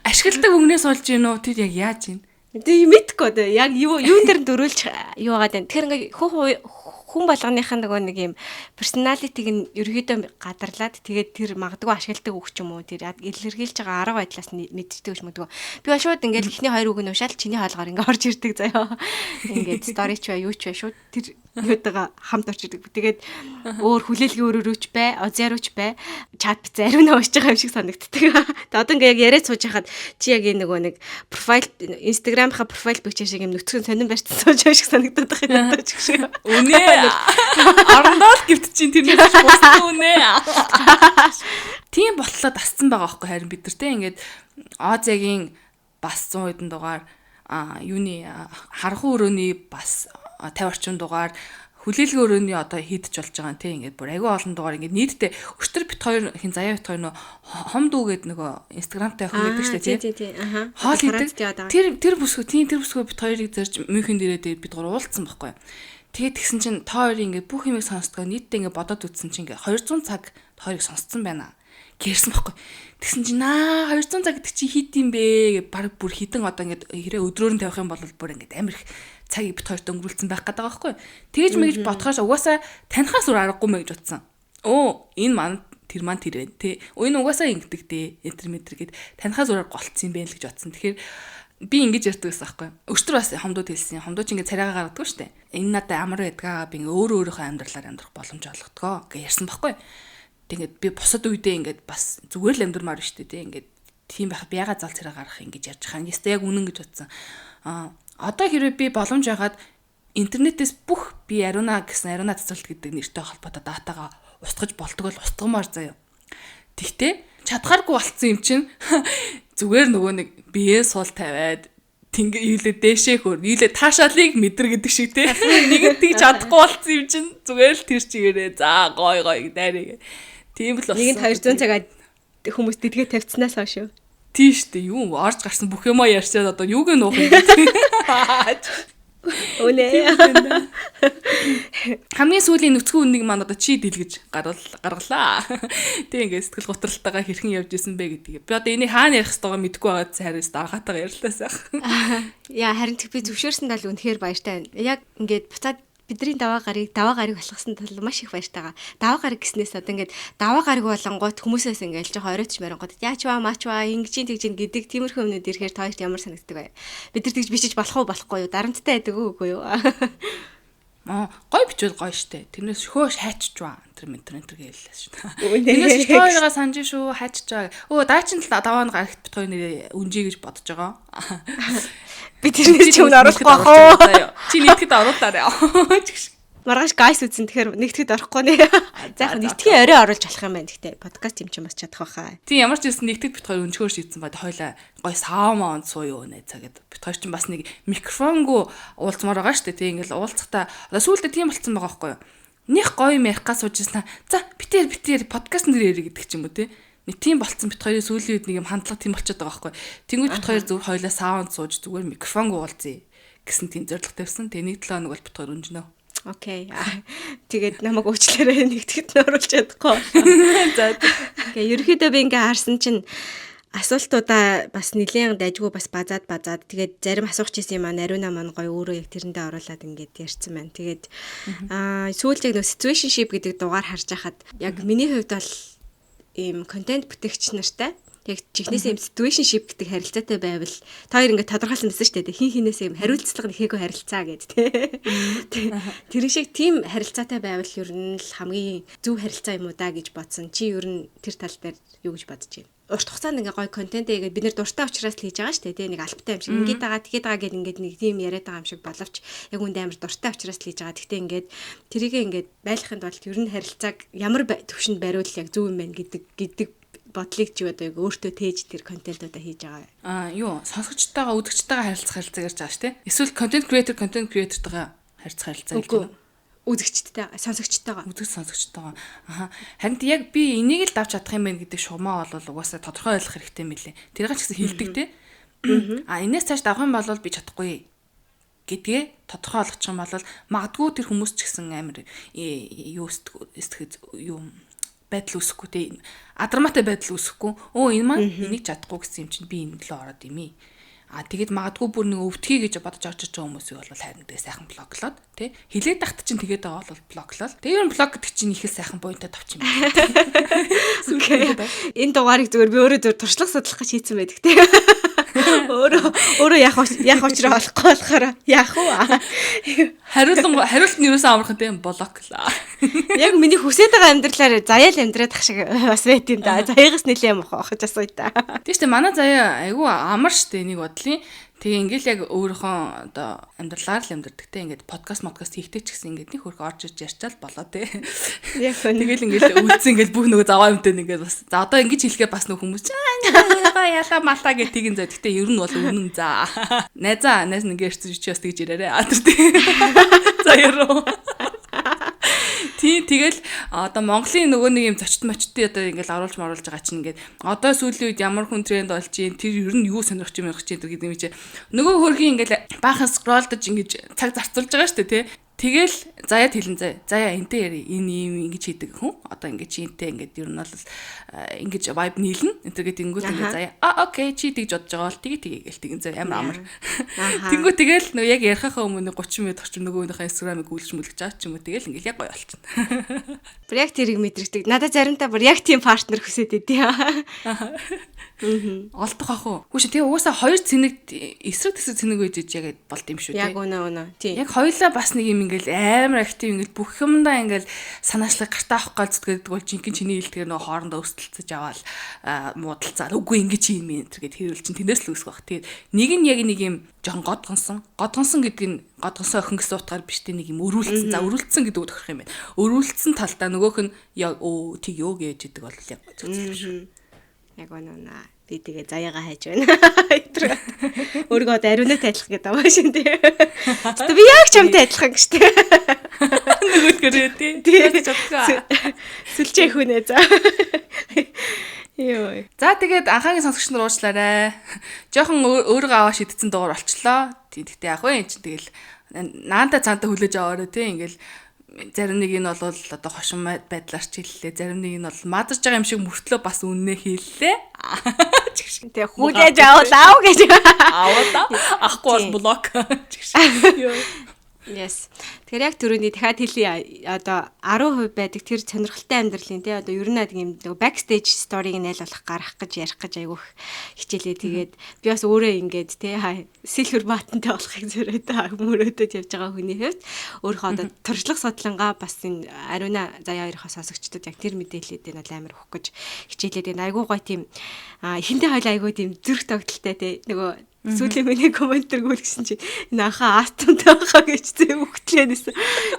ашигладаг өгнөөс олж гин үү тэр яг яаж гин. Тэг мэдхгүй одоо яг юун дээр дөрүүлж юу байгаа вэ? Тэгэхээр ингээд хүн болгоныхаа нөгөө нэг юм персоналитиг нь ерөөдөө гадарлаад тэгээд тэр магадгүй ашигладаг үг ч юм уу тэр илэрхийлж байгаа арга байдлаас мэддэг ч мөдгөө. Би бол шууд ингээд ихний хоёр үг нь уушаал чиний хоолгоор ингээд орж ирдэг заяа. Ингээд стори ч бай юу ч бай шууд тэр юудаага хамт орж ирдэг. Тэгээд өөр хүлээлгийн өрөөрөөч бай, озяарууч бай, чат биз ариунаа уушж байгаа юм шиг санагддаг. Тэгээд одоо ингээд яг яриад сууж хахад чи яг энэ нөгөө нэг профайл Instagram-ха профайл бичээ шиг юм нүцгэн сонирн барьсан сууж байгаа шиг санагдаад байгаа юм ч гэх шиг. Үнэ. Орнол гэвт чинь тэрнээс бусдаа үнэ. Тийм ботлоо дасцсан байгаа байхгүй харин бид нар те ингээд Озягийн бас 100 хэдэн дугаар юуны харанхуй өрөөний бас 50 орчим дугаар хүлээлгийн өрөөний одоо хийдэж болж байгаа юм те ингээд бүр агүй олон дугаар ингээд нийтдээ өчтөр бит хоёр хин заяа бит хоёр нөө хом дүүгээд нөгөө инстаграмтай явах гэдэг шүү дээ тий. Хоол хийдэг. Тэр бүсгүй бит хоёрыг зорж Мюнхен дээрээ бид гур уулзсан байхгүй. Тэгээд тэгсэн чинь та хоёрын ингээд бүх юмыг сонсдгоо нийтдээ ингээд бодоод үзсэн чинь ингээд 200 цаг хоёрыг сонсцсон байна. Гэрсэн байхгүй. Тэгсэн чинь 200 цаг гэдэг чи хит юм бэ гэж баг бүр хитэн одоо ингээд хэрэг өдрөөр нь тавих юм бол бүр ингээд амар их цагийг бит хоёрт өнгөрүүлсэн байх гэдэг байгаа байхгүй. Тэгэж мэгж бодохоос угаасаа танихаас үр аргагүй мэ гэж утсан. Энэ маань тэр маань тэр вэ тий. Энэ угаасаа ингэдэг дээ. Энтер метр гэд танихаас үр голцсон юм бэ л гэж утсан. Тэгэхээр би ингэж ярьдаг байсан байхгүй. Өчтөр бас хомдууд хэлсэн. Хомдууд ч ингэ царайгаа гаргадаг шүү дээ. Энэ надад амар байдгаа би ингэ өөрийнхөө амьдралаар амьдрах боломж олгодгоо гэж ярьсан байхгүй. Тэгээд би бусад үедээ ингээд бас зүгээр л амьдрмаар шүү дээ. Ингээд тийм байх би ягаад зал царай гаргах ингэж ярьж байгаа юм. Ястаа яг үнэн гэж бодсон. Одоо хэрвээ би боломж байгаад интернетээс бүх би Ариуна цэцэрлэлт гэдэг нэртэй холбоотой датагаа устгаж болтгол устгамаар заяа. Тэгтээ чадхааргүй болцсон юм чинь зүгээр нөгөө нэг бие суул тавиад тэнгэ юулээ дээшээ хөр юулээ таашаалыг мэдэр гэдэг шиг те нэгэн тийг чадахгүй болцсон юм чинь зүгээр л тэр чигээрээ за гой дайрыг тийм л болсон. Нэгэн 200 цагаа хүмүүс тэдгээ тавьцснаас хойш шүү. Тийм штэ юу орж гарсан бүх юмаа ярьчаад одоо юуг нь уух юм бэ? Үнэ. Хамгийн сүүлийн нүцгэн үннийг маань одоо чи дэлгэж гаргалаа. Тэг ингээд сэтгэл готролтойгоо хэрхэн явж исэн бэ гэдгийг. Би одоо энийг хаана ярих ёстойгоо мэдэхгүй байгаа цаарээс даргаатайгаа ярьлаасаа. Яа харин би зөвшөөрсөн тал үнэхээр баяртай байна. Яг ингээд буцаад бидний даваа гарыг болохсон тал маш их баяртай байгаа. Даваа гарыг гэснээс одоо ингээд даваа гарыг болонгууд хүмүүсээс ингээд жоохон оройтч марингууд яачваа маачваа ингэж тэгж гэдэг тиймэрхүү юмнууд ирэхээр тоорт ямар санагддаг вэ? Бид нар тэгж бичиж болохгүй юу? Дарамттай байдаг үгүй юу? Гой бичвэл гоё штэ. Тэрнээс хөөш хайччваа. Тэр гэлээс шүү. Тэрнээс тоороо санаж шүү хайччваа. Даачин л даваа гарагт бит хоёр нэрээ үнжий гэж бодож байгаа. Би тэрнээс ч өмнө оруулахгүй бахаа. Чи нэгтгэд оруулаарай. Маргааш гайс үзэн тэгэхээр нэгтгэд орохгүй нэ. За яг нэгтгэхийн орой оруулж болох юм байна. Гэхдээ подкаст юм ч бас чадах байхаа. Тийм ямар ч юмсэн нэгтгэд бит хоёр өнчгөр шийдсэн бод хойлоо гой саамаа онцоо юу нэ цагаад бит хоёр чинь бас нэг микрофонгоо уулзмаар байгаа шүү дээ. Тийм ингээл уулзахтаа одоо сүүлдээ тийм болцсон байгаа байхгүй юу? Них гоё ярихгаас суужснаа. За битээр подкаст нэр ярэ гэдэг ч юм уу те. Нэг тийм болцсон бит хоёрын сүүлийн үед нэг юм хандлага тийм болчиход байгаа байхгүй. Тэнгүүд бит хоёр зөв хойлоо саунд сууж зүгээр микрофон уулзъя гэсэн тийм зорилго тавьсан. Тэгээ нэг 7 хоног бол бит хоёр өнжнөө. Окей. Тэгээд намайг уучлаарай нэгтгэд нь оруулж чадахгүй. За. Окей, ерөөхдөө би ингээ харсан чинь асуултуудаа бас нэлээд дайггүй бас базаад тэгээд зарим асуух гэсэн юм Ариуна маань гоё өөрөө яг тэрэндээ оруулаад ингээд ярьсан байна. Тэгээд сүүлдээ нөө situationship гэдэг дугаар харж хахад яг миний хувьд бол ийм контент бүтээгч нартай яг чихнээсээ ийм situationship гэдэг харилцаатай байвал та хоёр ингээд тодорхойлсон байсан шүү дээ. Хин хинээсээ ийм хариуцлага нэхээгүй харилцаа гэдэг тий. Тэр шиг тийм харилцаатай байвал ер нь л хамгийн зөв харилцаа юм уу да гэж бодсон. Чи ер нь тэр тал дээр юу гэж бодож байна? Урт хугацаанд ингээ гоё контент хийгээд бид нэр дуртай учраас л хийж байгаа шүү дээ. Тэ нэг альбтай юм шиг ингээд байгаа тэгээд байгаа гэд ингээд нэг тийм яриад байгаа юм шиг боловч яг үндэ амар дуртай учраас л хийж байгаа. Гэхдээ ингээд тэрийгээ ингээд байлахын тулд ер нь харилцааг ямар төвшөнд бариул яг зөв юм байна гэдэг бодлыг чи одоо яг өөртөө тээж тэр контентуудаа хийж байгаа. Юу сонсогчтойгоо үзэгчтэйгээ харилцах ярьж байгаа шүү дээ. Эсвэл контент креатортойгоо харилцах харилцаа гэж байна. Үзэгчтэй, сонсогчтойгоо. Сонсогчтойгоо. Харин яг би энийг л давж чадах юм байна гэдэг шугамаа бол угаасаа тодорхой ойлгох хэрэгтэй мэлээ. Тэрийг ч гэсэн хэлдэг те. Энээс цааш давах юм бол би чадахгүй гэдгээ тодорхой олгочих юм бол магадгүй тэр хүмүүс ч гэсэн амар юу байдал үүсэхгүй те. Адармаатай байдал үүсэхгүй. Энэ маань энийг чадахгүй гэсэн юм чинь би энэ лөө ороод ими. Тэгээд магадгүй бүр нэг өвтгий гэж бодож орж байгаа хүмүүсийг бол харин тэгээ сайхан блоклоод тий хилээд тахт чинь тэгээд байгаа бол блоклол. Тэгээ ер нь блог гэдэг чинь ихээс сайхан поинтод авчих юм байна. Энэ дугаарыг зүгээр би өөрөө зүгээр туршлага судлах гэж хийсэн байдаг тий. Өөрөө яах учраа олохгүй болохоор яах вэ? Хариулт нь юусан амархан тийм блоклаа. Яг миний хүсэж байгаа амьдралаар заяал амьдраад ах шиг бас байт юм да. Заяагаас нэлээ мох ахаж асууя та. Тийм шүү дээ. Манай заяа айгүй амар шүү дээ нэг бодлын. Тэгээ ингээл яг өөрийнхөө одоо амьдралаар л амьдардаг те ингээд подкаст хийхтэй ч гэсэн ингээд нэг хөрх орж иж ярьчаал болоо те. Яг хөө. Тэгэл ингээд үлдсэн ингээд бүх нөгөө заваа юмтай ингээд бас за одоо ингэж хэлэхээ бас нөгөө хүмүүс яла малаа гэх тийг зөө. Гэтэ ер нь бол үнэн за. Найз нэгэ ирсэн чи бас тэгж ирээрээ. За яруу. Тэгэл одоо Монголын нөгөө нэг юм зочд мочдын одоо ингээл оруулж байгаа чинь ингээд одоо сүүлийн үед ямар хүн тренд болж ийн тэр ер нь юу сонирхож юм гэдэг юм чи нөгөө хөргийн ингээл баахан скролдож ингэж цаг зарцуулж байгаа шүү дээ тий. Тэгэл заяад хэлэн заяа энтэй яри энэ юм ингэж хийдэг хүн одоо ингэж энтэй ингээд ер нь бол ингэж vibe нийлнэ энэ гэдэг ингүүт ингээд заяа окей чи тэгж бодож байгаа бол тэгээ гээл тэгэн заяа амар. Тэнгүү тэгэл нөгөө яг ярихахаа өмнө 30 минут орчим нөгөөнийхөө инстаграмыг гүйлж мүлгэж байгаа ч юм уу тэгэл ингээд яг гоё болчихно. Бүр яг тэрийг мэдрэгдэг. Надад заримдаа бүр яг тийм партнер хүсэж идэв. Олдох ах уу. Хүүш тэгээ угаасаа хоёр цэнэг эсрэг цэнэг үйж яг болд юм шүү тий. Яг үнэ. Тийм. Яг хоёулаа бас нэг юм ингээл амар актив ингээл бүх юмдаа ингээл санаачлаг гартаа авах галзд гэдэг бол жинхэнэ чиний хэлдгээр нөгөө хоорондоо өсөлтөж аваад муудалцаад үгүй ингэж юм энэ төр гэд хэрүүл чин тэнэс л үсэх баг. Тэгээд нэг нь яг нэг юм жоон годгонсон гэдэг нь годгонсон охин гэсэн утгаар биш тэ нэг юм өрүүлсэн. За өрүүлсэн гэдэг үг тохирох юм байна. Өрүүлсэн талдаа нөгөөх нь яг тэг ёо гэж гэдэг бол яг зөв. Яг үнэ. Би тэгээ заяага хайж байна. Өөрийгөө одоо ариунаа тайлах гэдэг байгаа шин тий. Тэ би яг чамтай адилхан гэж тий. Нөгөөдгөрөө тий. Сүлжээ хүнээ за. Йоо. За тэгээд анхаагийн сонсогч нар уучлаарай. Жохон өөрийгөө аваа шидсэн дугаар болчлоо. Тэгтээ яг вэ эн чинь тэгэл наанта цаантаа хүлээж аваарэ тий ингээл зарим нэг нь бол одоо хошин байдлаар ч хэллээ. Зарим нэг нь бол мадарч байгаа юм шиг мөртлөө бас үннээ хэллээ. Тэг хүлээж аваа гэж. Аваа ахгүй бол блок. Yes. Тэгэхээр яг түрүүний дахиад хэлье одоо 10% байдаг тэр сонирхолтой амьдралын тий одоо ер нь нэг юм backstage story-г найлуулах гарах гэж ярих гэж айгүйх хичээлээ тэгээд би бас өөрөө ингээд тий silver button-тай болохыг зөрөөд мөрөөдөд явж байгаа хүний хэвд өөрөө одоо туршлага судлангаа бас энэ ариуна заяа хоёроо сонсогчдод яг тэр мэдээлэлүүд энэ бол амар өгөх гэж хичээлээ тэгээд айгүй гоё тийм эхэндээ хойлоо айгүй тийм зүрх тогтолтой тий нөгөө сүүлийн миний комментэр гүйлгсэн чи энэ анхаа астамтай байхаа гэж зэ өгтлэнээс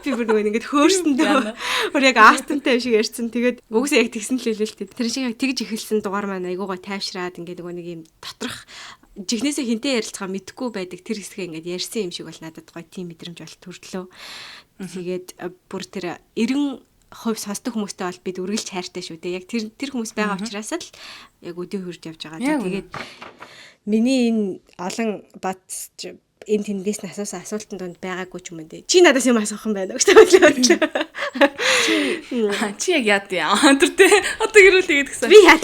би бүр нөгөө ингэж хөөрсөндөө бүр яг астамтай шиг ярьсан. Тэгээд угсаа яг тэгсэн л хэлээ л дээ. Тэр шиг яг тэгж эхэлсэн дугаар маань айгуугаа тайвшраад ингээд нөгөө нэг юм доторх жихнээсээ хинтээ ярилцгаа мэдгүй байдаг тэр хэсгээ ингээд ярьсан юм шиг бол надад гоё тийм мэдрэмж бол төрлөө. Тэгээд бүр тэр 90% сонсдог хүмүүстэй бол бид үргэлж хайртай шүү дээ. Яг тэр хүмүүс байгаа учраас л яг өдөө хурж явж байгаа. Тэгээд миний энэ олон бац энэ тэндээс нь асуусан асуултанд донд байгаагүй ч юм уу. Чи надаас юм асуух юм байна гэж бодлоо. Чи яг яад яа. Тэр тэ одоо гэрүүл тэгээд гэсэн. Би яад.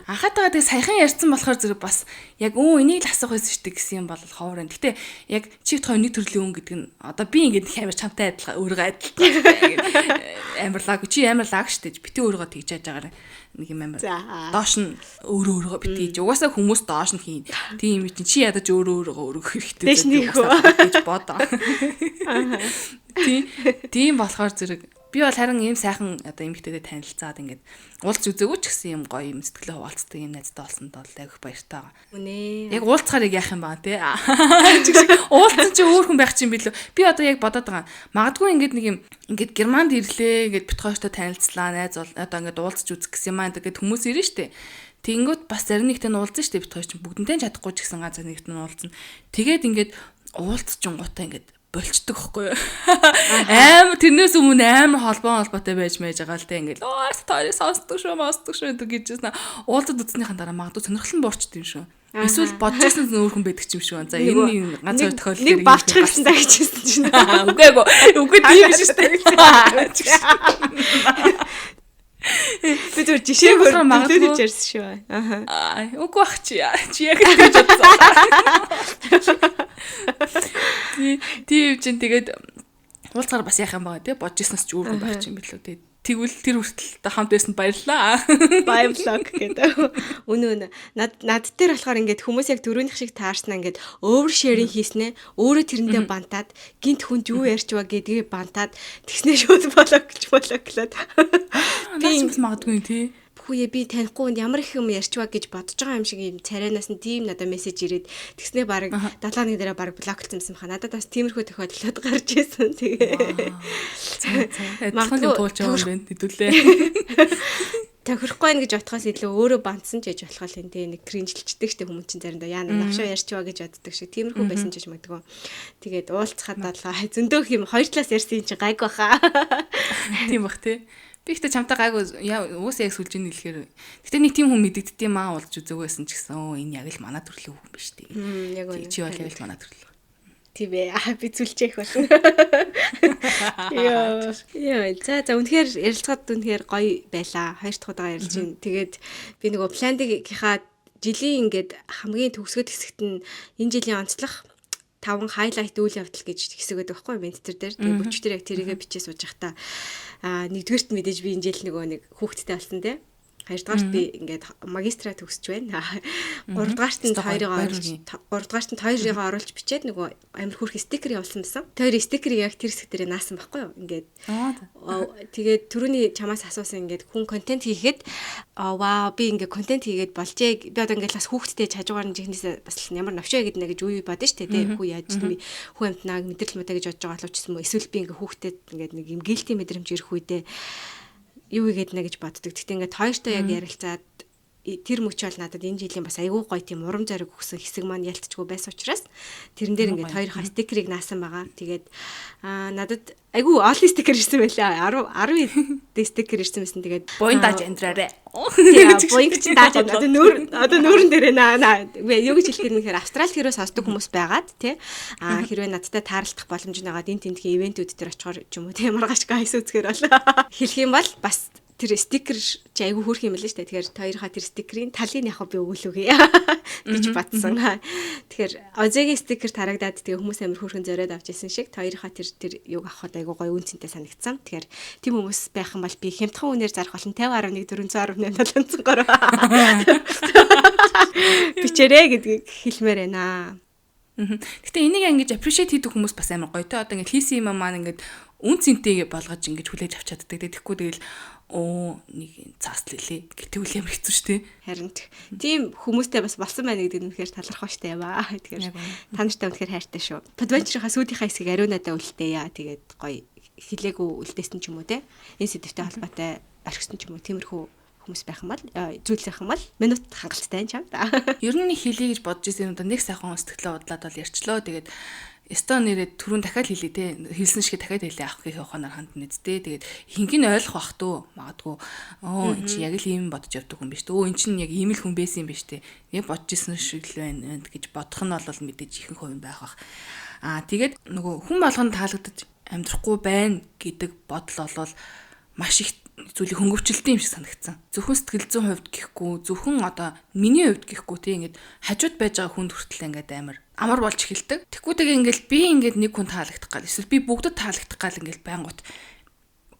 Анхаатайгаа тэг саяхан ярьсан болохоор зэрэг бас яг энийг л асуух байсан шүү дээ гэсэн юм бол ховор байна. Гэтэ яг чи тоо нэг төрлийн хүн гэдэг нь одоо би ингээд их амар чамтай адилхан өөрийгөө адилхан амарлаг чи амарлаг шүү дээ. Битээ өөрийгөө тэгж яаж байгаарай. Нэг юм амар доош нь өөрөөгөө битгийж угаасаа хүмүүс доош нь хийн. Тийм юм чинь чи ядаж өөрөөгөө хэрэгтэй гэж бодоо. Тийм болохоор зэрэг би бол харин ийм сайхан одоо эмэгтэйтэй танилцаад ингээд уулз үзээгүй ч гэсэн юм гоё юм сэтгэлээ хуваалцдаг юм найзтай олсонд бол айгүйх баяртай байгаа. Үнэ. Яг уулзахаар яах юм баа тий. Уулзсан чи өөр хүн байх чинь билүү. Би одоо яг бодоод байгаа. Магадгүй ингээд нэг юм ингээд Германд ирлээ ингээд бит хоёртой танилцлаа найз бол одоо ингээд уулзч үзэх гэсэн юм аа гэдэг хүмүүс ирнэ штэ. Тэнгүүд бас зарим нэгтэй нь уулзсан штэ бит хоёр чинь бүгдэнтэй чадахгүй ч гэсэн ганц нэгтэй нь уулзсан. Тэгээд ингээд уулзчихгоотаа ингээд болчдөг хөхгүй юу. Амар тэрнээс өмнө амар холбоотой байж байгаа л те ингээл таарыг сонсдог шүү гэжсэн. Уулзад үзснийхэн дараа магадгүй сонирхол нь буурчд юм шүү. Эсвэл бодчихсон өөр хүн байдаг ч юм шүү. За энэ ганц хоёр тохиолдол нэг болчих гэсэн даа гэжсэн чинь. Үгүй тийм биш шүү дээ. Би зөв жишээгөө магадгүй ярьсан шүү. Аа, үгүй бах чи яг тэгж бодсон. Тийм чинь тэгээд уулзгаар бас яах юм байгаа тий бодож ирсэнс ч үүрхэн байх юм билүү тий. Тэгвэл тэр хүртэл хамт байсанд баярлаа. Баярлаг гэдэг. Үнэн. Над дээр болохоор ингээд хүмүүс яг дөрөвнийх шиг таарснаа ингээд over sharing хийснэ. Өөрөө тэрэндээ бантаад гинт хүнд юу ярьчваа гэдгийг бантаад тэгснэ шууд бологлоод. Би бас магадгүй тий. Хүүе би танихгүй хүнд ямар их юм ярьчваа гэж бодож байгаа юм шиг юм царайнаас нь тийм надад мессеж ирээд тэгснэ баг 71 дээрээ баг блоклцсан юм хаа. Надад бас тиймэрхүү тохиолдлууд гарч ирсэн. Тэгээ. Магадгүй туулж байгаа юм байна хэдүүлээ. Тохирохгүй байх гэж бодхоос илүү өөрөө бандсан ч гэж болох юм тий нэг кринжлчдэг штеп хүмүүс чинь заримдаа яа навшаа ярьчваа гэж боддог шиг тиймэрхүү байсан ч гэж магадгүй. Тэгээд уулзахад дадлаа зөндөөх юм хоёр талаас ярьсан юм чи гайг баха. Тийм бах тий. Би ихтэй чамтай гайгүй уусаа яг сүлж ийн хэлэхээр гэтээ нэг тийм хүн мэддэгддэм маа болж үзээгүйсэн ч гэсэн энэ яг л манай төрлийн хүн биш тий. Яг үнэ. Чи бол яг л манай төрлийн. Тийм ээ. Би зүлжээх болно. Яа, за үнэхээр ярилцахад үнэхээр гоё байла. Хоёр дахь удаа ярилж байна. Тэгээд би нөгөө пландыгийнхаа жилийн ингээд хамгийн төгсгöd хэсэгт нь энэ жилийн онцлог 5 хайлайт үйл явдал гэж хэсэг байдаг байхгүй ментер дээр. Тэгээд бүчтэр яг тэрийгэ бичиж сууж явахдаа нэгдүгээрт мэдээж би энэ жил нөгөө нэг хүүхэдтэй болсон тий. Хоёрдугаарт би ингээд магистра төгсөж байна. Гуравдугаарт нь хоёрыг оруулж бичээд нөгөө амир хүрх стикер явуулсан байсан. Тэр стикерийг яг тэр хэсэг дээр наасан байхгүй юу? Ингээд тэгээд түрүүний чамаас асуусан ингээд хүн контент хийхэд вау би ингээд контент хийгээд болжээ. Би одоо ингээд бас хүүхдтэй хажуугаар нь жихнээс бас ямар навшаа гэдэг нэ гэж үе бодсон шүү дээ. Хүү яаж би хүү амтнаа мэдрэл мөдэ гэж бодож байгаа боловч юм уу? Эсвэл би ингээд хүүхдэд ингээд нэг юм гилти мэдрэмж ирэх үедээ юу игээд нэ гэж боддог. Гэхдээ ингээд хоёртой яг ярилцаад тэр мөч бол надад энэ жилийн бас айгүй гоё тийм урам зориг өгсөн хэсэг маань ялцчихгүй байсан учраас тэрэн дээр ингээд хоёр стикерийг наасан байгаа. Тэгээд надад айгүй олон стикер ирсэн байлаа. 10 стикер ирсэн байсан. Тэгээд буян дааж амьдраарэ. Буян ч дааж одоо нүүрэн дээр наа юу гэж хэлэх юм хэрэг австрал хэрэг сонсдог хүмүүс байгаад тий хэрвээ надтай таарлах боломж нэгаад энэ тентхийн ивентүүд дээр очихоор ч юм уу тий маргааш гайс үзгээр бол хэлэх юм бол бас тэр стикер чи айгүй хөөрх юм л шүү дээ. Тэгэхээр хоёрхаа тэр стикерийн талын яг би өгүүлүүгээ гэж батсан. Тэгэхээр Озегийн стикер тарагдаад тэгээ хүмүүс амир хөөрхөн зориод авч ирсэн шиг хоёрхаа тэр юг авахд айгүй гоё үнцэнтэй санагдсан. Тэгэхээр тийм хүмүүс байх юм бол би хямдхан үнээр зарах болон 50.487 бичээрэй гэдгийг хэлмээр байна. Гэтэ энийг ингэж appreciate хийдэг хүмүүс бас амар гоё те. Одоо ингэ хийсэн юм маань ингэ үн цэнтэйгээ болгож ингэж хүлээж авч чаддаг. Тэгэхгүй тэгэл нэг цаасл илээ. Гэтэл ямар хэцүү шүү дээ. Харин тийм хүмүүстэй бас болсон байна гэдэг нь үнэхээр талархав штэ яваа. Тэгэхээр та нартай үнэхээр хайртай шүү. Подвенчрийнхаа сүүдийнхаа хэсгийг ариунадаа үлдээя. Тэгээд гоё хилээгүү үлдээсэн ч юм уу те. Энэ сэдвтэй холбоотой орхисон ч юм уу. Тиймэрхүү хүмүүс байх юм бол зүйл байх юм бол минут хангалттай юм чам. Ер нь хэлье гэж бодож ирсэн юм да нэг сайхан сэтгэлээ удлаад бол ярьчлоо. Тэгээд Эстон нэрээ түрүүн дахиад хэлээ те. Хэлсэн шиг дахиад хэлээ авах гэх ухаанаар ханд нэзтэй. Тэгээд хингийн ойлгох бах туу магадгүй энэ чи яг л ийм бодож явдаг хүн биш тээ. Өө эн чинь яг ийм л хүн байсан юм биш тээ. Яг бодож ирсэн шиг л байна гэж бодох нь бол мэдээж ихэнх хувь байх бах. Тэгээд нөгөө хүн болгонд таалагдаж амьдрахгүй байна гэдэг бодол бол маш их зүйлийг хөнгөвчлөлтийн юм шиг санагдсан. Зөвхөн сэтгэл зүйн хувьд гэхгүй, зөвхөн одоо миний хувьд гэхгүй тийм ингээд хажууд байж байгаа хүнд хүртэл ингээд амар болж эхэлдэг. Тэгвэл тэгээ ингээд би ингээд нэг хүн таалагдах гал эсвэл би бүгдэд таалагдах гал ингээд байнгут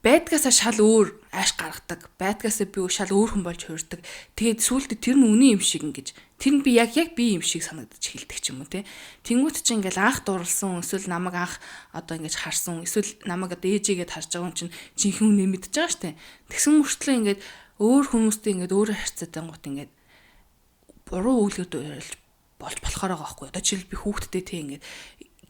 байдгаасаа шал өөр ааш гаргадаг. Байдгаасаа би шал өөр хүн болж хуурдаг. Тэгээд сүүлдээ тэр нь үний юм шиг ингэж тэр нь би яг би юм шиг санагдаж эхэлдэг ч юм уу те. Тэнгүүт чи ингээл анх дурлсан эсвэл намайг анх одоо ингэж харсан эсвэл намайг одоо ээжигээд харж байгаа хүн чинь жинхэнэ үнэ мэдчихэж байгаа штэ. Тэгсэн мөртлөө ингээд өөр хүмүүстэй ингээд өөрөөр харьцаад ангууд ингээд буруу үйлдэл болж болохоор байгаа байхгүй. Одоо жишээл би хүүхдтэй те ингээд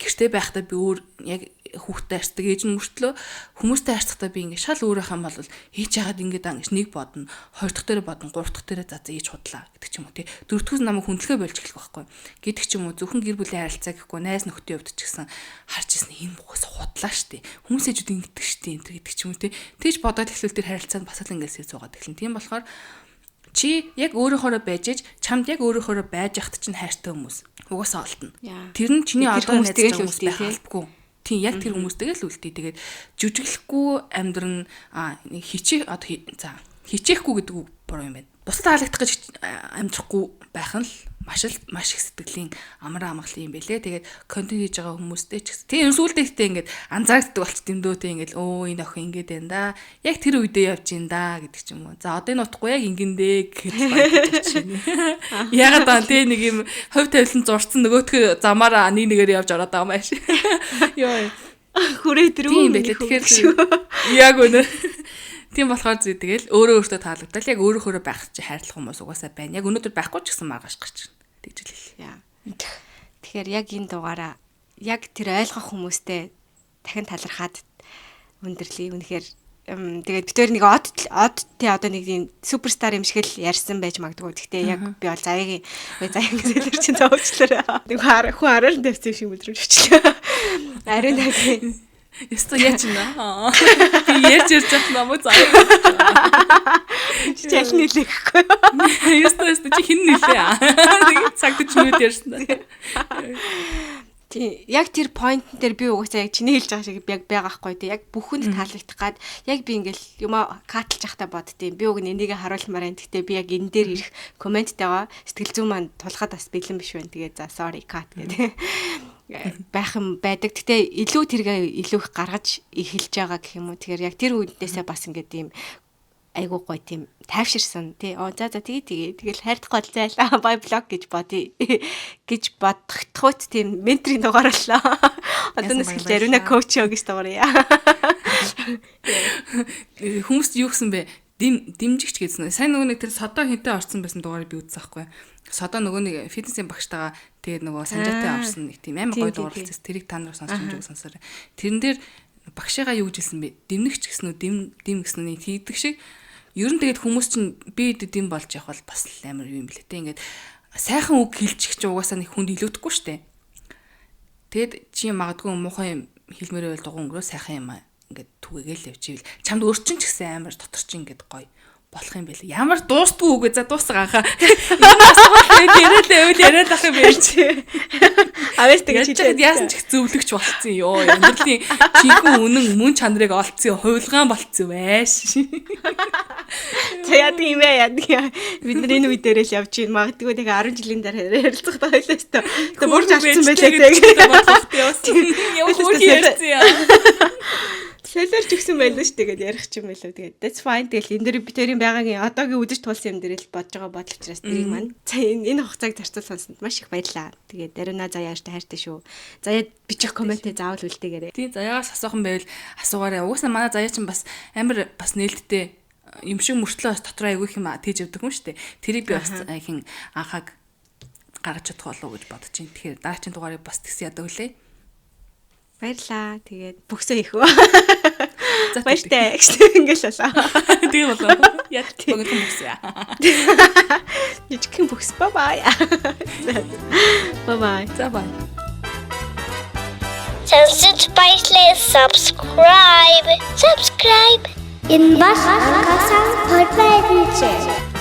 гэртээ байхдаа би өөр яг хүүхдтэй харьцдаг ээж нь мөртлөө хүмүүстэй харьцахдаа би ингээд шал өөр байх юм бол хийж яагаад ингээд аа гэж нэг бодно, хоёр дахь дээр бодно, гурав дахь дээр за ээж худлаа гэдэг ч юм уу тий. Дөрөвдүгээс намайг хүндлэгээ болж эхлэх байхгүй. Гэдэг ч юм уу зөвхөн гэр бүлийн харилцаа гэхгүй найз нөхдийн хувьд ч гэсэн харж ирсэн энэ бухаас худлаа штэ. Хүмүүс ээжүүд ингэдэг штэ энэ гэдэг ч юм уу тий. Тэгж бодоод эхлүүл тэр харилцаанд бас л ингээд сэрж байгаа тэгэхээр тийм болохоор чи яг өөрөөхөөрөө байж ээж чамд яг өөрөөхөөрөө байж яхад чинь хайртай хүмүүс угаасаа олдно. Тэр нь чиний одоо найз хүмүүс байх албагүй. Тийм яг тэр хүмүүстэйгээ л үлдээ. Тэгээд жүжиглэхгүй амьдрын хичээ одоо за хичээхгүй гэдэг үг буруу юм байна. Бусад таалагдах гэж амжихгүй байх нь л маш их сэтгэлийн амраа амгалан юм бэлээ. Тэгээд контент хийж байгаа хүмүүстэй ч гэсэн. Тийм сүүлдээ ихтэй ингээд анзаардаг болчих юм дөө. Тэг ингээд энэ охин ингээд байна да. Яг тэр үедээ явж ин да гэдэг ч юм уу. За одоо энэ утгагүй яг ингэндээ гэхэд байж чинь. Ягаад ба тэ нэг юм хувь тавилан зурцсан нөгөөтгөө замаараа нэгээр явж ороод байгаа юм ааш. Йоо. Хүрээ дөрөв юм бэлээ. Тэгэхээр яг үнэ. Тийм болохоор зүй тэгэл өөртөө таалагдал яг өөрөөрөө байх чи хайрлах хүмүүс угаасаа байна. Яг өнөөдөр байхгүй ч гэсэн маргааш гарч байна. Тэгж л хэлээ. Тэгэхээр яг энэ дугаараа яг тэр ойлгох хүмүүстэй дахин талархаад өндөрлөе. Үнэхээр тэгээд битээр нэг од тий одоо нэг юм суперстар юм шиг л ярьсан байж магадгүй. Гэхдээ яг би бол заяагийн зэлэр чинь зовчлоо. Нэг хүн араар дэвсэн шиг өдрөж очлоо. Ариун нэг Ястаа яач наа. Би ярьж явах намайг заяа. Чи яг нийлэхгүй. Ястаа чи хин нийлээ. Тэгээд цагт ч нүд ярьсан. Тий, яг тэр point дээр би угаасаа яг чиний хэлж байгаа шиг яг байгаа хгүй тий. Яг бүхэнд таалагдах гад яг би ингээл юм катлж явахтаа боддtiin. Би уг нэнийгээ харуулмаар байна. Гэхдээ би яг энэ дээр ирэх комменттайгаа сэтгэл зүйн маань тулахад бас бэлэн биш байна. Тэгээ за sorry cut гэдэг. Байх юм байдаг. Гэтэ илүү тэргээ илүү их гаргаж эхэлж байгаа гэх юм уу. Тэгэхээр яг тэр үедээсээ бас ингээд ийм айгуу гоё тийм тайвширсан тий. За тэгэл хайрдахгүй бол зайлаа бай блог гэж бодъё гэж бодохтгойц тийм менторийн дугаарлаа. Одоо нэс хэлж ариуна коуч гэж дугаарья. Хүмүүс юу гэсэн бэ? Димжигч гэсэн. Сайн нөгөө нэг тэр содоо хинтээ орсон байсан дугаарыг би үзсэн байхгүй. Содоо нөгөө нэг фитнесийн багштайгаа тэгээд нөгөө санжаатай орсон нэг тийм амар гоё дугаарлалцээс тэрийг та нар сонсч юм сонсоорой. Тэрэн дээр багшигаа юу гэж хэлсэн бэ? Димнэгч гэсэн үү, дим гэсэн үү хийдэг шиг. Ер нь тэгээд хүмүүс чинь би дэм болж явах бол бас амар юм блэ тэ. Ингээд сайхан үг хэлчих чи угаасаа нэг хүнд илүүдэхгүй штэ. Тэгэд чи магадгүй муухай юм хэлмээрээ бол дугуун өнгөрөө сайхан юм ингээд түгээгээл явчихвэл чамд өөрчн ч гэсэн амар дотор чи ингээд гоё болох юм бэлээ. Ямар дуустгүй үгүй за дуусгаа анхаа. Энэ асуулт яриад ах юм байж. Авээс тэгж хэлээд яасан ч их зөвлөгч болцсон ёо. Амьдралын чийхэн үнэн мөн чанарыг олцсон хувилгаан болцсон байш. За яа тийм ээ яа. Бид нар энэ үе дээрээ л явж гин магадгүй тэгээ 10 жилийн дараа ярилцах байлаа шүү дээ. Тэгээ бүрж авсан байлаа тэгээ бодох явсан. Яа хөө ярьсан яа. Солиорч өгсөн байлаа шүү тэгээд ярих ч юм байлаа тэгээд that's fine тэгэл энэ дээр би тэрийн байгаагийн одоогийн үдэж тулсан юм дээр л бодож байгаа бодол учраас тэрийг маань за энэ хугацааг зарцуул сонсонд маш их баярлаа. Тэгээд Дарина заяаштай хайртай шүү. Заяа бичих комментээ заавал үлдээгээрэй. Тийм заяагаас асуухан байвал асуугаарай. Угаасаа манай заяа чинь бас амар бас нээлттэй юм шиг мөртлөө дотроо айгүй юм тийж явдаг юм шүү дээ. Тэрийг би бас хин анхааг гаргаж чадах болов уу гэж бодож байна. Тэгэхээр дараагийн дугаарыг бас тэгсэн ядаа үлээ. Баярлаа. Тэгээд бүксөө их үү. Баяртай. Ингээл болоо. Тэгээ болоо. Яа тийм бүкс яа. Жижигхэн бүкс. Bye. Bye. За бай. Сонсож баярлалаа. Subscribe. Энэ бас хагасан подбайд.